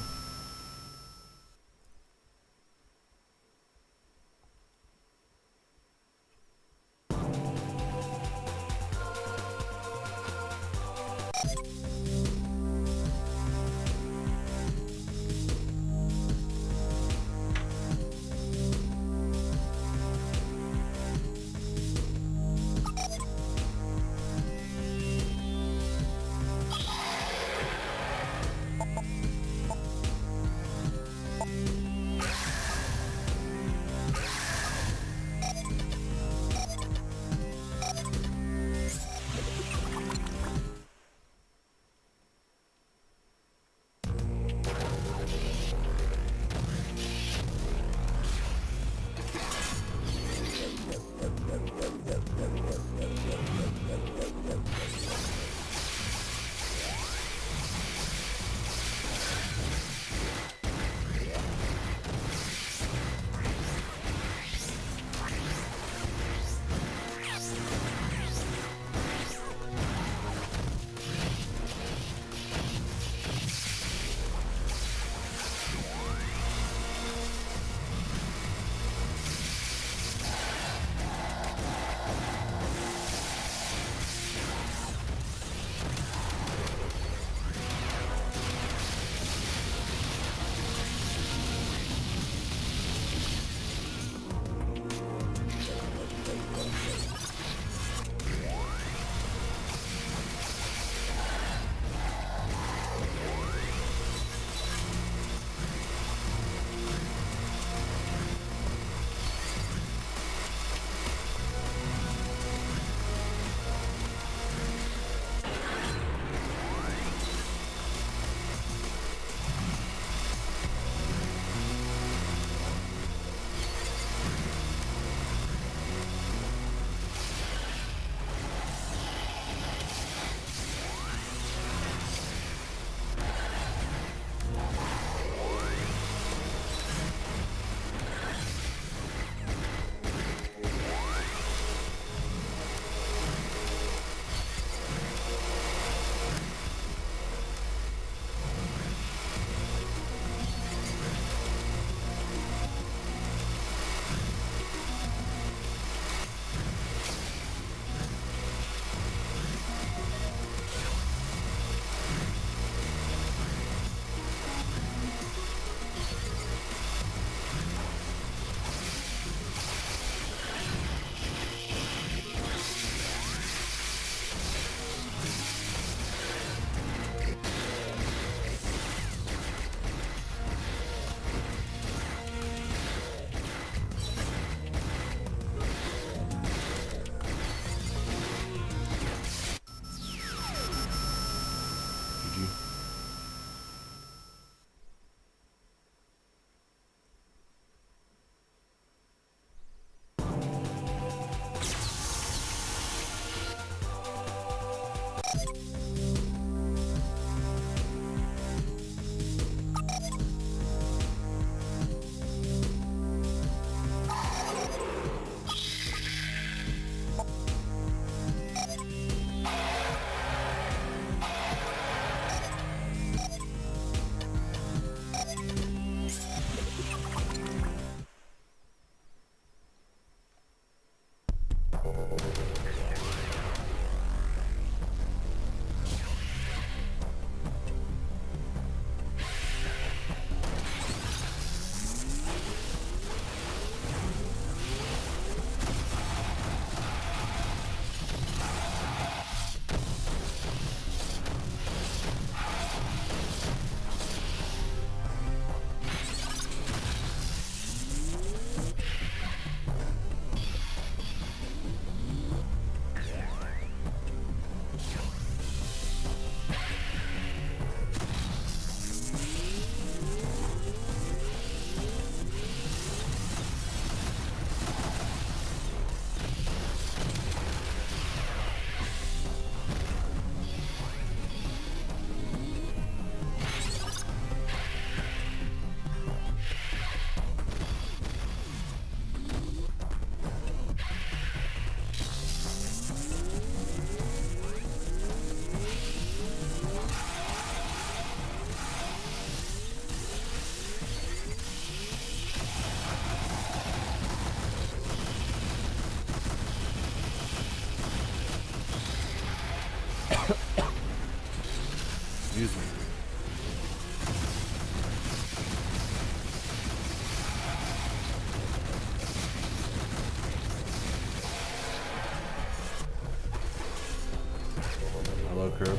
crew.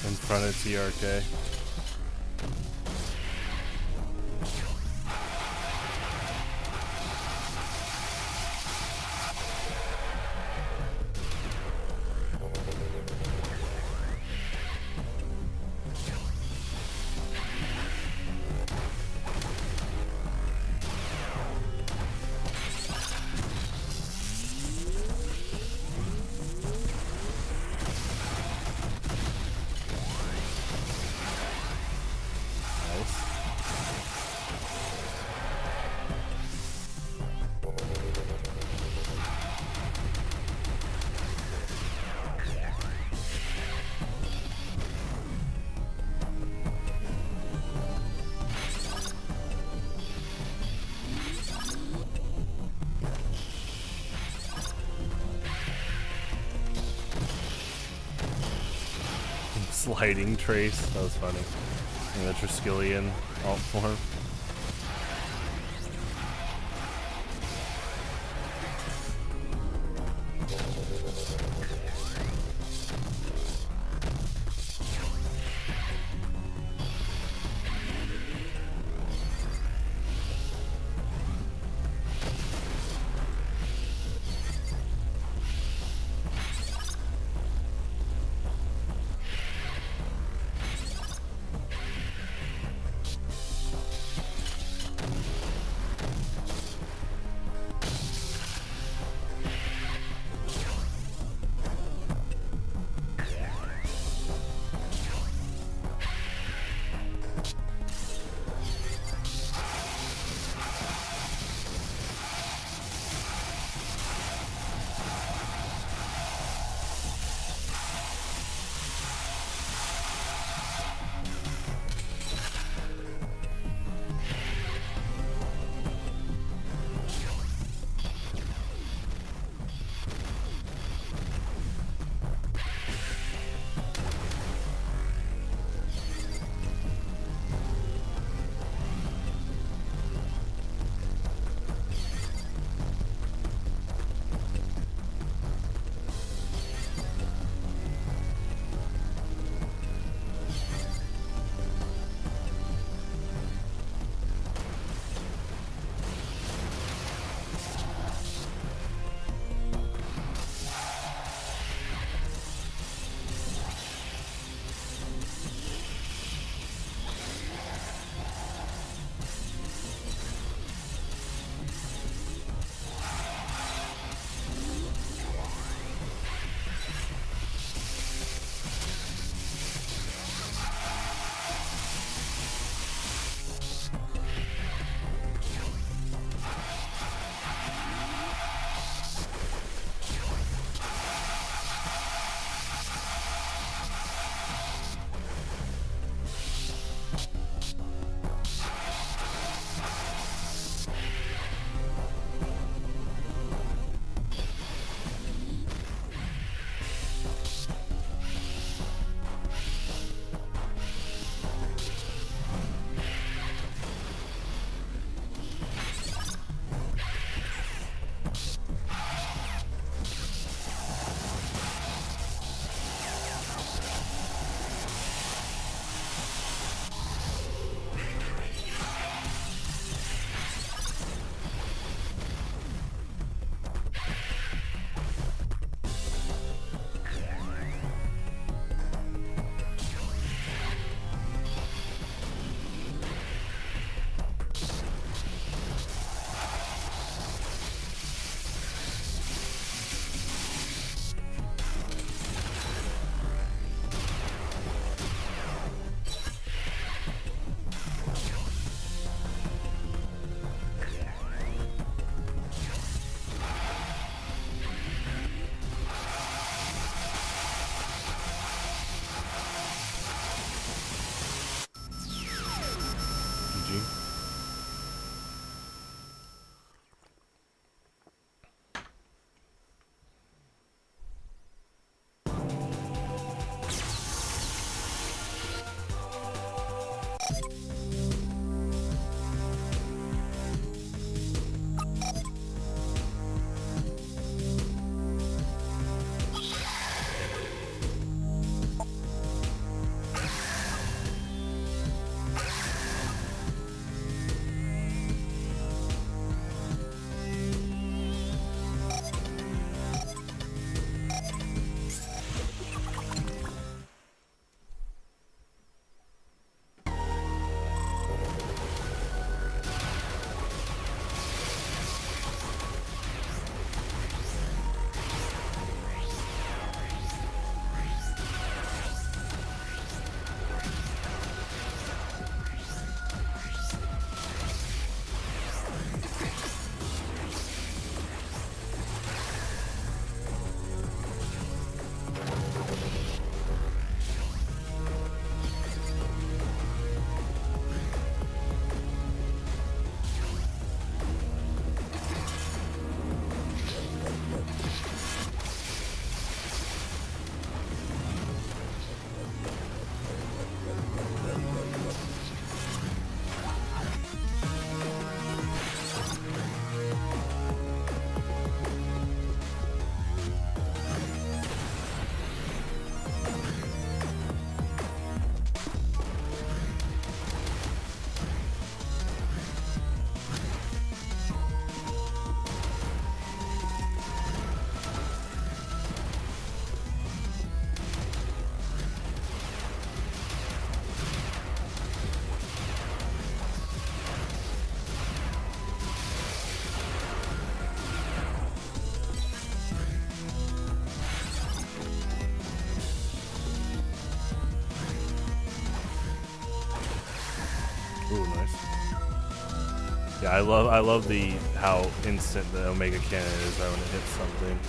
In front of TRK. Sliding trace, that was funny. And the Triskelion alt form. Ooh, nice. Yeah, I love the how instant the Omega Cannon is right when it hits something.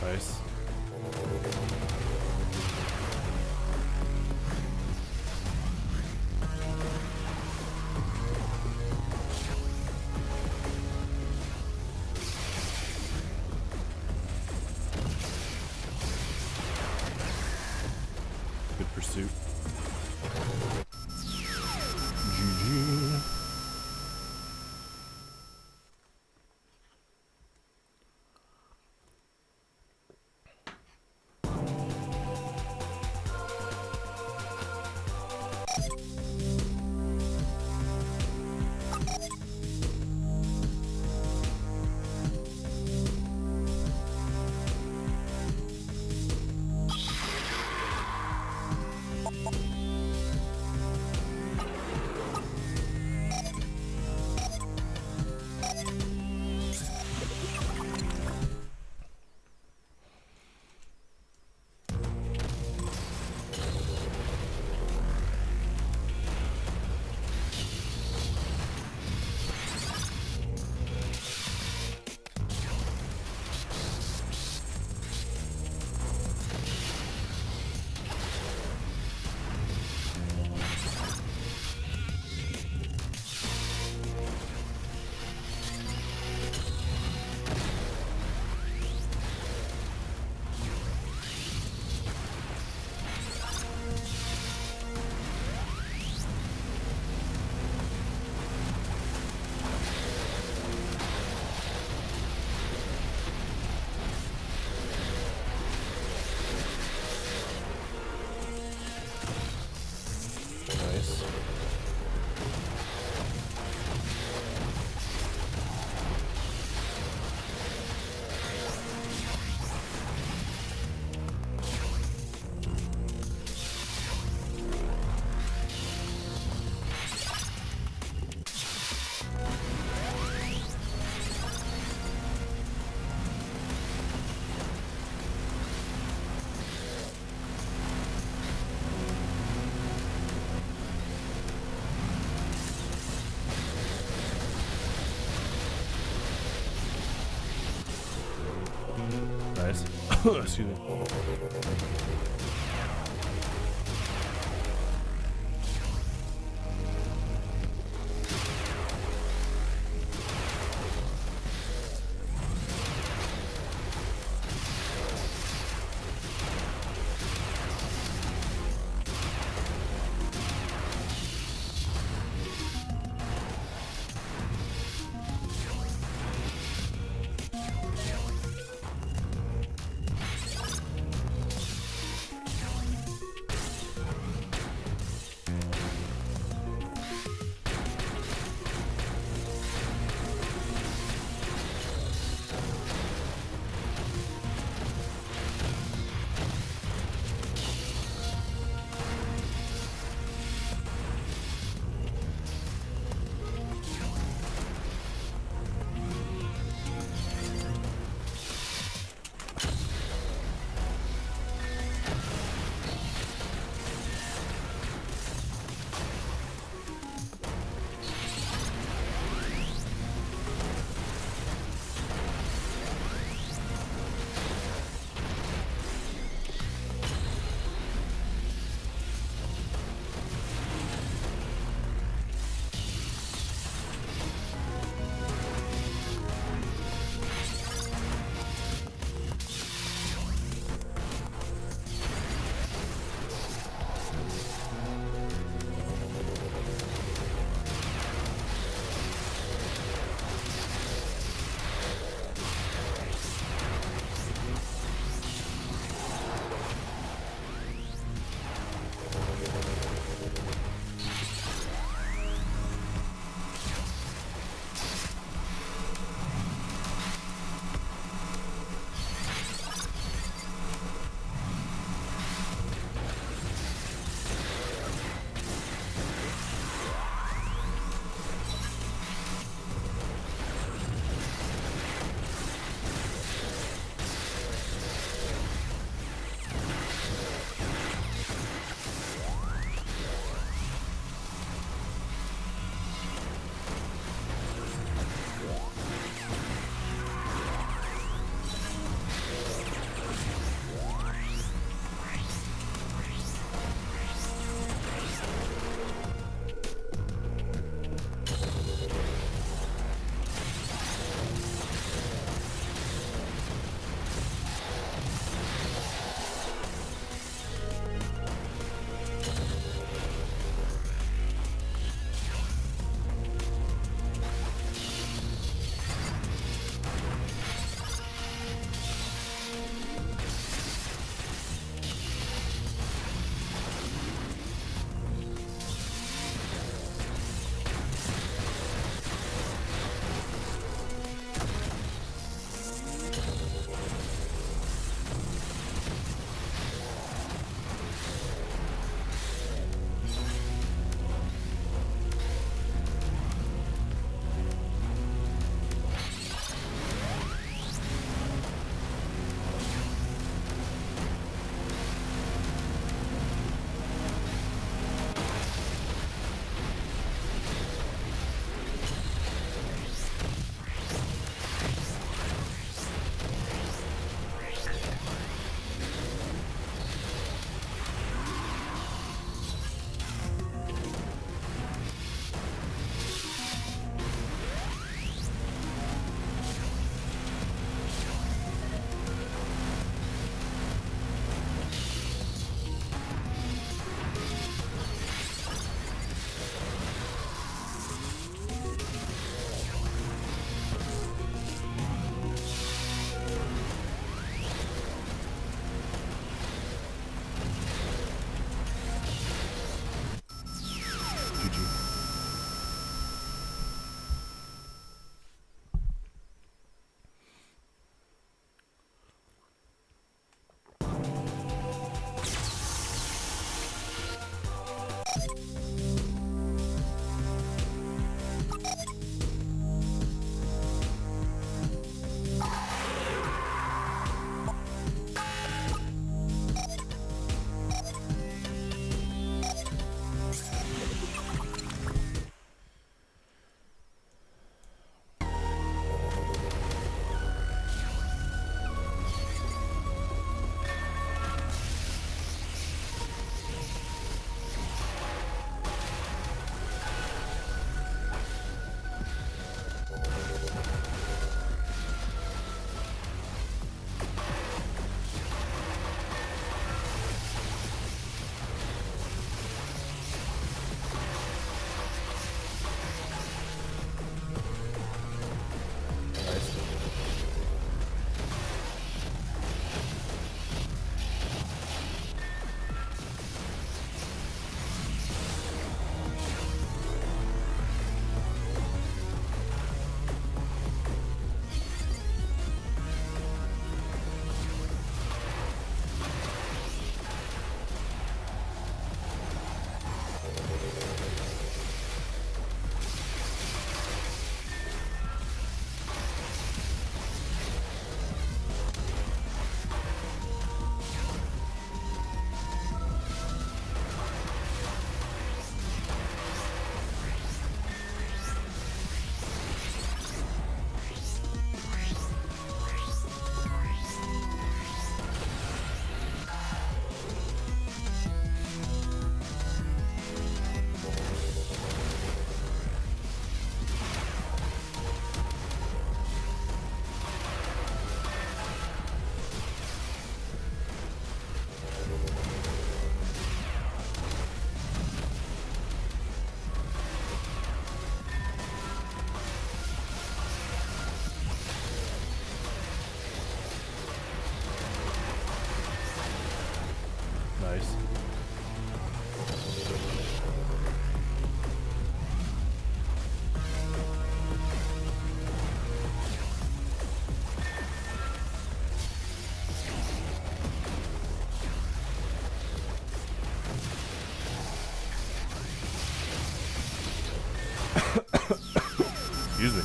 Nice. Good pursuit. GG. Nice. Nice. Excuse me. Nice. Excuse me.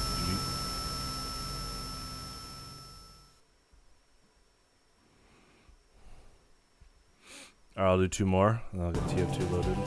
Alright, I'll do 2 more, and I'll get TF2 loaded.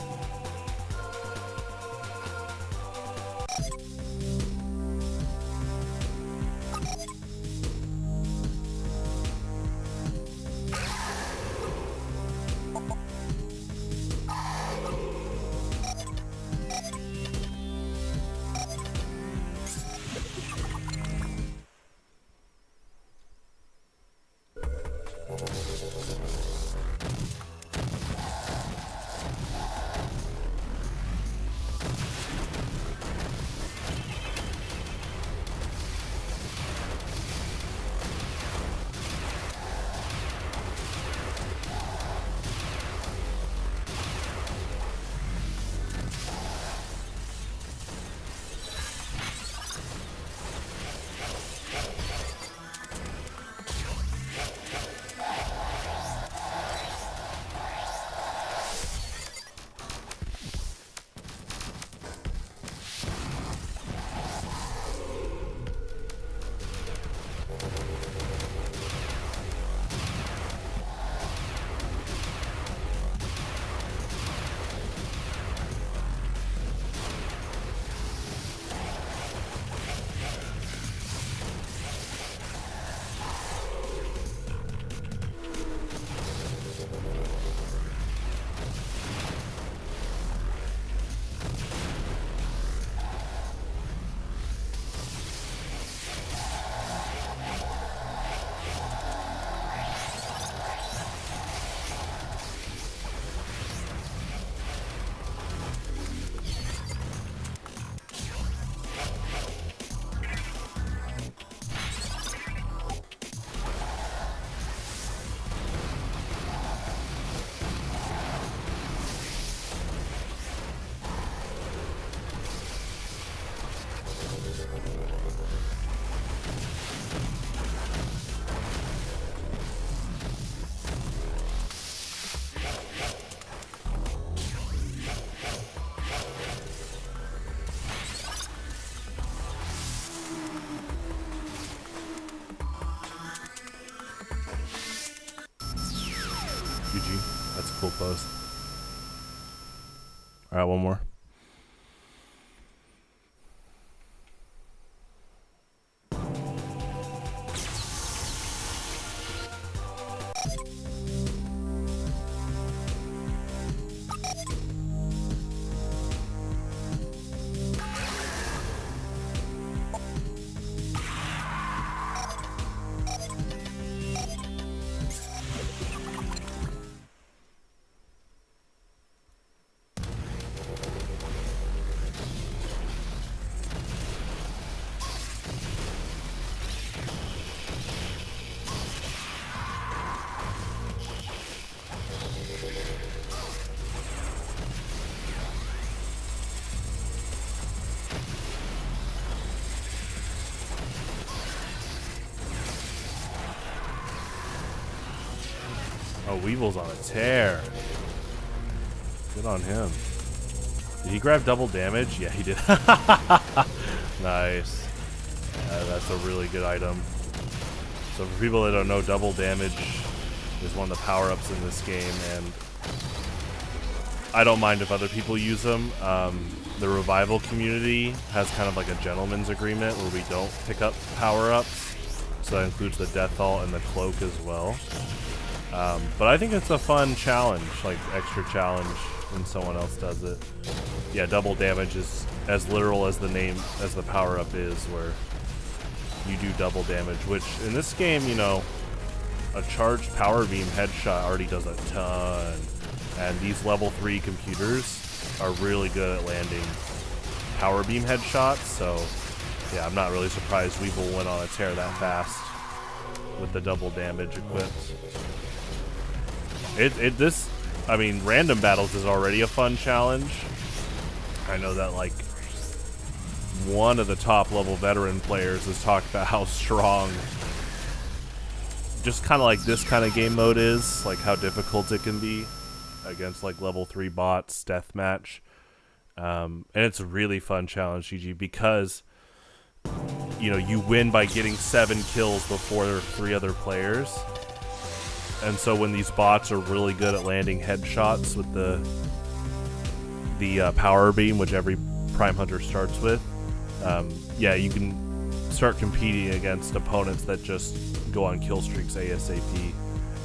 GG. That's a cool post. Alright, one more. Oh, Weevil's on a tear. Good on him. Did he grab double damage? Yeah, he did. Nice. That's a really good item. So for people that don't know, double damage is one of the power-ups in this game, and I don't mind if other people use them. The revival community has kind of like a gentleman's agreement where we don't pick up power-ups. So that includes the Death Alt and the Cloak as well. But I think it's a fun challenge, like extra challenge when someone else does it. Yeah, double damage is as literal as the name, as the power-up is, where you do double damage, which in this game, you know, a charged power beam headshot already does a ton. And these level 3 computers are really good at landing power beam headshots, so yeah, I'm not really surprised Weevil went on a tear that fast with the double damage equipped. I mean, random battles is already a fun challenge. I know that, like, one of the top level veteran players has talked about how strong just kind of like this kind of game mode is, like how difficult it can be against like level 3 bots, deathmatch. And it's a really fun challenge, GG, because you know, you win by getting 7 kills before 3 other players. And so when these bots are really good at landing headshots with the power beam, which every Prime Hunter starts with, yeah, you can start competing against opponents that just go on kill streaks ASAP.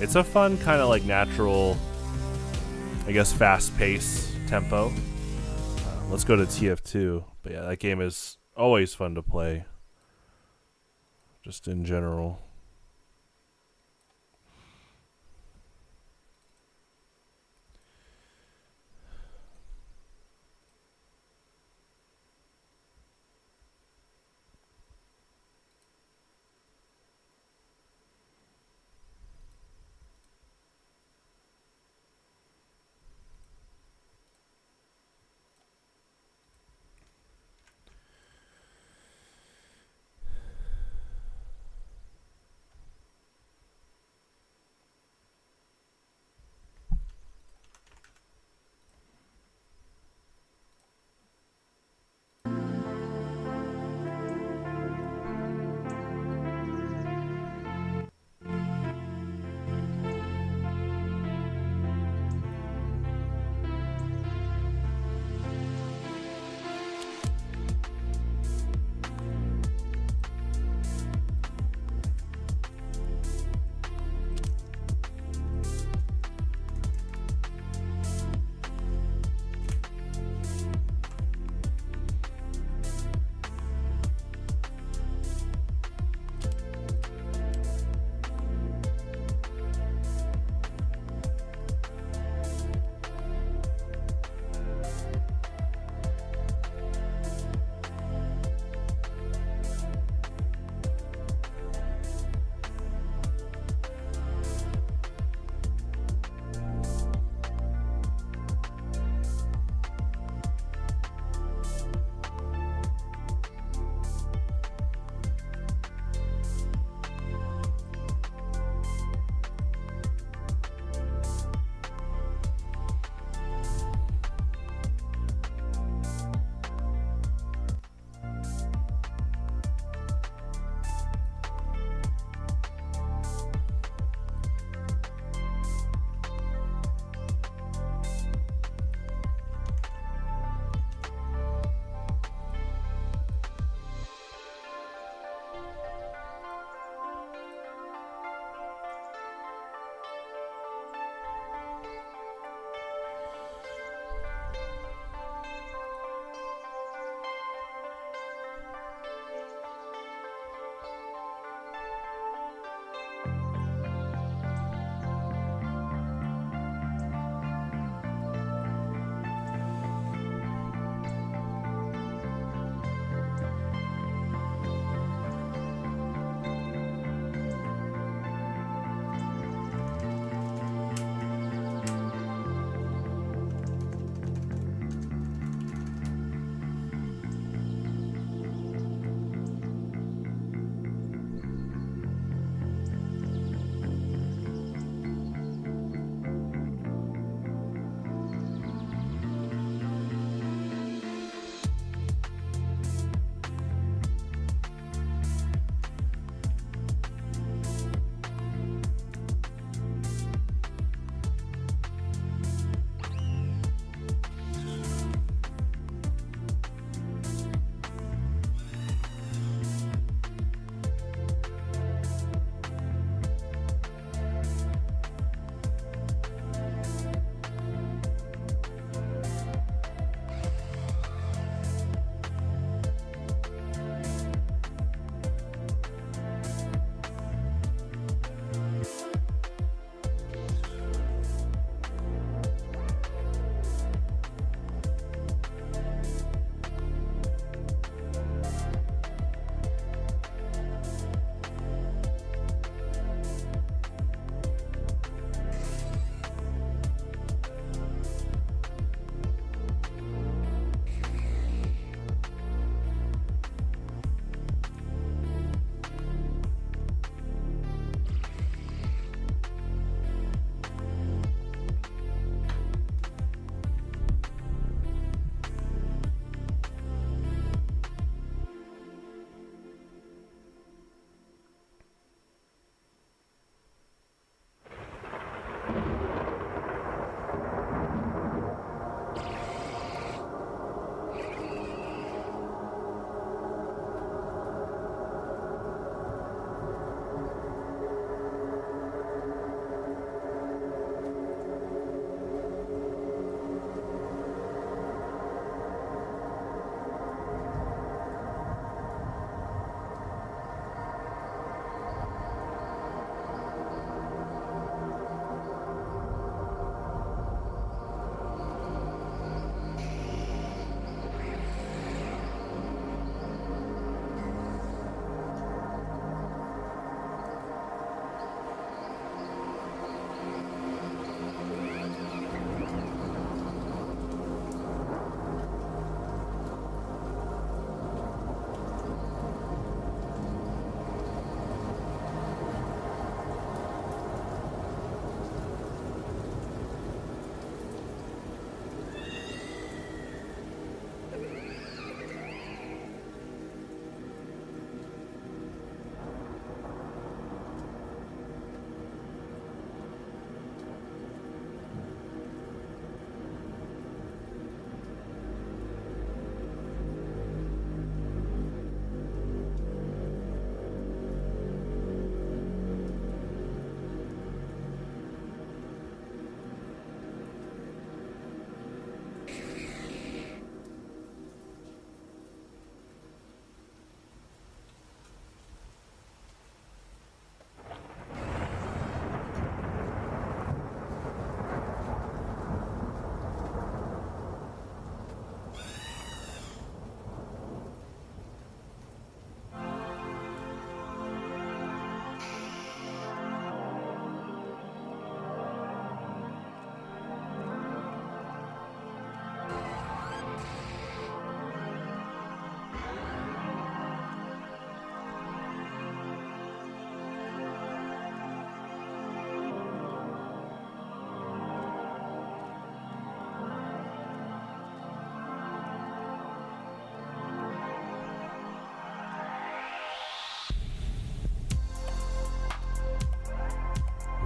It's a fun kind of like natural, I guess, fast-paced tempo. Let's go to TF2. But yeah, that game is always fun to play, just in general.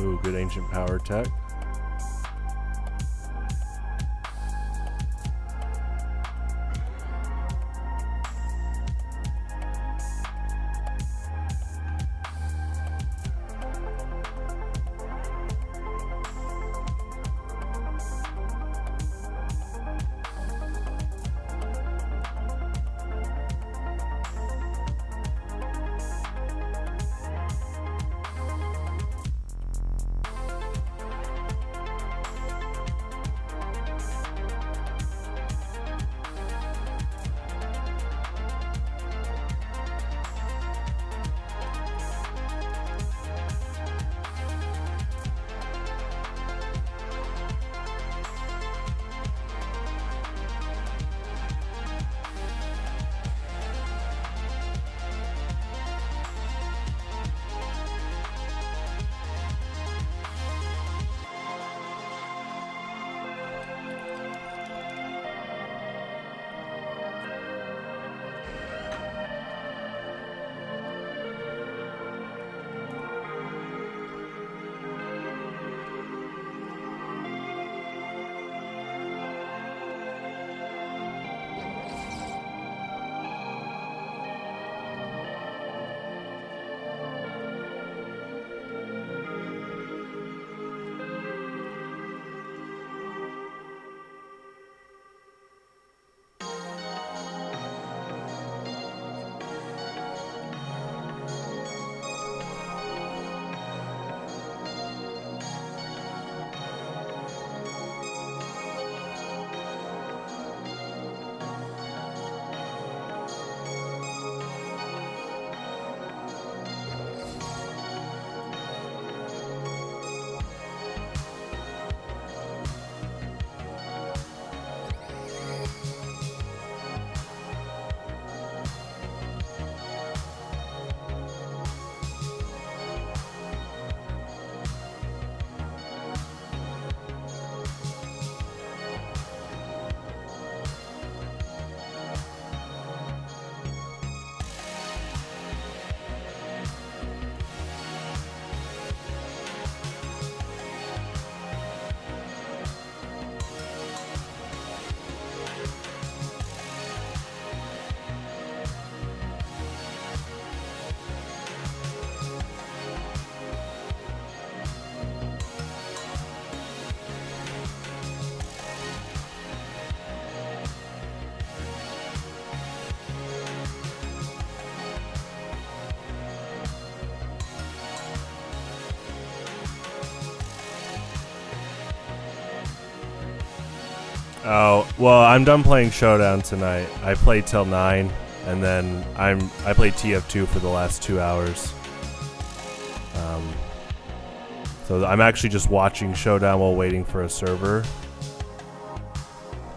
Ooh, good ancient power tech. Oh, well, I'm done playing Showdown tonight. I played till 9, and then I played TF2 for the last 2 hours. So I'm actually just watching Showdown while waiting for a server.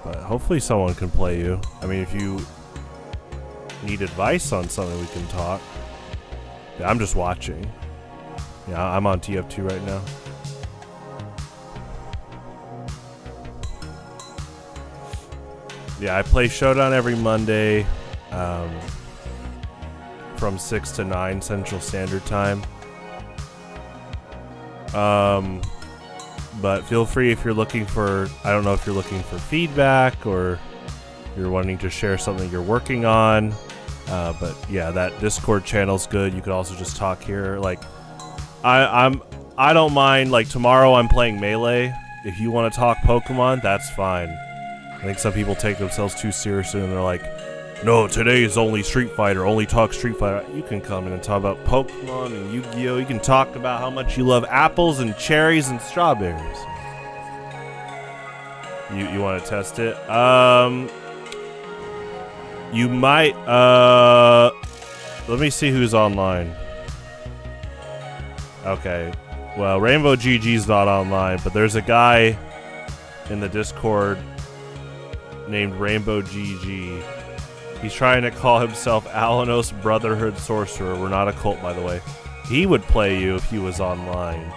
But hopefully someone can play you. I mean, if you need advice on something, we can talk. Yeah, I'm just watching. Yeah, I'm on TF2 right now. Yeah, I play Showdown every Monday from 6 to 9 Central Standard Time. But feel free if you're looking for, I don't know if you're looking for feedback or you're wanting to share something you're working on. But yeah, that Discord channel's good. You could also just talk here. Like, I don't mind. Like, tomorrow I'm playing Melee. If you want to talk Pokemon, that's fine. I think some people take themselves too seriously and they're like, no, today is only Street Fighter, only talk Street Fighter. You can come in and talk about Pokemon and Yu-Gi-Oh! You can talk about how much you love apples and cherries and strawberries. You want to test it? You might, let me see who's online. Okay. Well, Rainbow GG's not online, but there's a guy in the Discord named Rainbow GG. He's trying to call himself Alanos Brotherhood Sorcerer. We're not a cult, by the way. He would play you if he was online.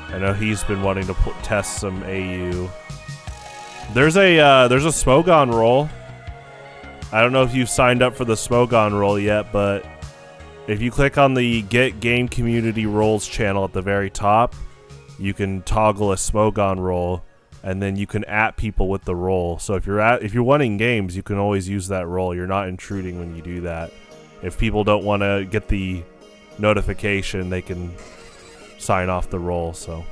I know he's been wanting to test some AU. There's a Smogon role. I don't know if you've signed up for the Smogon role yet, but if you click on the Get Game Community Roles channel at the very top, you can toggle a Smogon role, and then you can at people with the role. So if you're wanting games, you can always use that role. You're not intruding when you do that. If people don't want to get the notification, they can sign off the role. So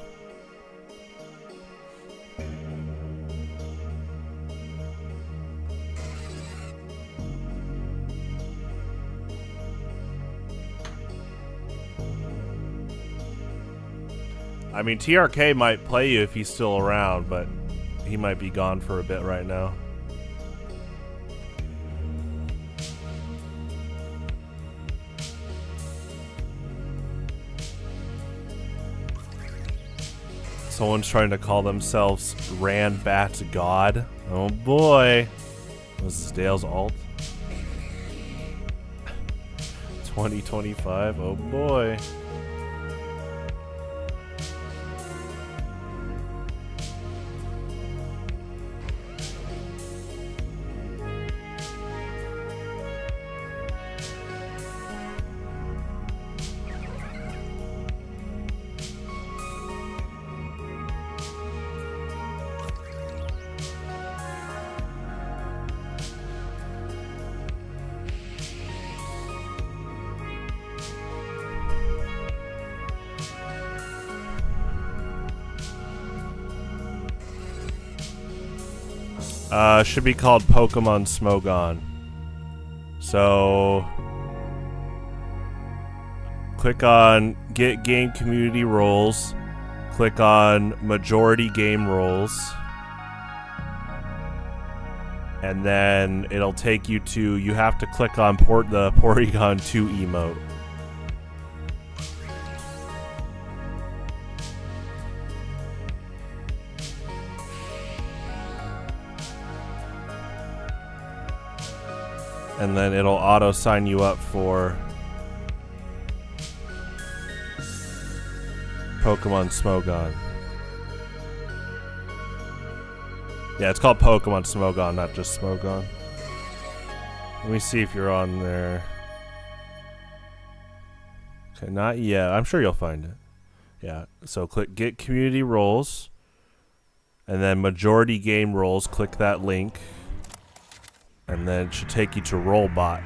I mean, TRK might play you if he's still around, but he might be gone for a bit right now. Someone's trying to call themselves Ranbat God. Oh boy. Was this Dale's alt? 2025. Oh boy. Should be called Pokemon Smogon. So click on Get Game Community Roles. Click on Majority Game Roles. And then it'll take you to, you have to click on the Porygon 2 emote. And then it'll auto sign you up for Pokemon Smogon. Yeah, it's called Pokemon Smogon, not just Smogon. Let me see if you're on there. Okay, not yet. I'm sure you'll find it. Yeah, so click Get Community Roles. And then Majority Game Roles, click that link. And then it should take you to Rollbot.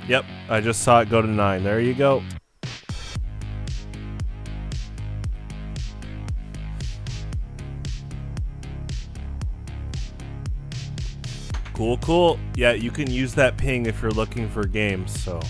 Yep, I just saw it go to 9. There you go. Cool, cool. Yeah, you can use that ping if you're looking for games, so.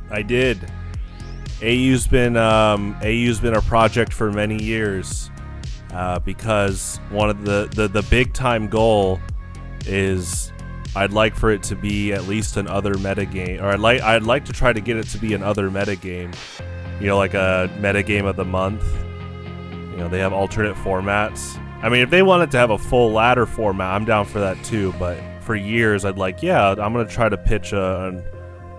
I did. AU's been a project for many years because one of the big time goal is I'd like for it to be at least an other metagame, or I'd like to try to get it to be an other metagame. You know, like a metagame of the month. You know, they have alternate formats. I mean, if they wanted to have a full ladder format, I'm down for that too. But for years, I'd like, yeah, I'm gonna try to pitch an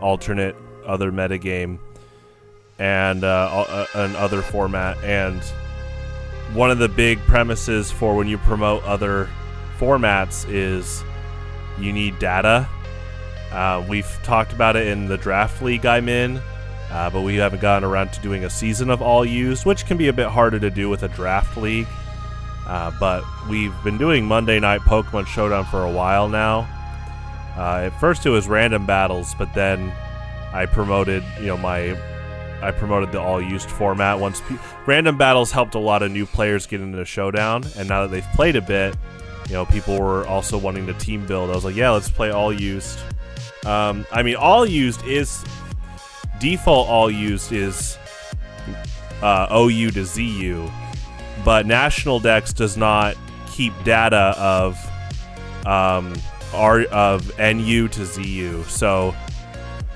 alternate other metagame and an other format. And one of the big premises for when you promote other formats is you need data. We've talked about it in the draft league I'm in, but we haven't gotten around to doing a season of all used, which can be a bit harder to do with a draft league. But we've been doing Monday Night Pokemon Showdown for a while now. At first it was random battles, but then I promoted, I promoted the all-used format. Once random battles helped a lot of new players get into Showdown, and now that they've played a bit, people were also wanting to team build. I was like, yeah, let's play all-used. All-used is... Default all-used is OU to ZU, but National Dex does not keep data of NU to ZU, so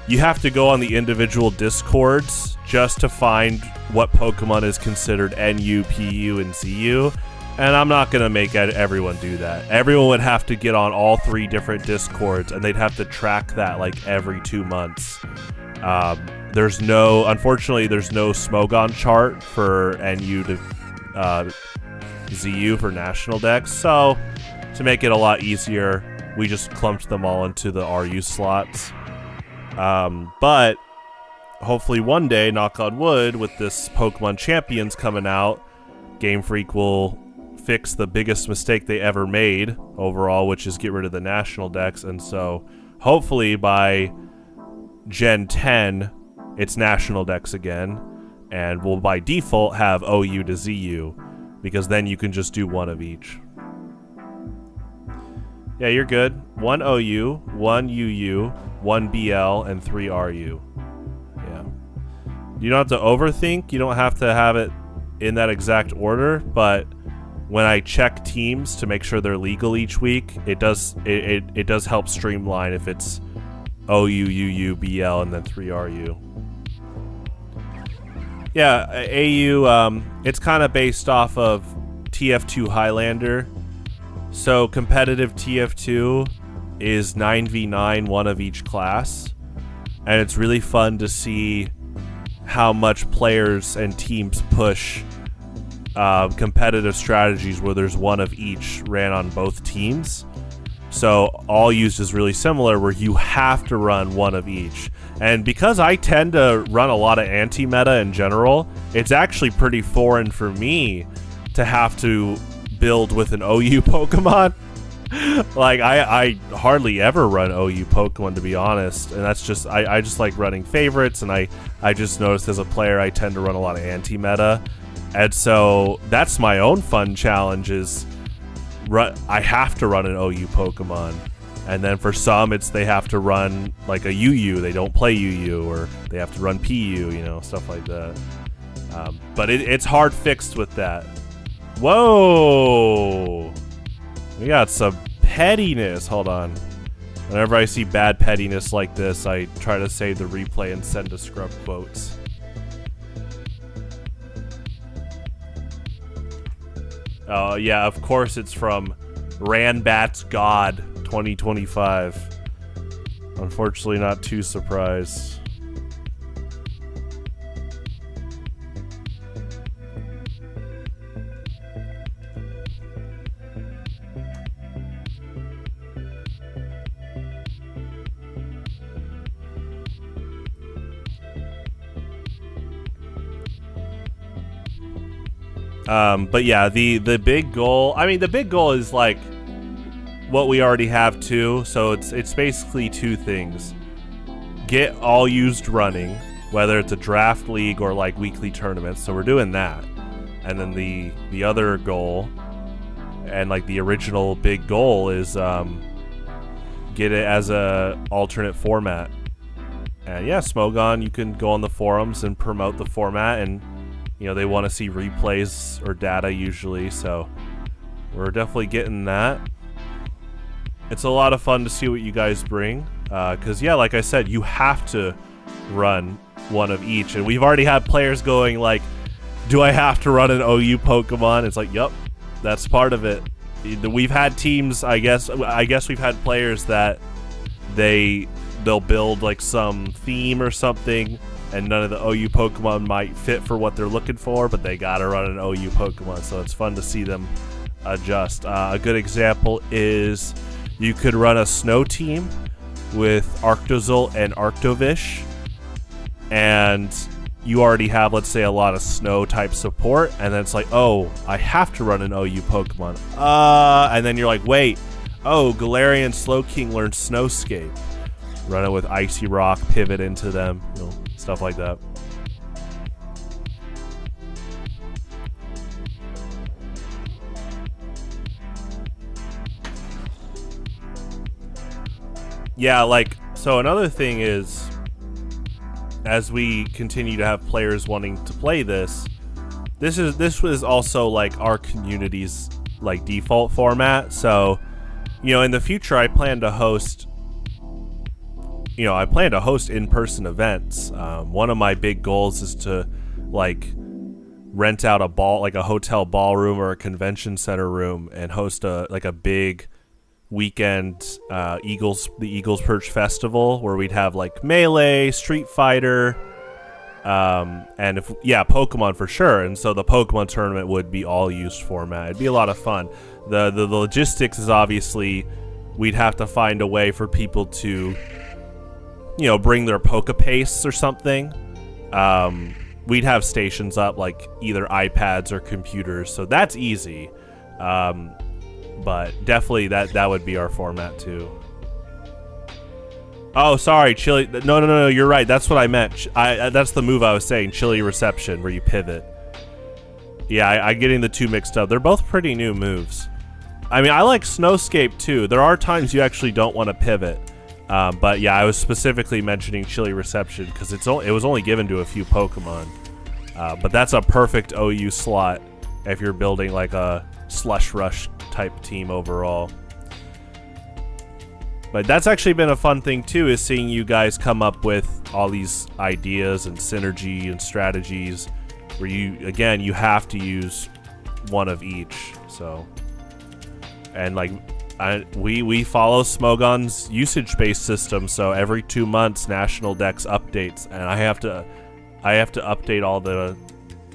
you have to go on the individual Discords just to find what Pokemon is considered NU, PU, and ZU, and I'm not going to make everyone do that. Everyone would have to get on all 3 different Discords, and they'd have to track that like every 2 months. Unfortunately, there's no Smogon chart for NU to ZU for National Dex, so to make it a lot easier, we just clumped them all into the RU slots. But hopefully one day, knock on wood, with this Pokemon Champions coming out, Game Freak will fix the biggest mistake they ever made overall, which is get rid of the National Dex, and so hopefully by Gen 10, it's National Dex again, and we'll by default have OU to ZU, because then you can just do one of each. Yeah, you're good. 1 OU, 1 UU, 1 BL, and 3 RU. Yeah. You don't have to overthink. You don't have to have it in that exact order, but when I check teams to make sure they're legal each week, it does help streamline if it's OU, UU, BL, and then 3 RU. Yeah, AU, it's kind of based off of TF2 Highlander. So competitive TF2 is 9v9, one of each class. And it's really fun to see how much players and teams push competitive strategies where there's one of each ran on both teams. So all used is really similar, where you have to run one of each. And because I tend to run a lot of anti-meta in general, it's actually pretty foreign for me to have to build with an OU Pokemon. Like, I hardly ever run OU Pokemon, to be honest. And that's just, I just like running favorites, and I just noticed as a player I tend to run a lot of anti-meta. And so that's my own fun challenge is I have to run an OU Pokemon, and then for some they have to run like a UU. They don't play UU, or they have to run PU, stuff like that. But it's hard fixed with that. Whoa, we got some pettiness. Hold on. Whenever I see bad pettiness like this, I try to save the replay and send to scrub quotes. Oh, yeah, of course it's from Ranbat's God 2025. Unfortunately, not too surprised. But yeah, the big goal, the big goal is like what we already have too. So it's basically 2 things. Get all used running, whether it's a draft league or like weekly tournaments. So we're doing that. And then the other goal, and like the original big goal, is get it as a alternate format. And yeah, Smogon, you can go on the forums and promote the format, and they want to see replays or data usually, so we're definitely getting that. It's a lot of fun to see what you guys bring, because yeah, like I said, you have to run one of each, and we've already had players going like, do I have to run an OU Pokemon? It's like, yep, that's part of it. We've had teams, I guess we've had players that they'll build like some theme or something, and none of the OU Pokemon might fit for what they're looking for, but they gotta run an OU Pokemon, so it's fun to see them adjust. A good example is you could run a snow team with Arctozolt and Arctovish, and you already have, let's say, a lot of snow type support, and then it's like, oh, I have to run an OU Pokemon. And then you're like, wait, oh, Galarian Slowking learned Snowscape. Run it with Icy Rock, pivot into them, you know, stuff like that. Yeah, like, so another thing is, as we continue to have players wanting to play this was also like our community's like default format. So, you know, in the future, I plan to host in-person events. One of my big goals is to like rent out a hotel ballroom or a convention center room and host a big weekend the Eagles Perch Festival, where we'd have like Melee, Street Fighter, and Pokemon for sure. And so the Pokemon tournament would be all used format. It'd be a lot of fun. The logistics is obviously we'd have to find a way for people to, you know, bring their Pokepace or something. We'd have stations up, like either iPads or computers, so that's easy. But definitely that would be our format too. Oh, sorry, Chili. No, you're right. That's what I meant. That's the move I was saying, Chili Reception, where you pivot. Yeah, I'm getting the two mixed up. They're both pretty new moves. I mean, I like Snowscape too. There are times you actually don't want to pivot. But yeah, I was specifically mentioning Chili Reception because it was only given to a few Pokemon. But that's a perfect OU slot if you're building like a Slush Rush type team overall. But that's actually been a fun thing too, is seeing you guys come up with all these ideas and synergy and strategies where you have to use one of each. So, and like we follow Smogon's usage-based system, so every 2 months National Dex updates, and I have to update all the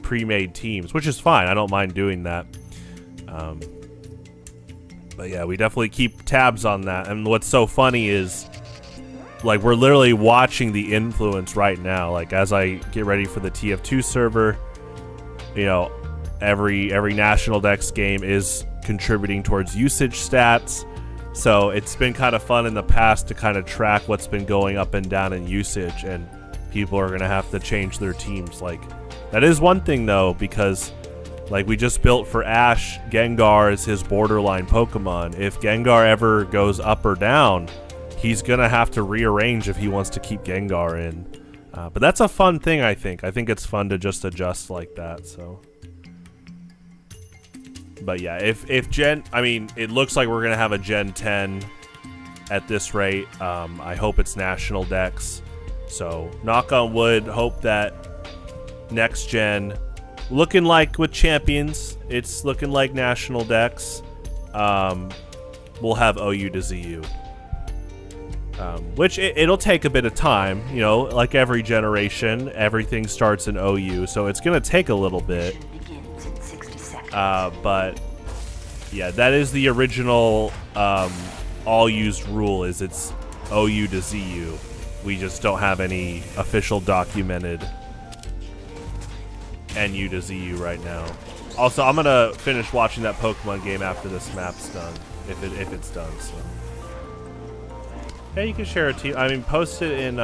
pre-made teams, which is fine. I don't mind doing that. But yeah, we definitely keep tabs on that. And what's so funny is, like, we're literally watching the influence right now. Like, as I get ready for the TF2 server, you know, every National Dex game is contributing towards usage stats. So it's been kind of fun in the past to kind of track what's been going up and down in usage, and people are going to have to change their teams. Like, that is one thing though, because like we just built for Ash, Gengar is his borderline Pokemon. If Gengar ever goes up or down, he's going to have to rearrange if he wants to keep Gengar in. But that's a fun thing, I think. I think it's fun to just adjust like that, so. But yeah, if Gen... I mean, it looks like we're going to have a Gen 10 at this rate. I hope it's National Dex. So, knock on wood, hope that next gen... Looking like with Champions, it's looking like National Dex. We'll have OU to ZU. Which it'll take a bit of time, you know, like every generation, everything starts in OU, so it's going to take a little bit. But yeah, that is the original all used rule, is it's OU to ZU. We just don't have any official documented NU to ZU right now. Also, I'm gonna finish watching that Pokemon game after this map's done, if it's done. So yeah, you can share a team. I mean, post it in.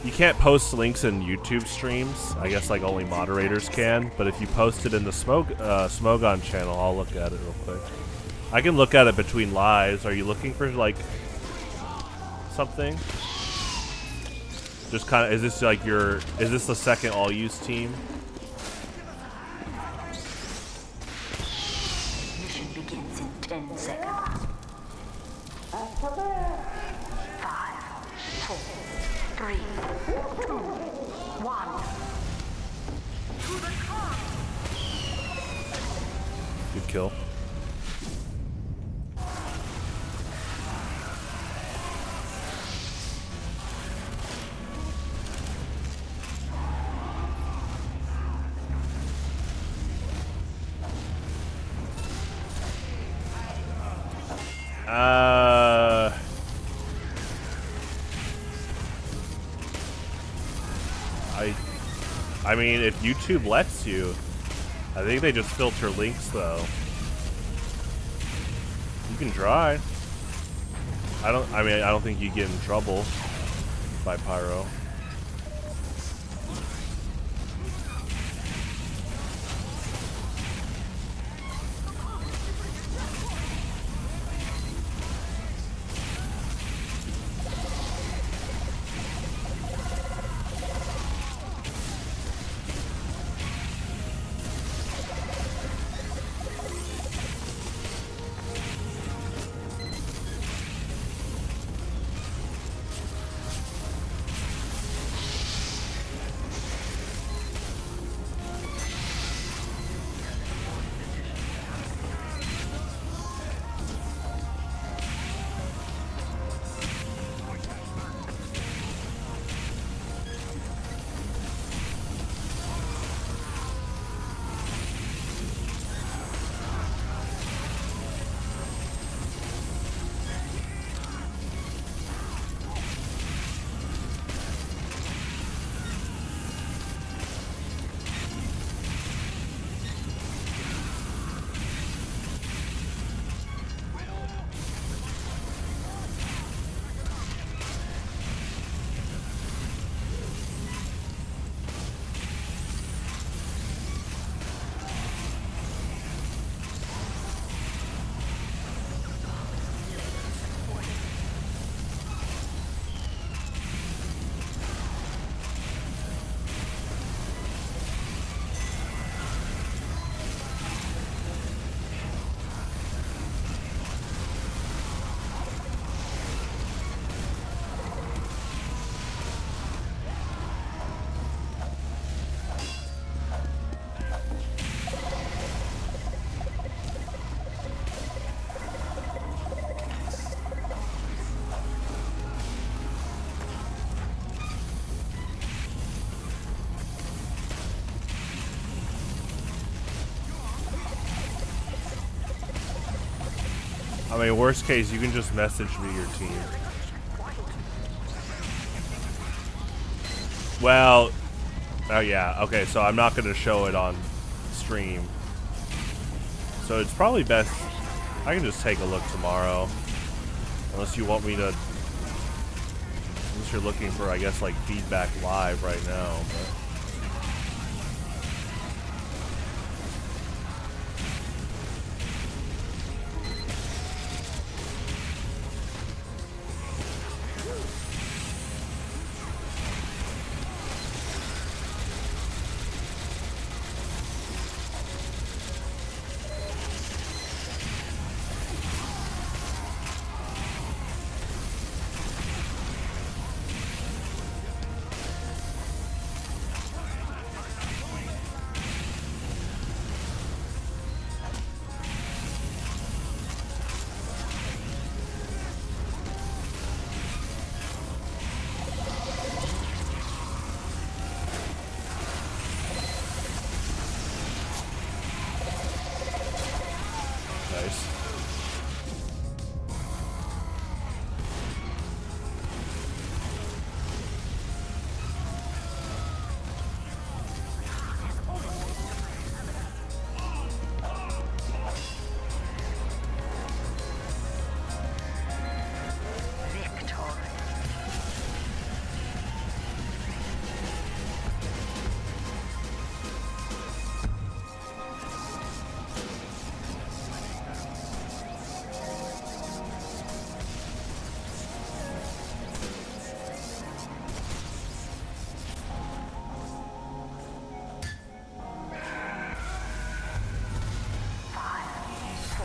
You can't post links in YouTube streams. I guess like only moderators can. But if you post it in the Smogon channel, I'll look at it real quick. I can look at it between lives. Are you looking for like something? Just kind of, is this like is this the second all-use team? Mission begins in 10 seconds. 5, 4, 3, 2, 1. Good kill. I mean, if YouTube lets you. I think they just filter links, though. You can try. I don't think you get in trouble by Pyro. I mean, worst case, you can just message me your team. Well, oh yeah, okay, so I'm not going to show it on stream. So it's probably best, I can just take a look tomorrow. Unless you want me to, unless you're looking for, I guess, like feedback live right now. But.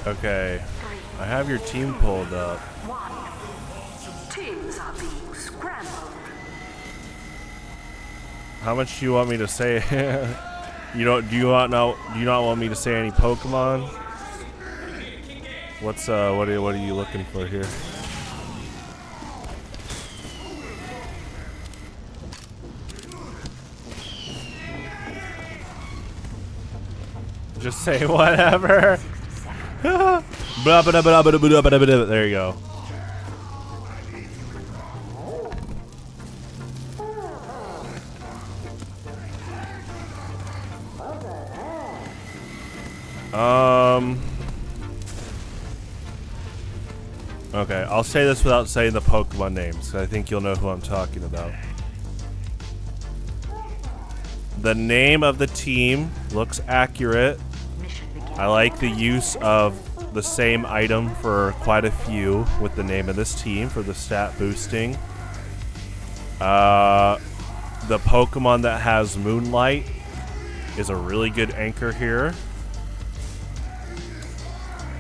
Okay, I have your team pulled up. Teams are being scrambled. How much do you want me to say? Do you not want me to say any Pokemon? What are you looking for here? Just say whatever. There you go. Okay, I'll say this without saying the Pokemon names, 'cause I think you'll know who I'm talking about. The name of the team looks accurate. I like the use of the same item for quite a few with the name of this team for the stat boosting. The Pokemon that has Moonlight is a really good anchor here.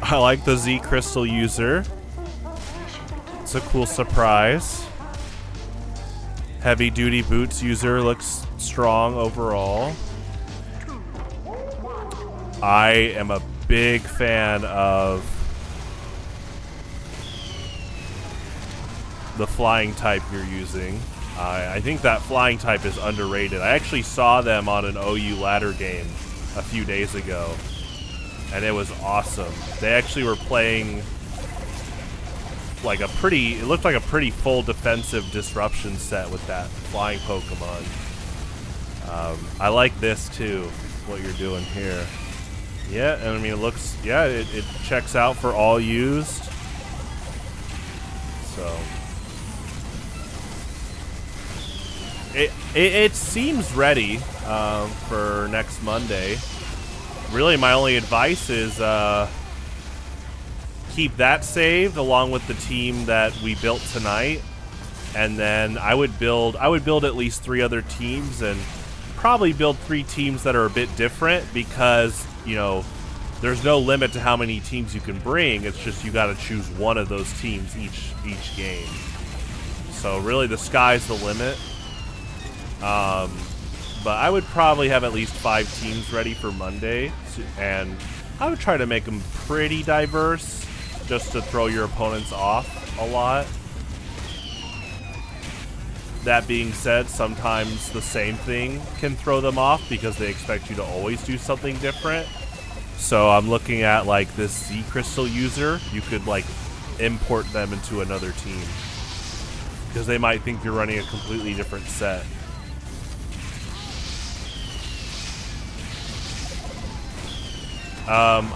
I like the Z Crystal user. It's a cool surprise. Heavy Duty Boots user looks strong overall. I am a big fan of the flying type you're using. I think that flying type is underrated. I actually saw them on an OU ladder game a few days ago, and it was awesome. They actually were playing like a pretty, it looked like a pretty full defensive disruption set with that flying Pokemon. I like this too, what you're doing here. Yeah, and I mean, it looks, yeah, it checks out for all used. So it seems ready for next Monday. Really, my only advice is keep that saved along with the team that we built tonight, and then I would build at least 3 other teams, and probably build 3 teams that are a bit different, because you know there's no limit to how many teams you can bring. It's just you got to choose one of those teams each game. So really, the sky's the limit. But I would probably have at least 5 teams ready for Monday, and I would try to make them pretty diverse, just to throw your opponents off a lot. That being said, sometimes the same thing can throw them off because they expect you to always do something different. So I'm looking at like this Z Crystal user. You could like import them into another team because they might think you're running a completely different set.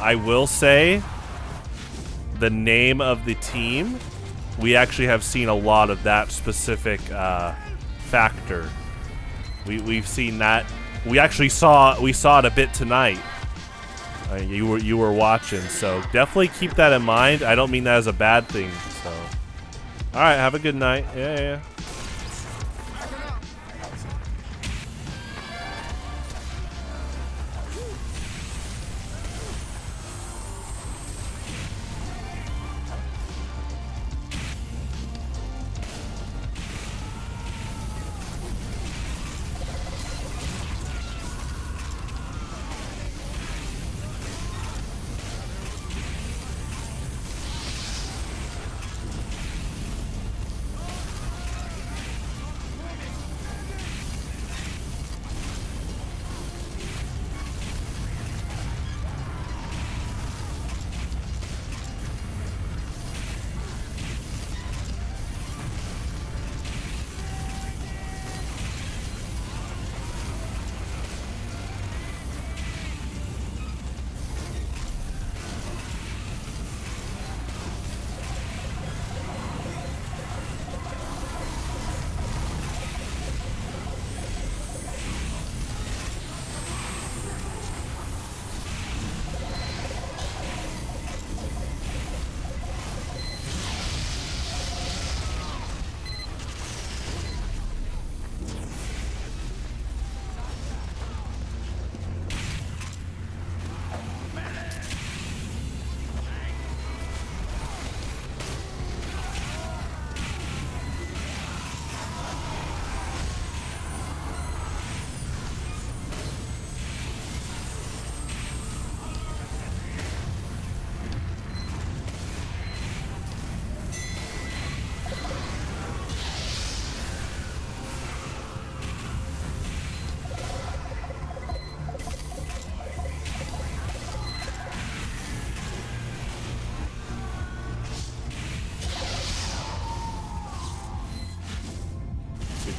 I will say the name of the team, we actually have seen a lot of that specific factor. We've seen that. We actually saw it a bit tonight. You were watching, so definitely keep that in mind. I don't mean that as a bad thing. So, all right, have a good night. Yeah.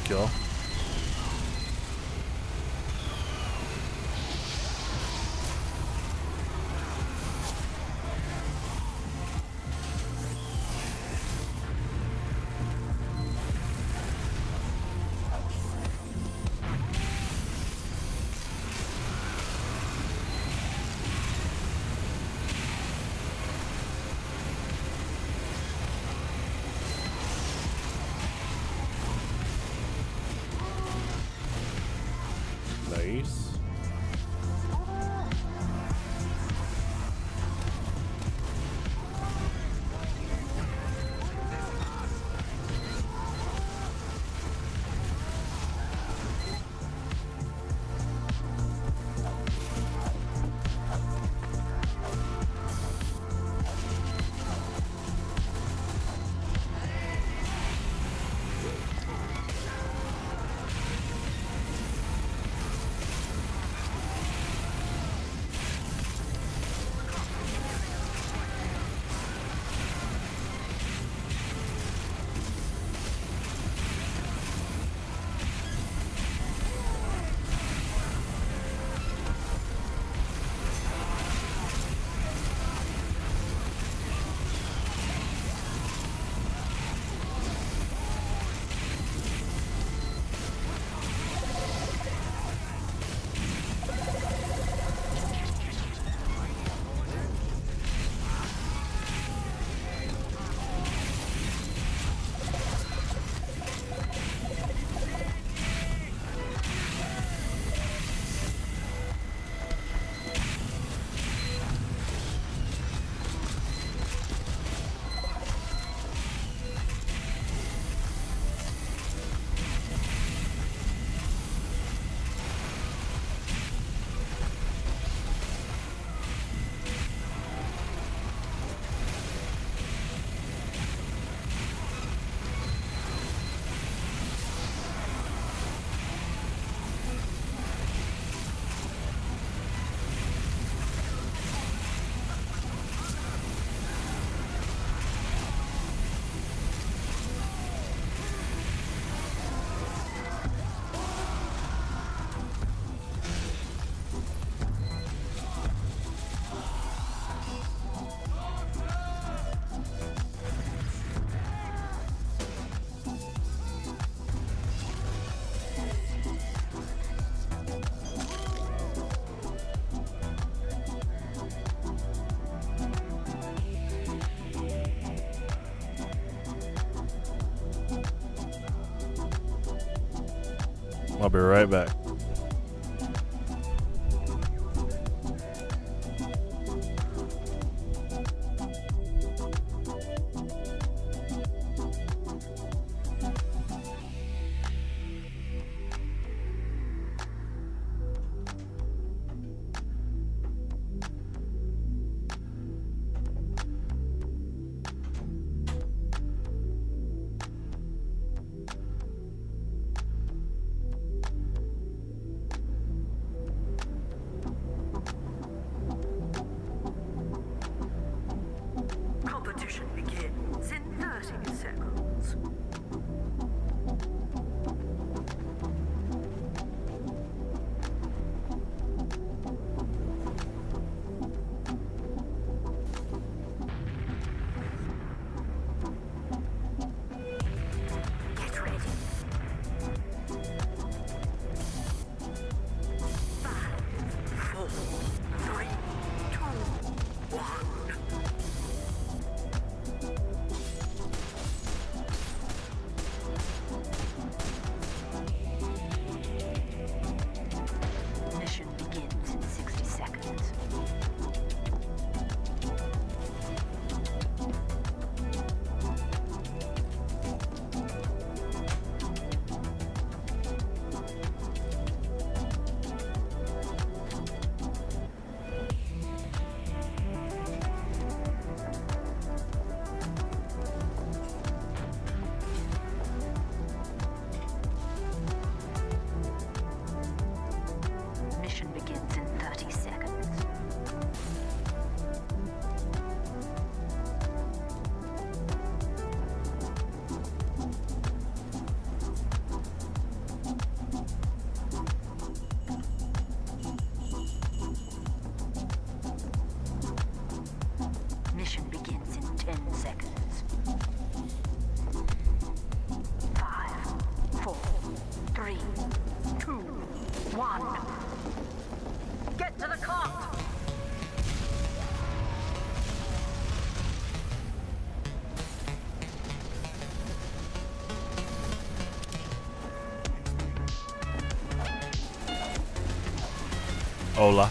Kill. I'll be right back. Competition begins in 30 seconds. Get ready. 5, 4, 3, 2, 1. Mission begins in 60 seconds. Mission begins in 30 seconds. Mission begins in 10 seconds. 5, 4, 3, 2, 1. Get to the cart! Hola.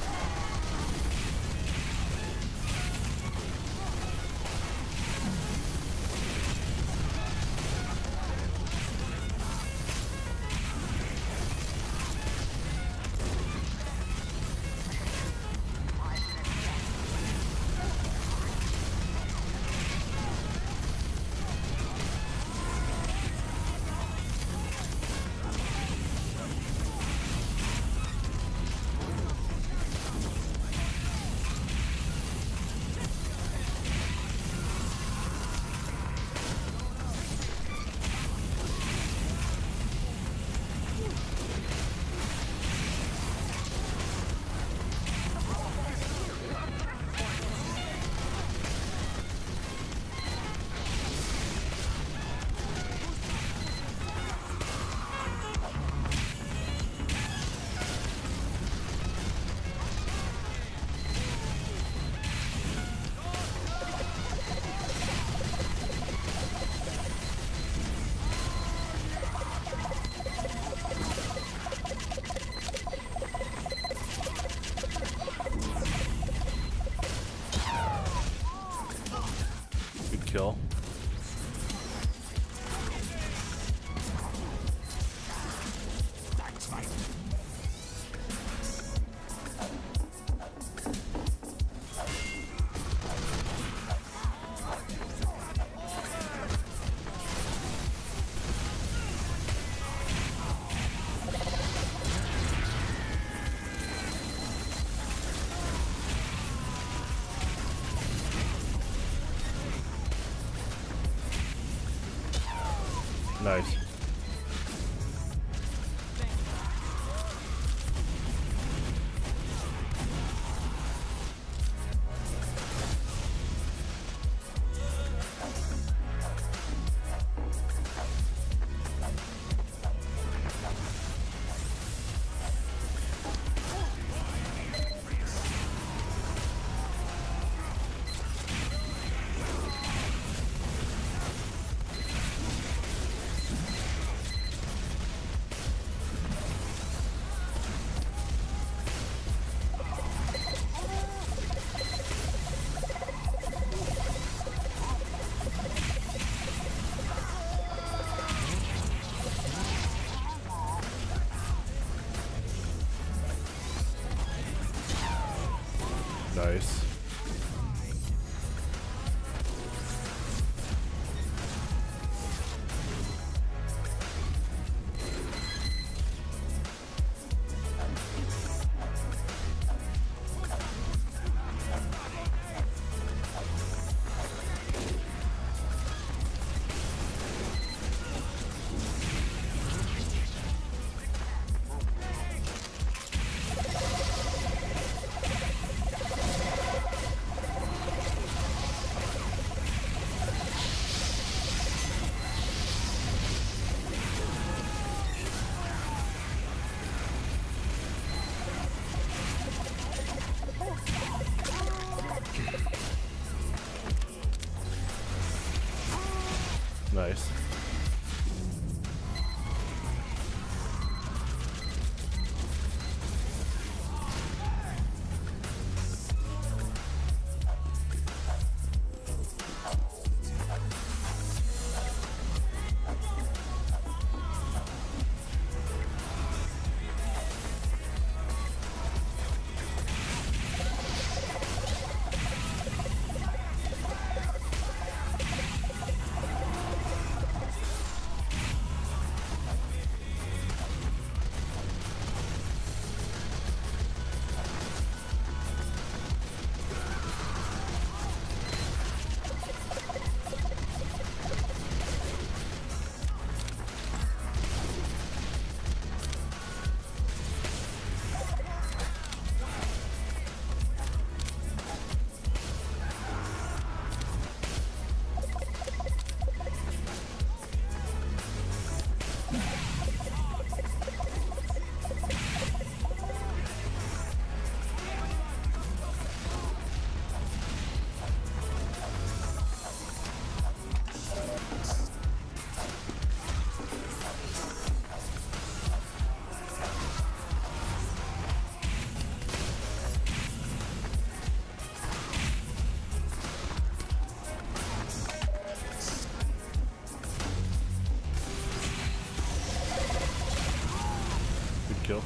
Good kill. Nice. Nice. Good kill.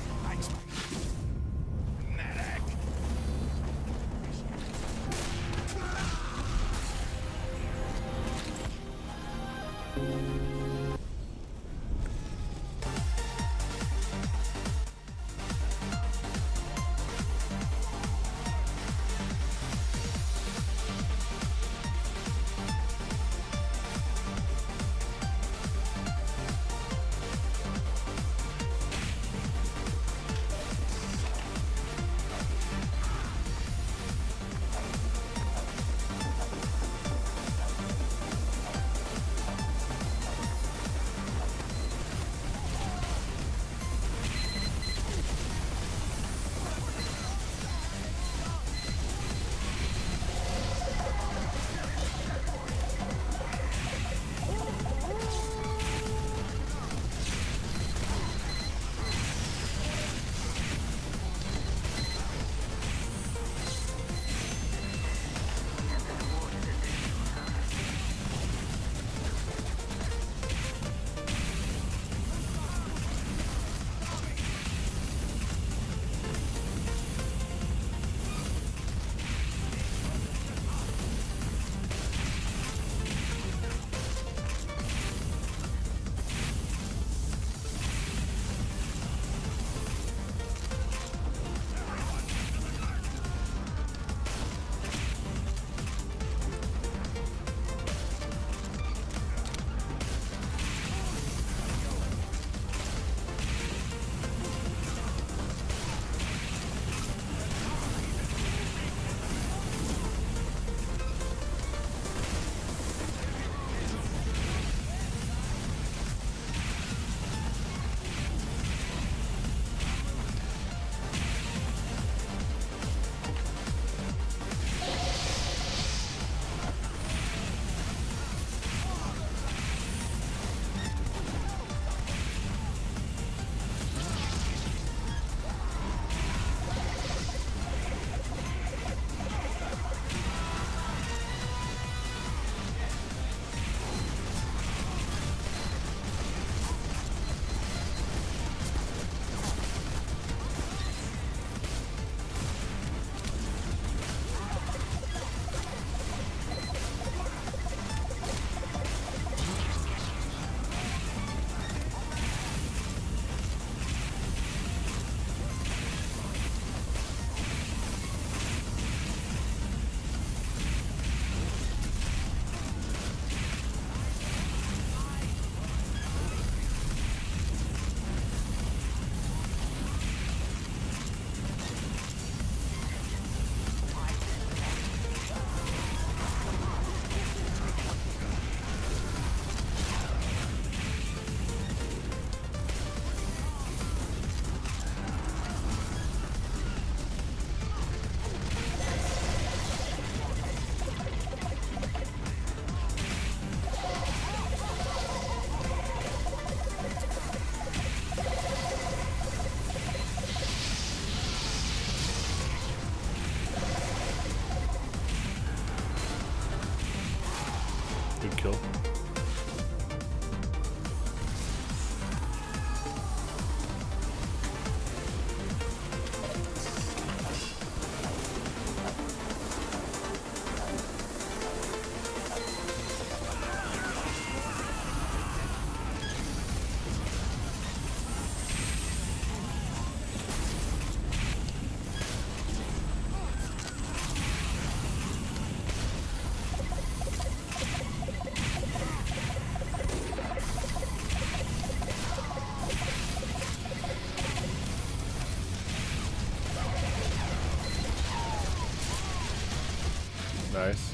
Nice.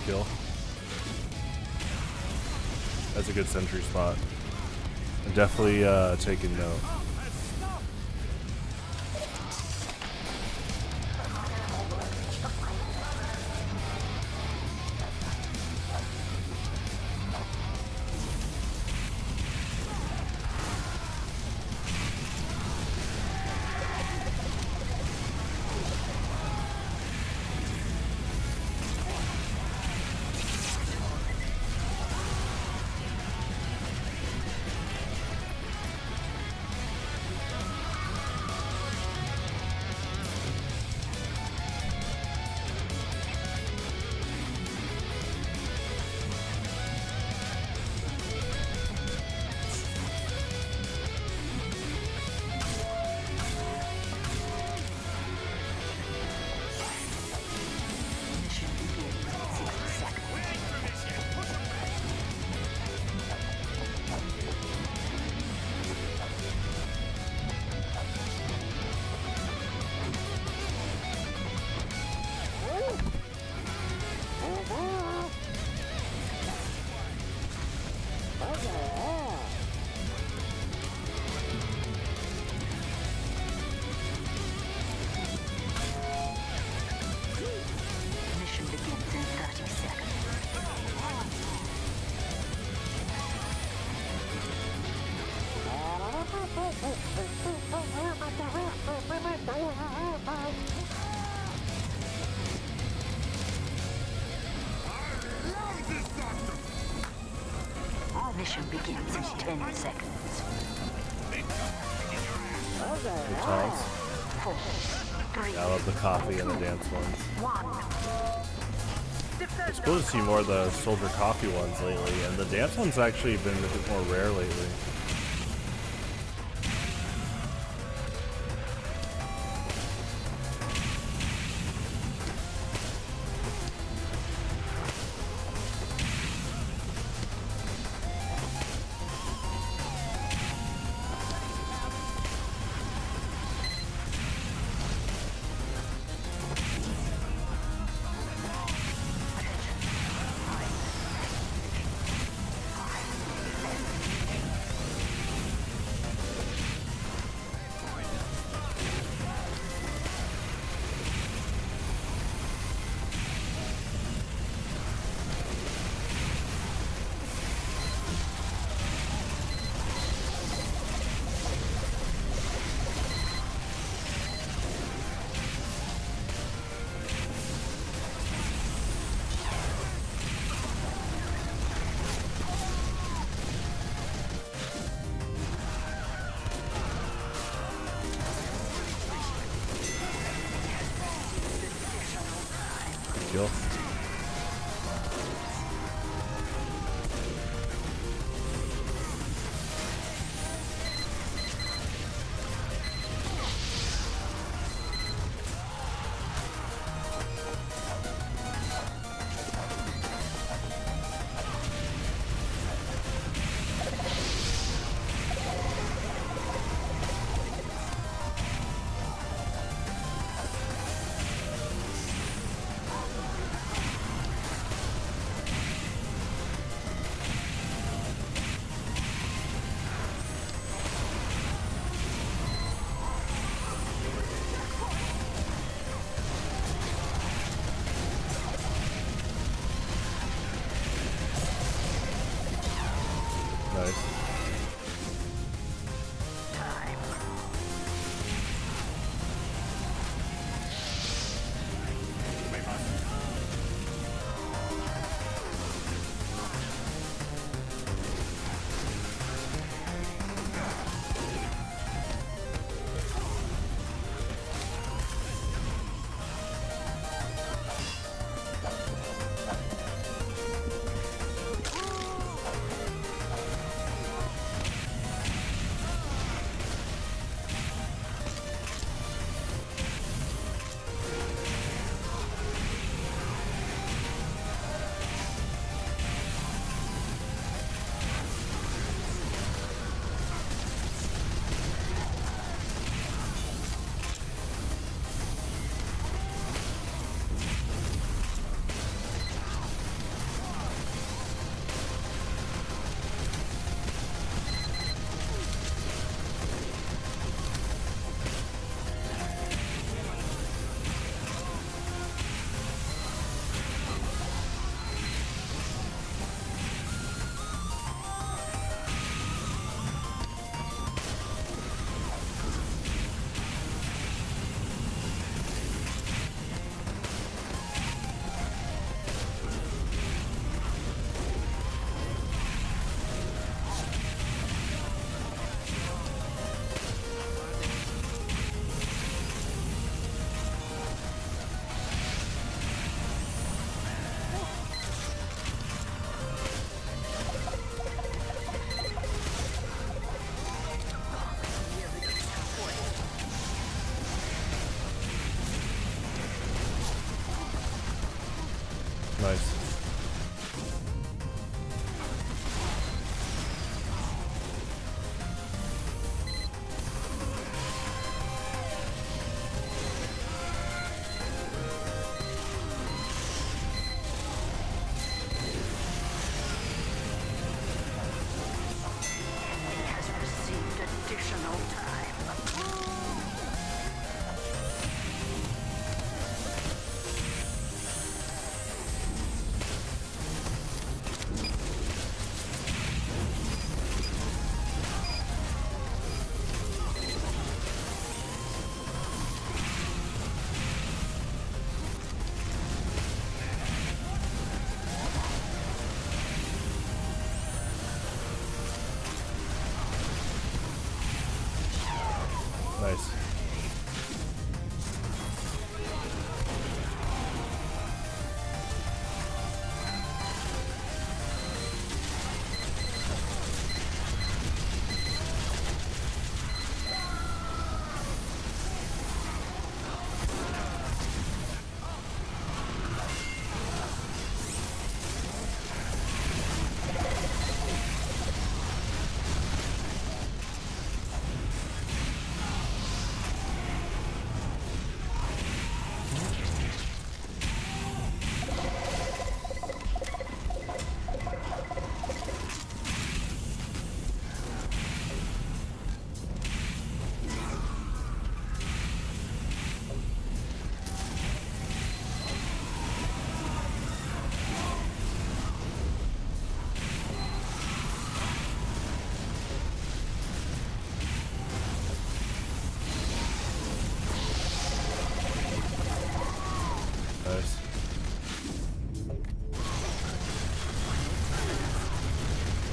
Kill. That's a good sentry spot. I'm definitely taking note. Mission begins in 60 seconds. Mission begins in 30 seconds. Mission begins in 10 seconds. Good times. 4, 3, I love the coffee and the dance ones. 1. It's cool to see more of the soldier coffee ones lately, and the dance ones actually been a bit more rare lately. Kill. Nice.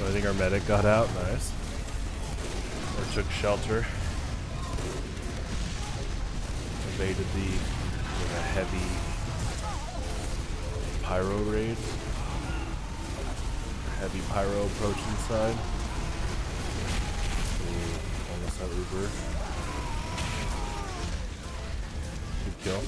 So I think our medic got out. Nice. Or took shelter. Evaded a heavy pyro raid. Heavy pyro approach inside. Ooh, almost had Uber. Good kill.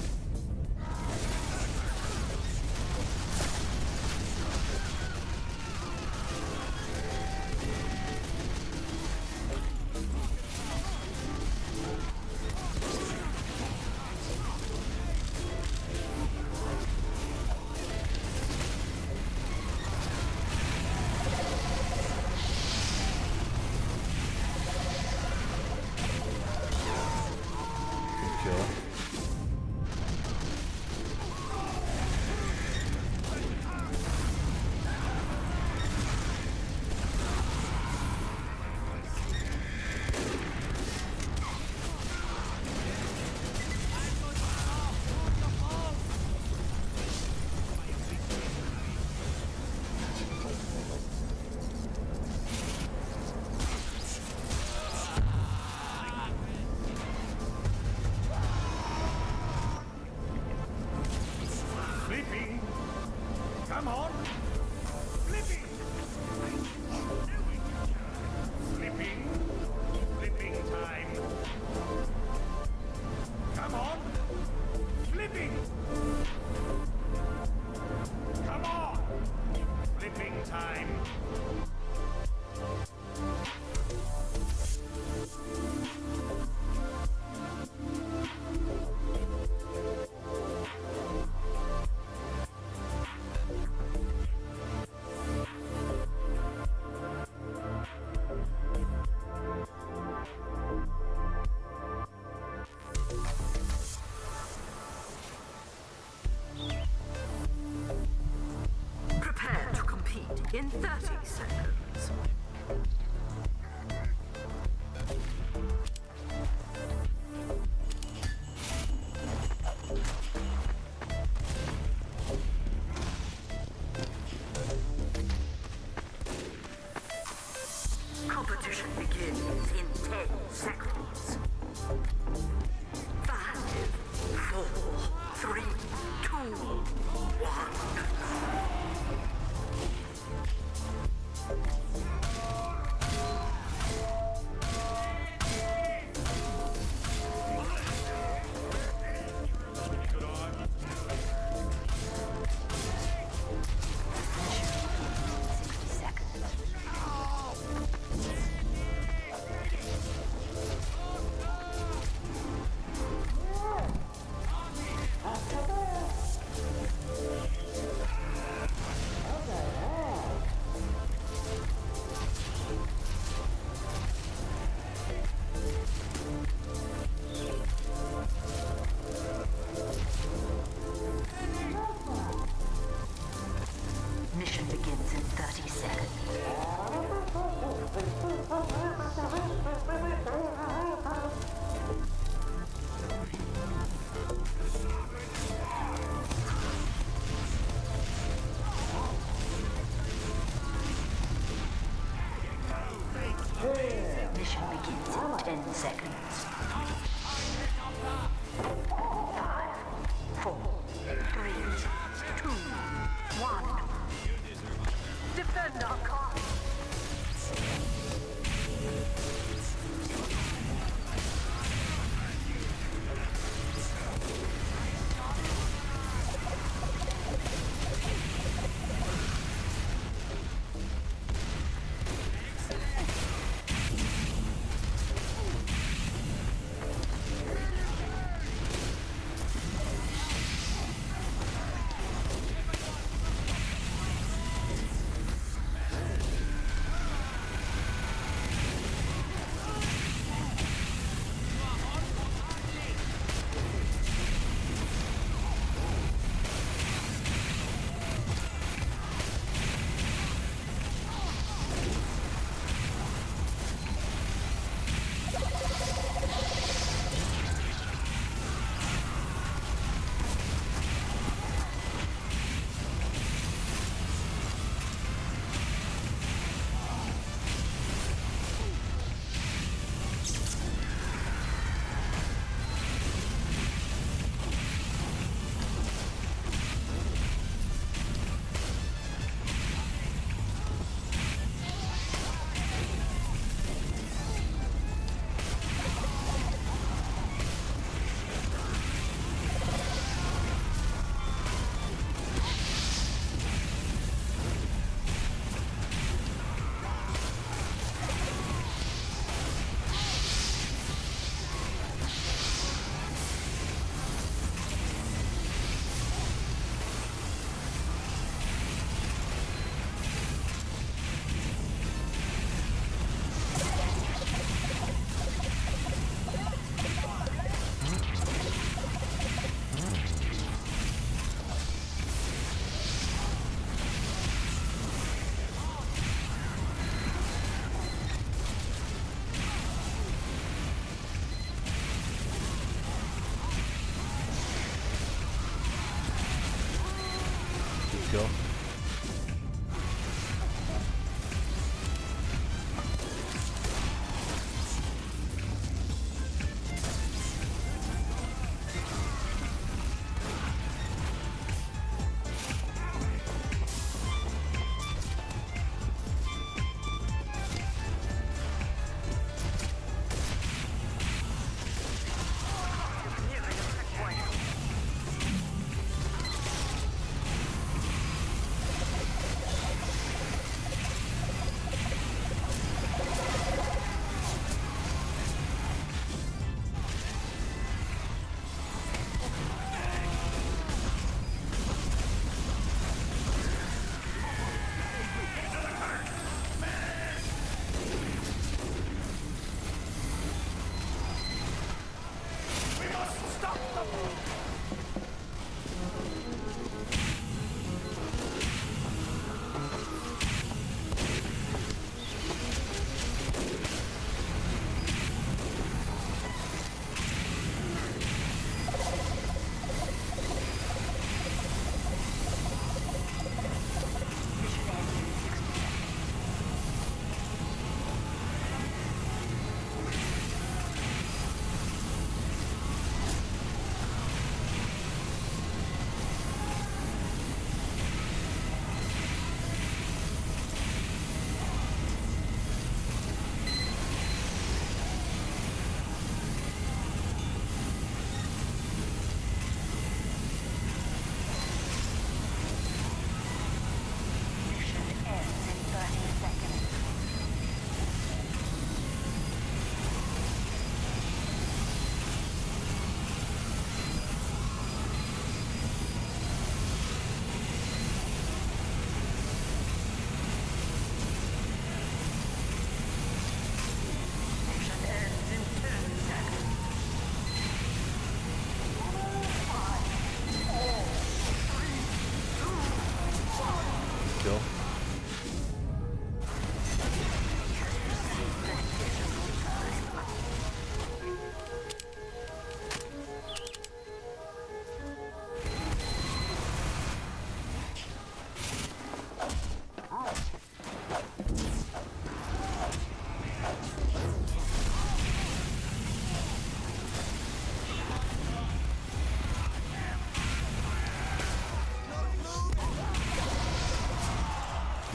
In 30 seconds. Competition begins in 10 seconds. 5, 4, 3, 2, 1. Mission begins in 30 seconds. Mission begins in 10 seconds. 5, 4, 3, 2, 1. Defend our cause.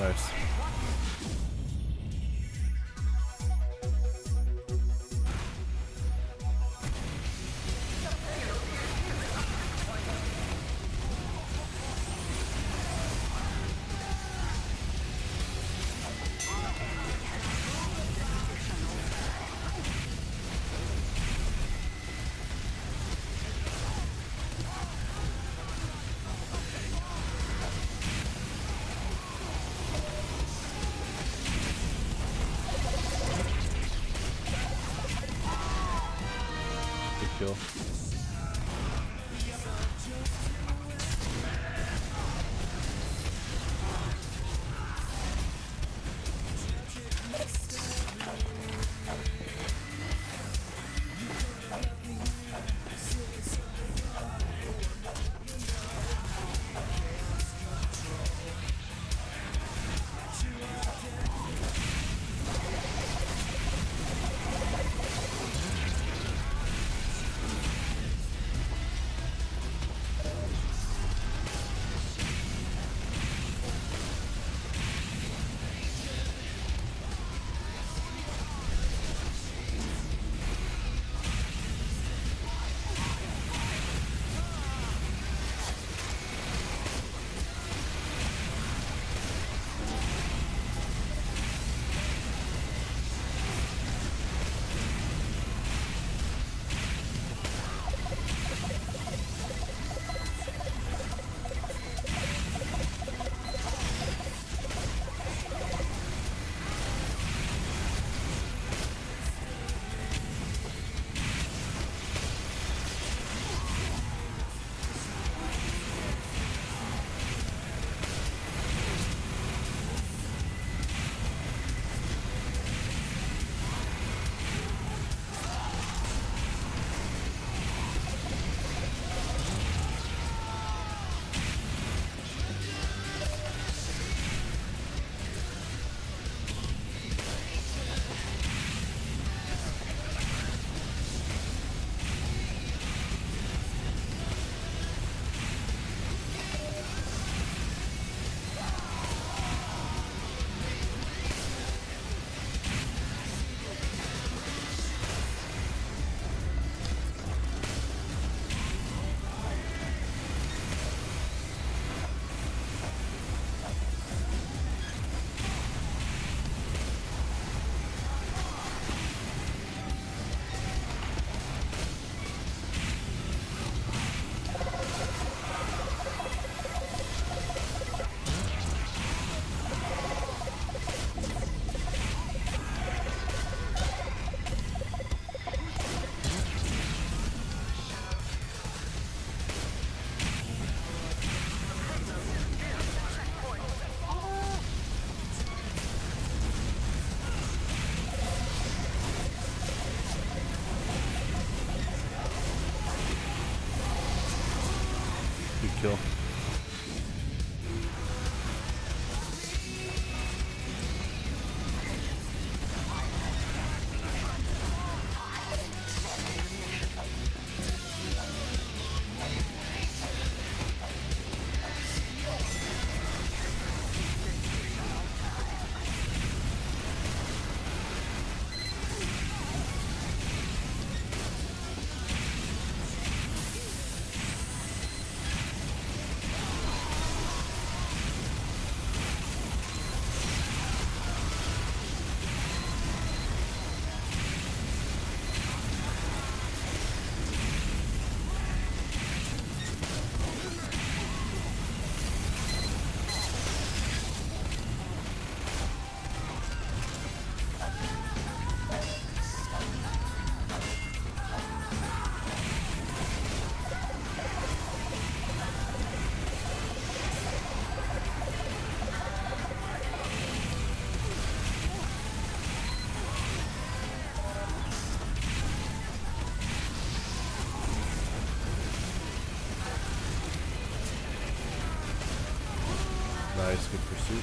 Nice. Kill. Good kill. Nice, good pursuit.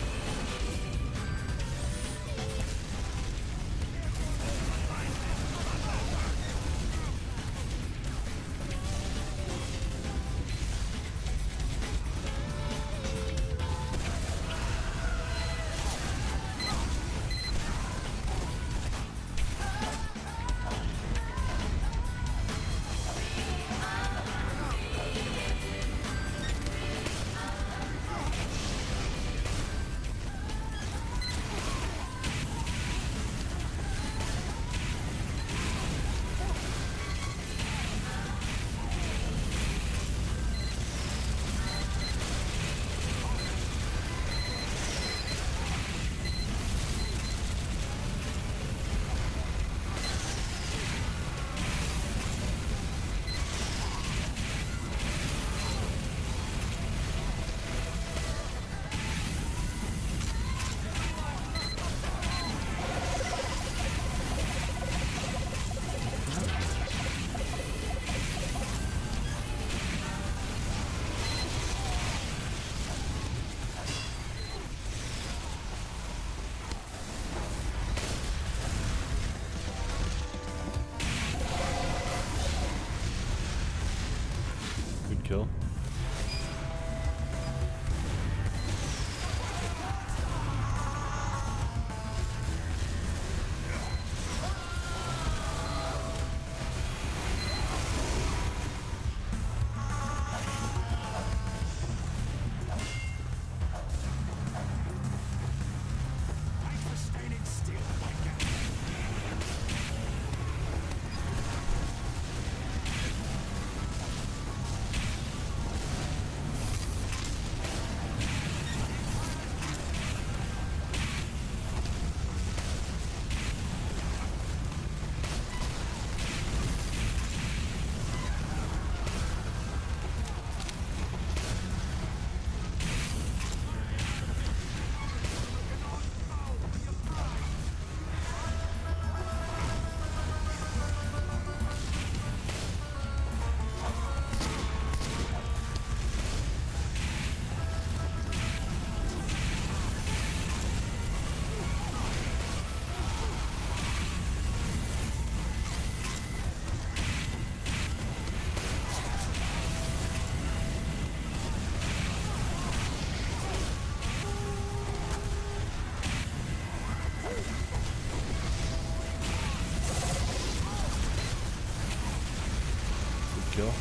Kill.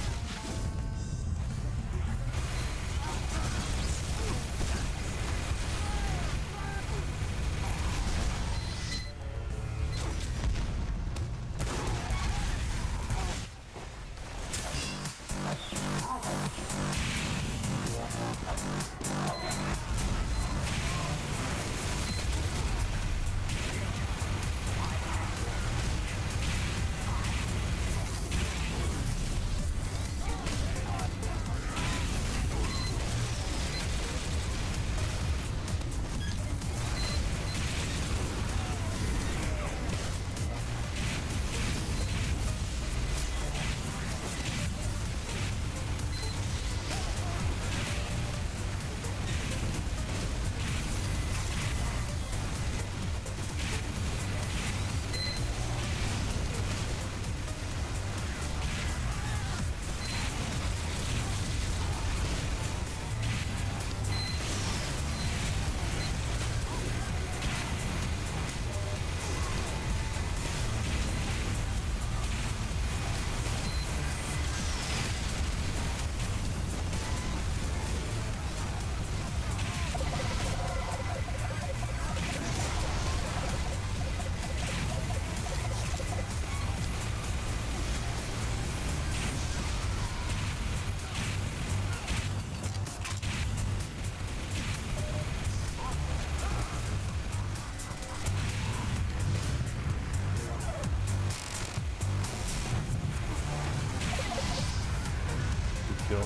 Kill.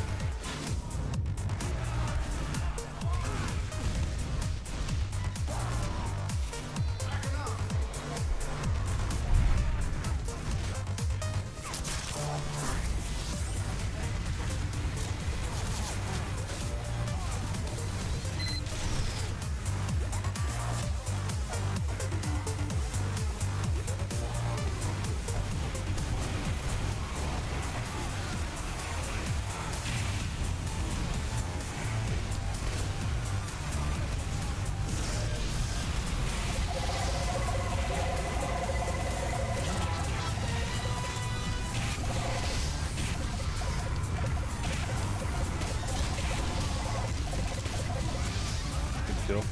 Kill.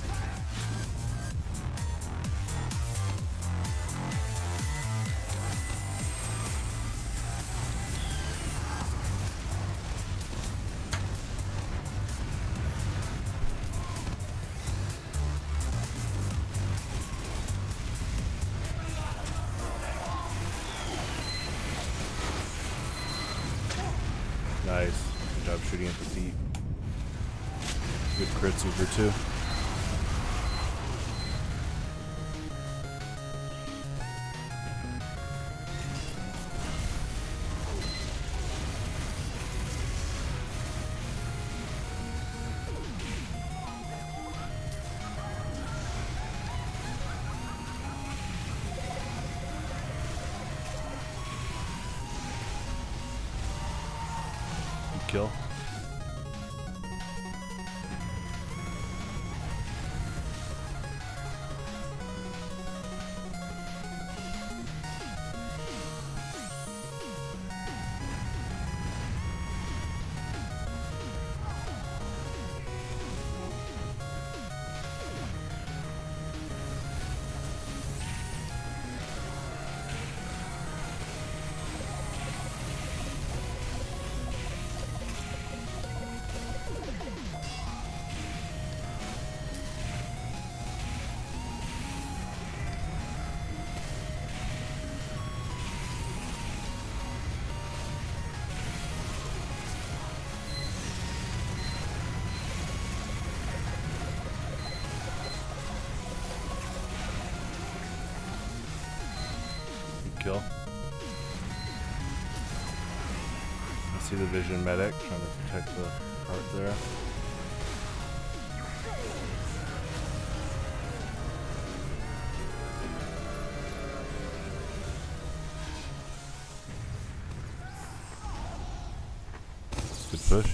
Nice. Good job shooting at the feet. Good crit super too. Kill. Kill. I see the vision medic trying to protect the cart there. Good push.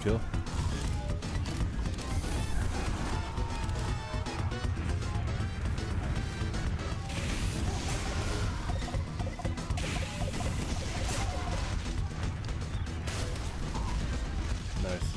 Kill. Nice.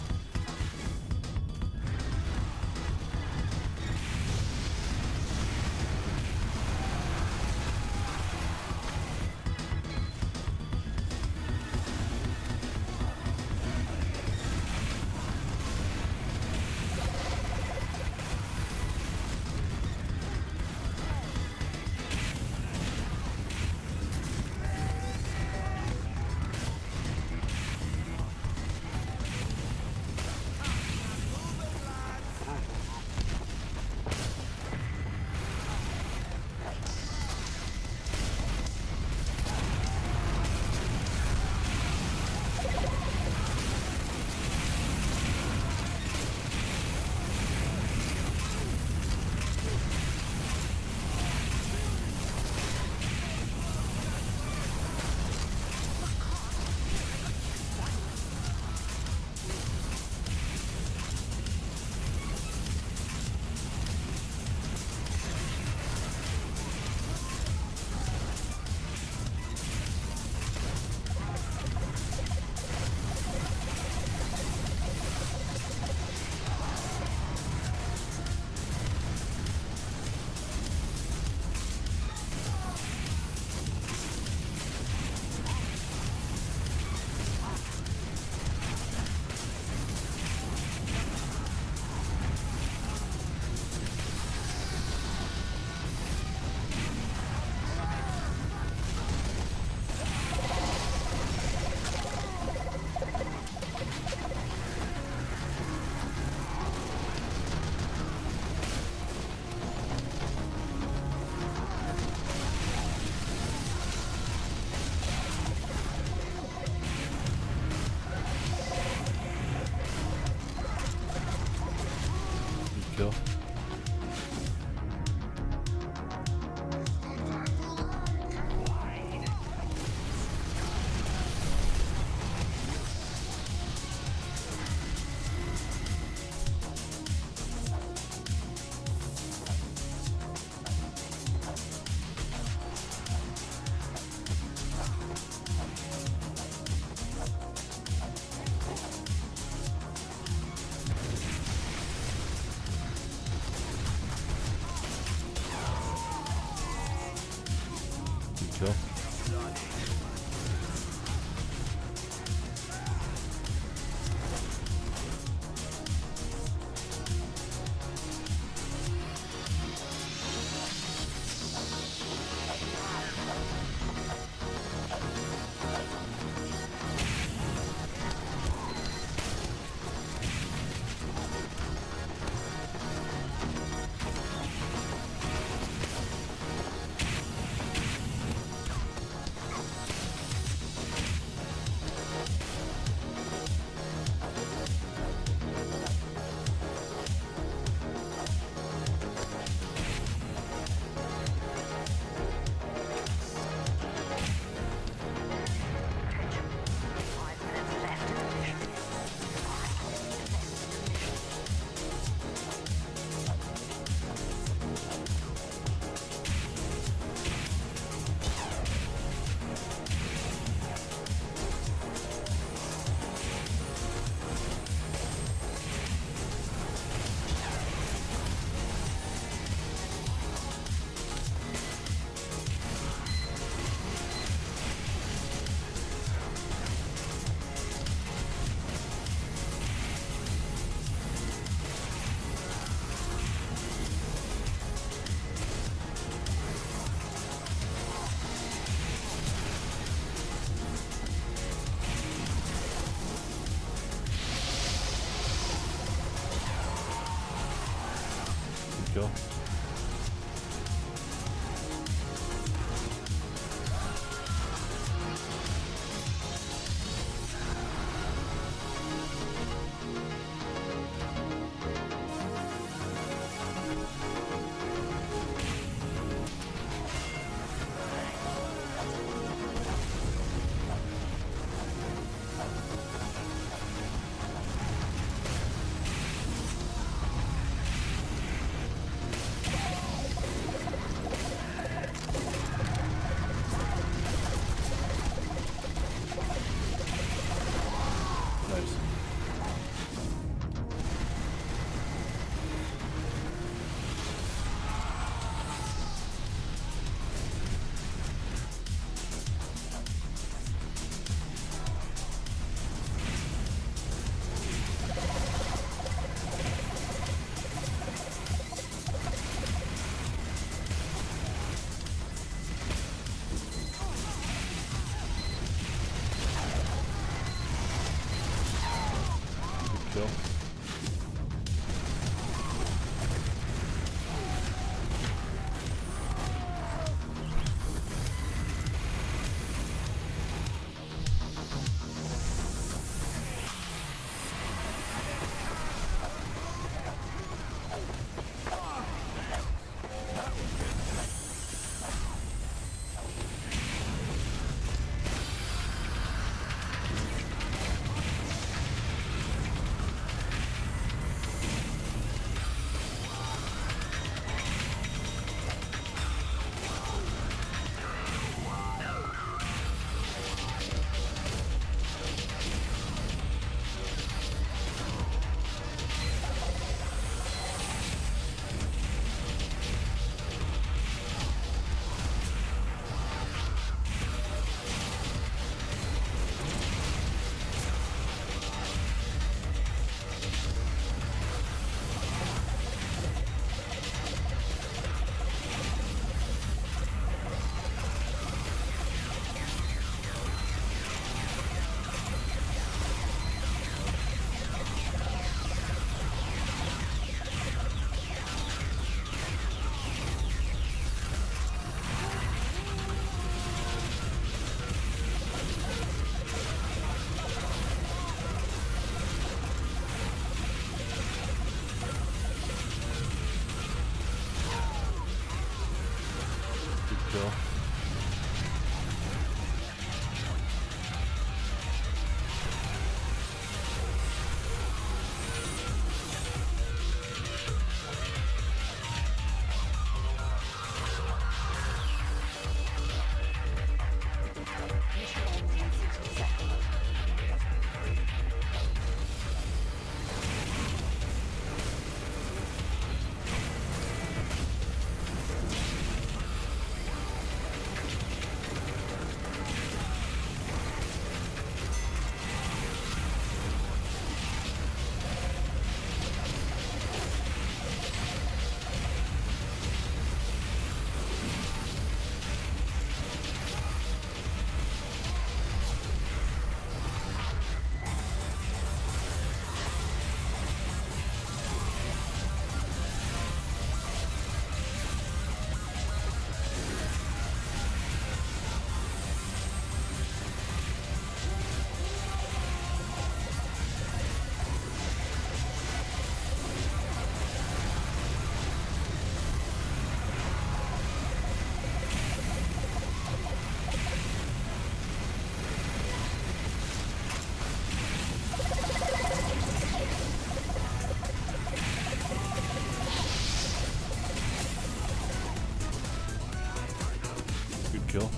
Kill. Kill. Kill. kill. Kill. Good kill.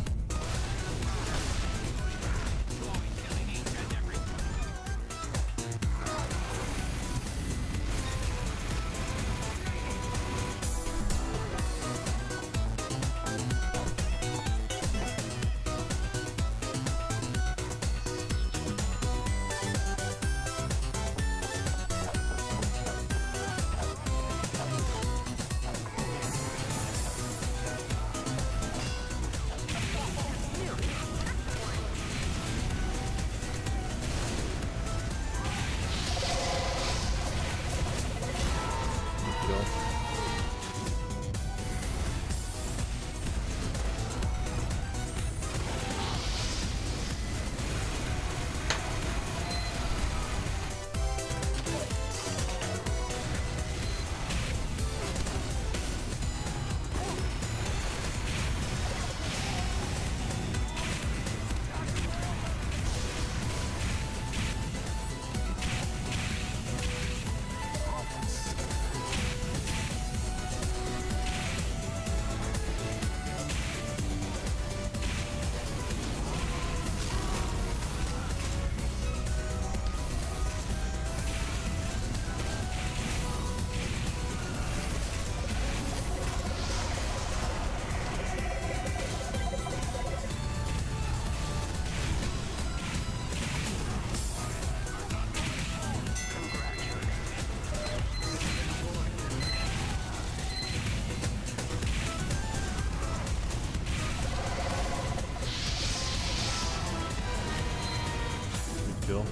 Good kill.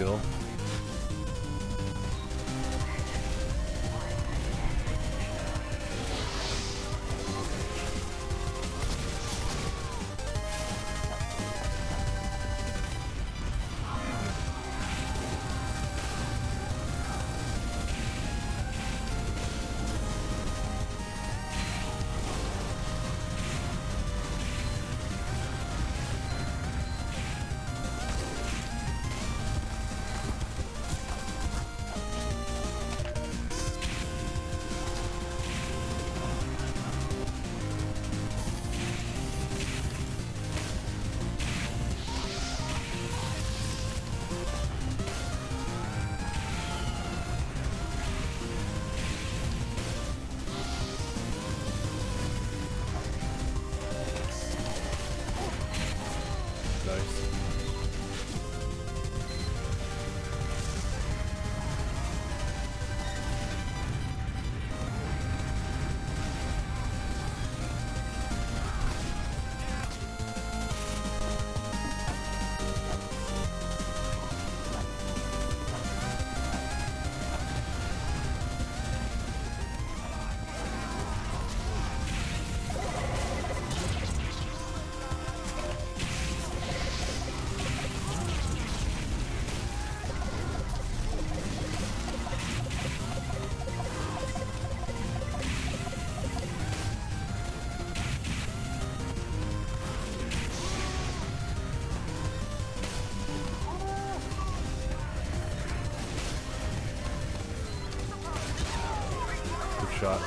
kill. Nice. Good shot.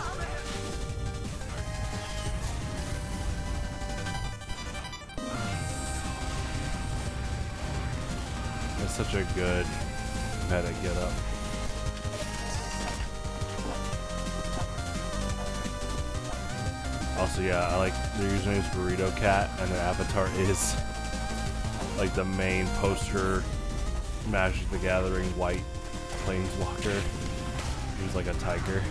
That's such a good meta get up. Also, yeah, I like their username is Burrito Cat, and their avatar is like the main poster Magic the Gathering white planeswalker. He's like a tiger.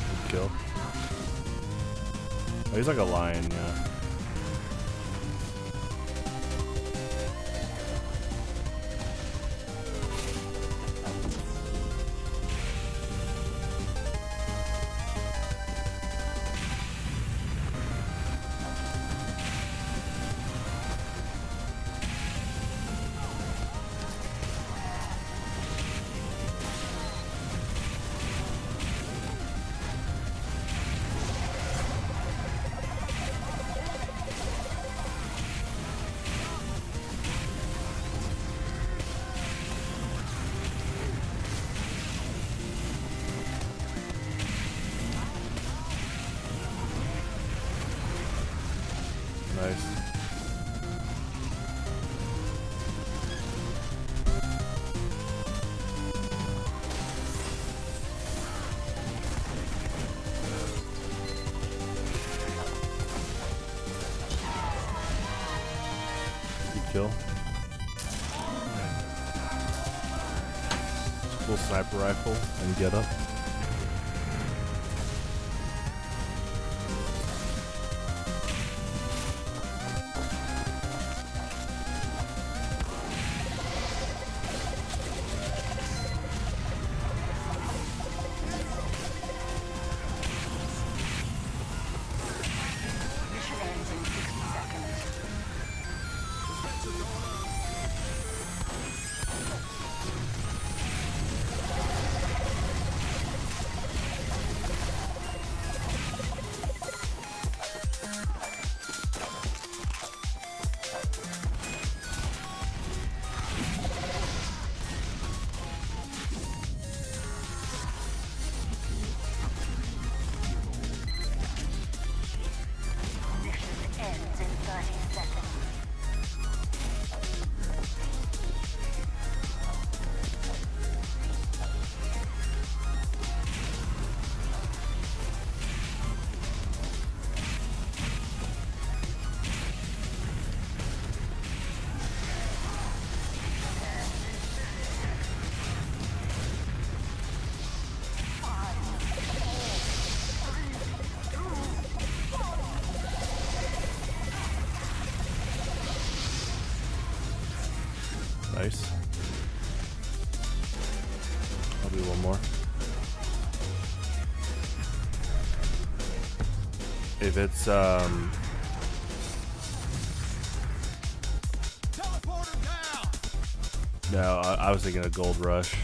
Good kill. Oh, he's like a lion, yeah. Nice. Good kill. Cool sniper rifle and get up. Mission ends in 60 seconds. Mission ends in 30 seconds. Nice. I'll do one more. If it's no, I was thinking of Gold Rush.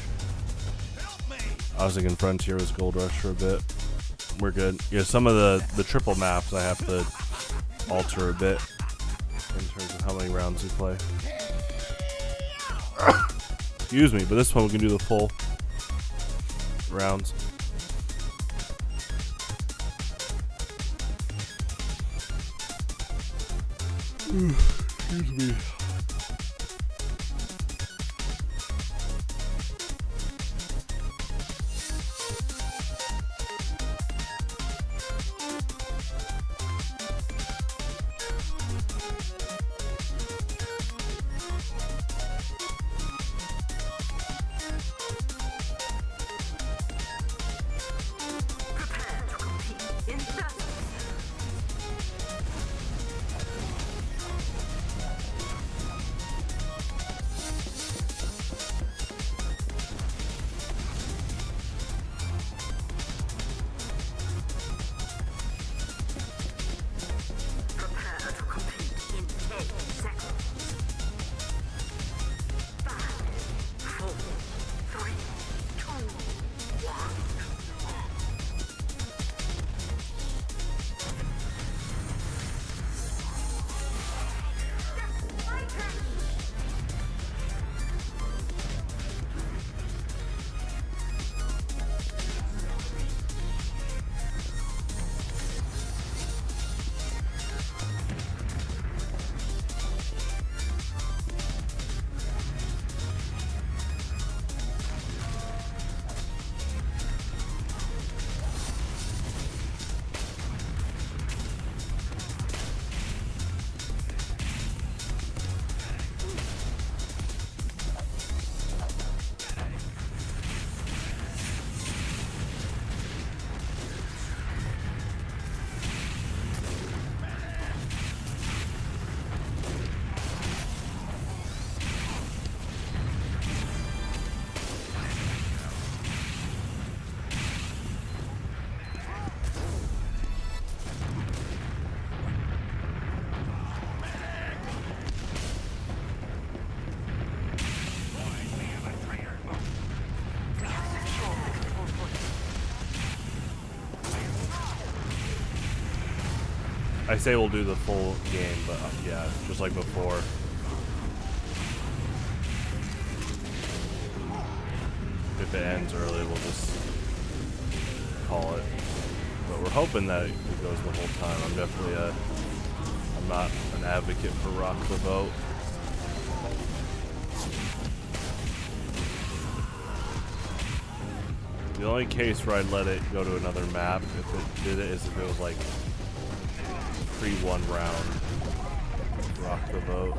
I was thinking Frontier was Gold Rush for a bit. We're good. Yeah, some of the triple maps I have to alter a bit in terms of how many rounds we play. Excuse me, but this one we can do the full rounds. Excuse me. I say we'll do the full game, but yeah, just like before. If it ends early, we'll just call it. But we're hoping that it goes the whole time. I'm definitely I'm not an advocate for rock the vote. The only case where I'd let it go to another map if it did it is if it was like pre-1 round. Rock the vote.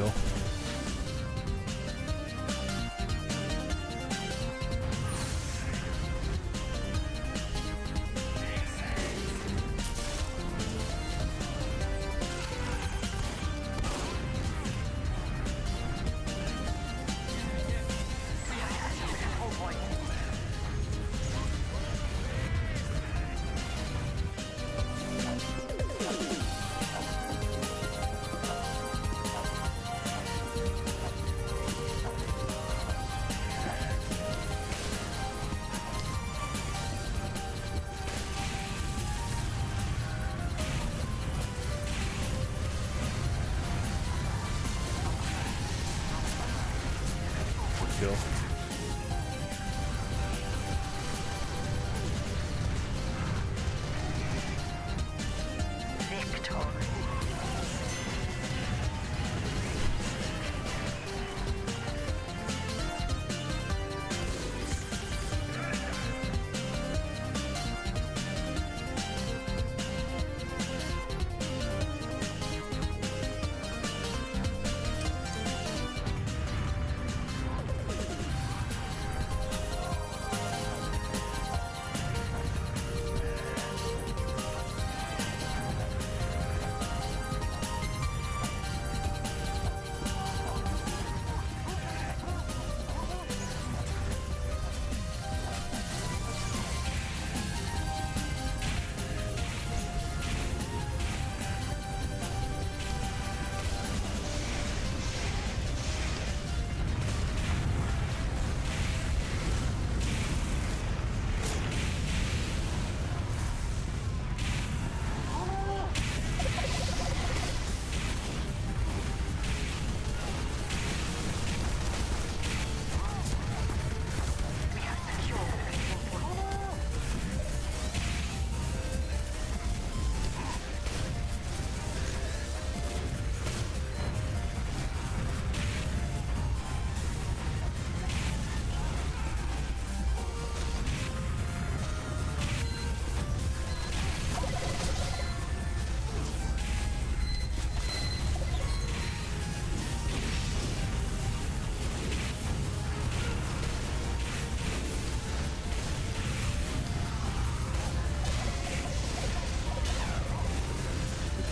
kill. Kill. Victory.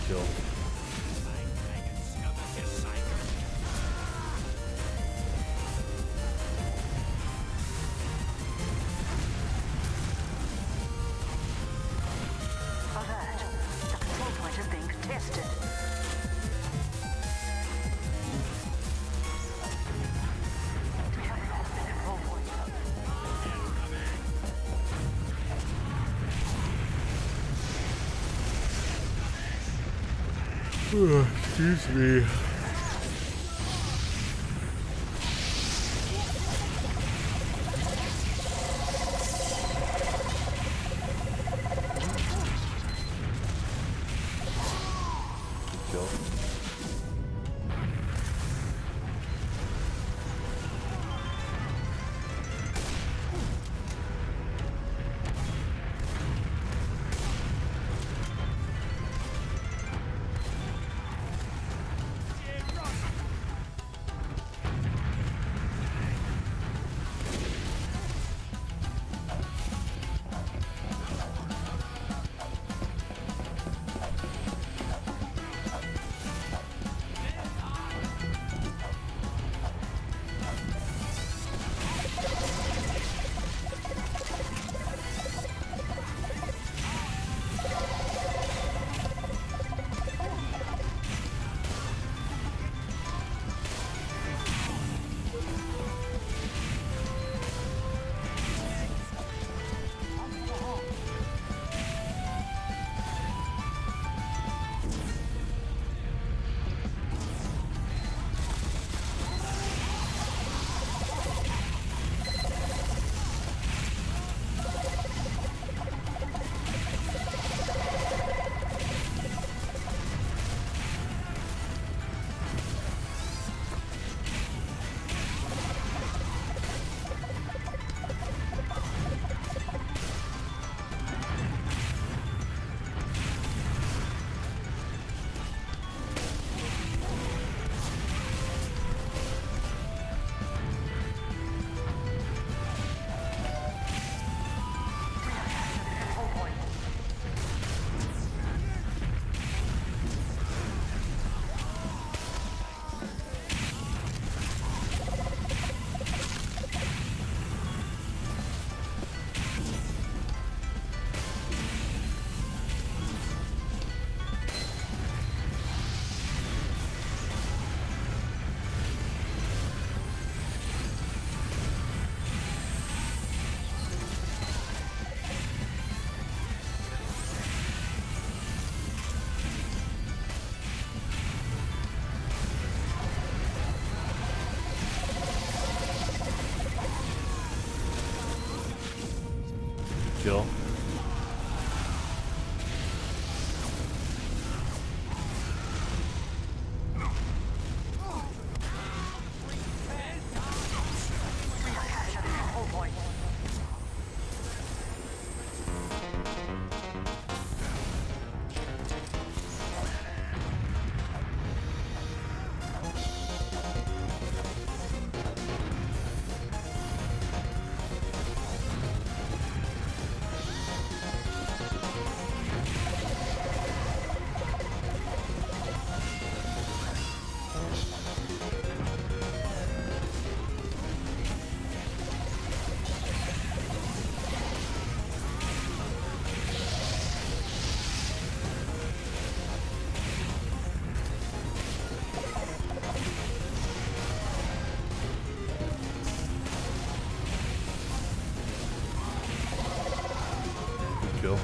Kill. Alert. The control point is being contested. We have lost the control point. Excuse me. Kill. kill.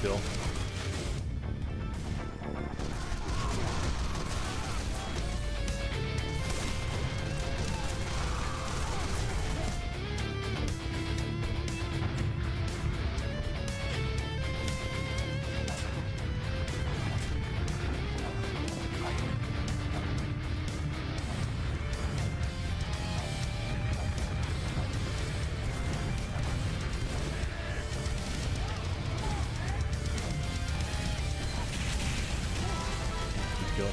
kill. Kill.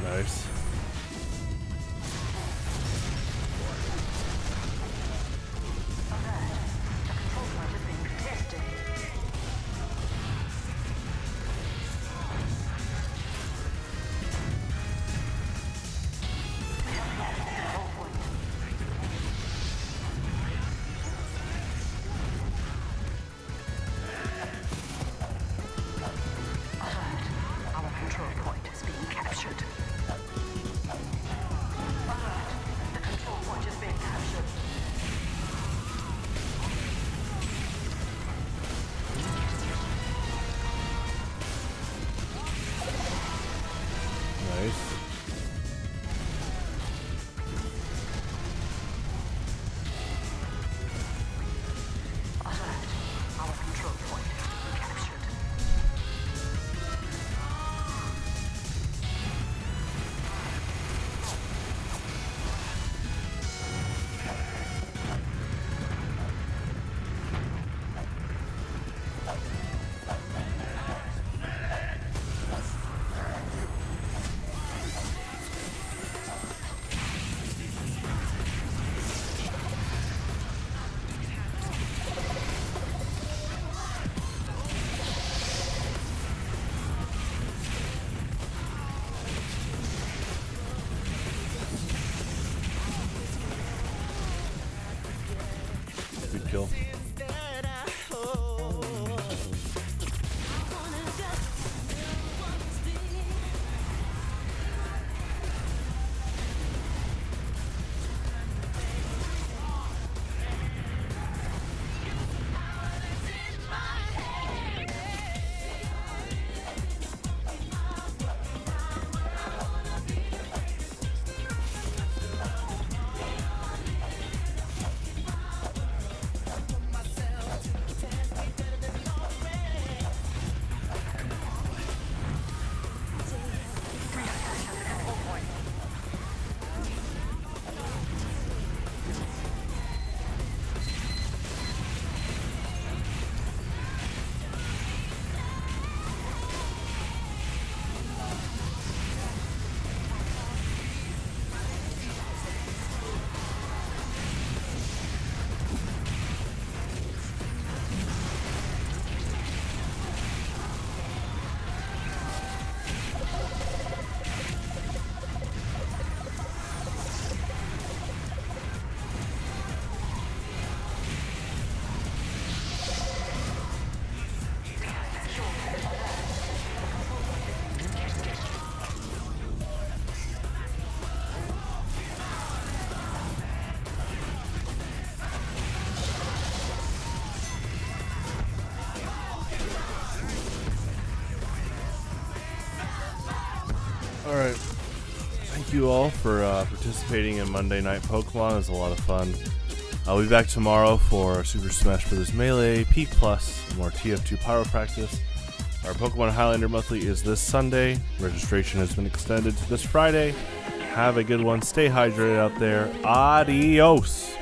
Nice. Our control point is being captured. The control point is being captured. Nice. Alert. Our control point is being captured. Good kill. you all for participating in Monday Night Pokemon. It was a lot of fun. I'll be back tomorrow for Super Smash Bros. Melee, Peak Plus, and more TF2 Pyro Practice. Our Pokemon Highlander Monthly is this Sunday. Registration has been extended to this Friday. Have a good one. Stay hydrated out there. Adios.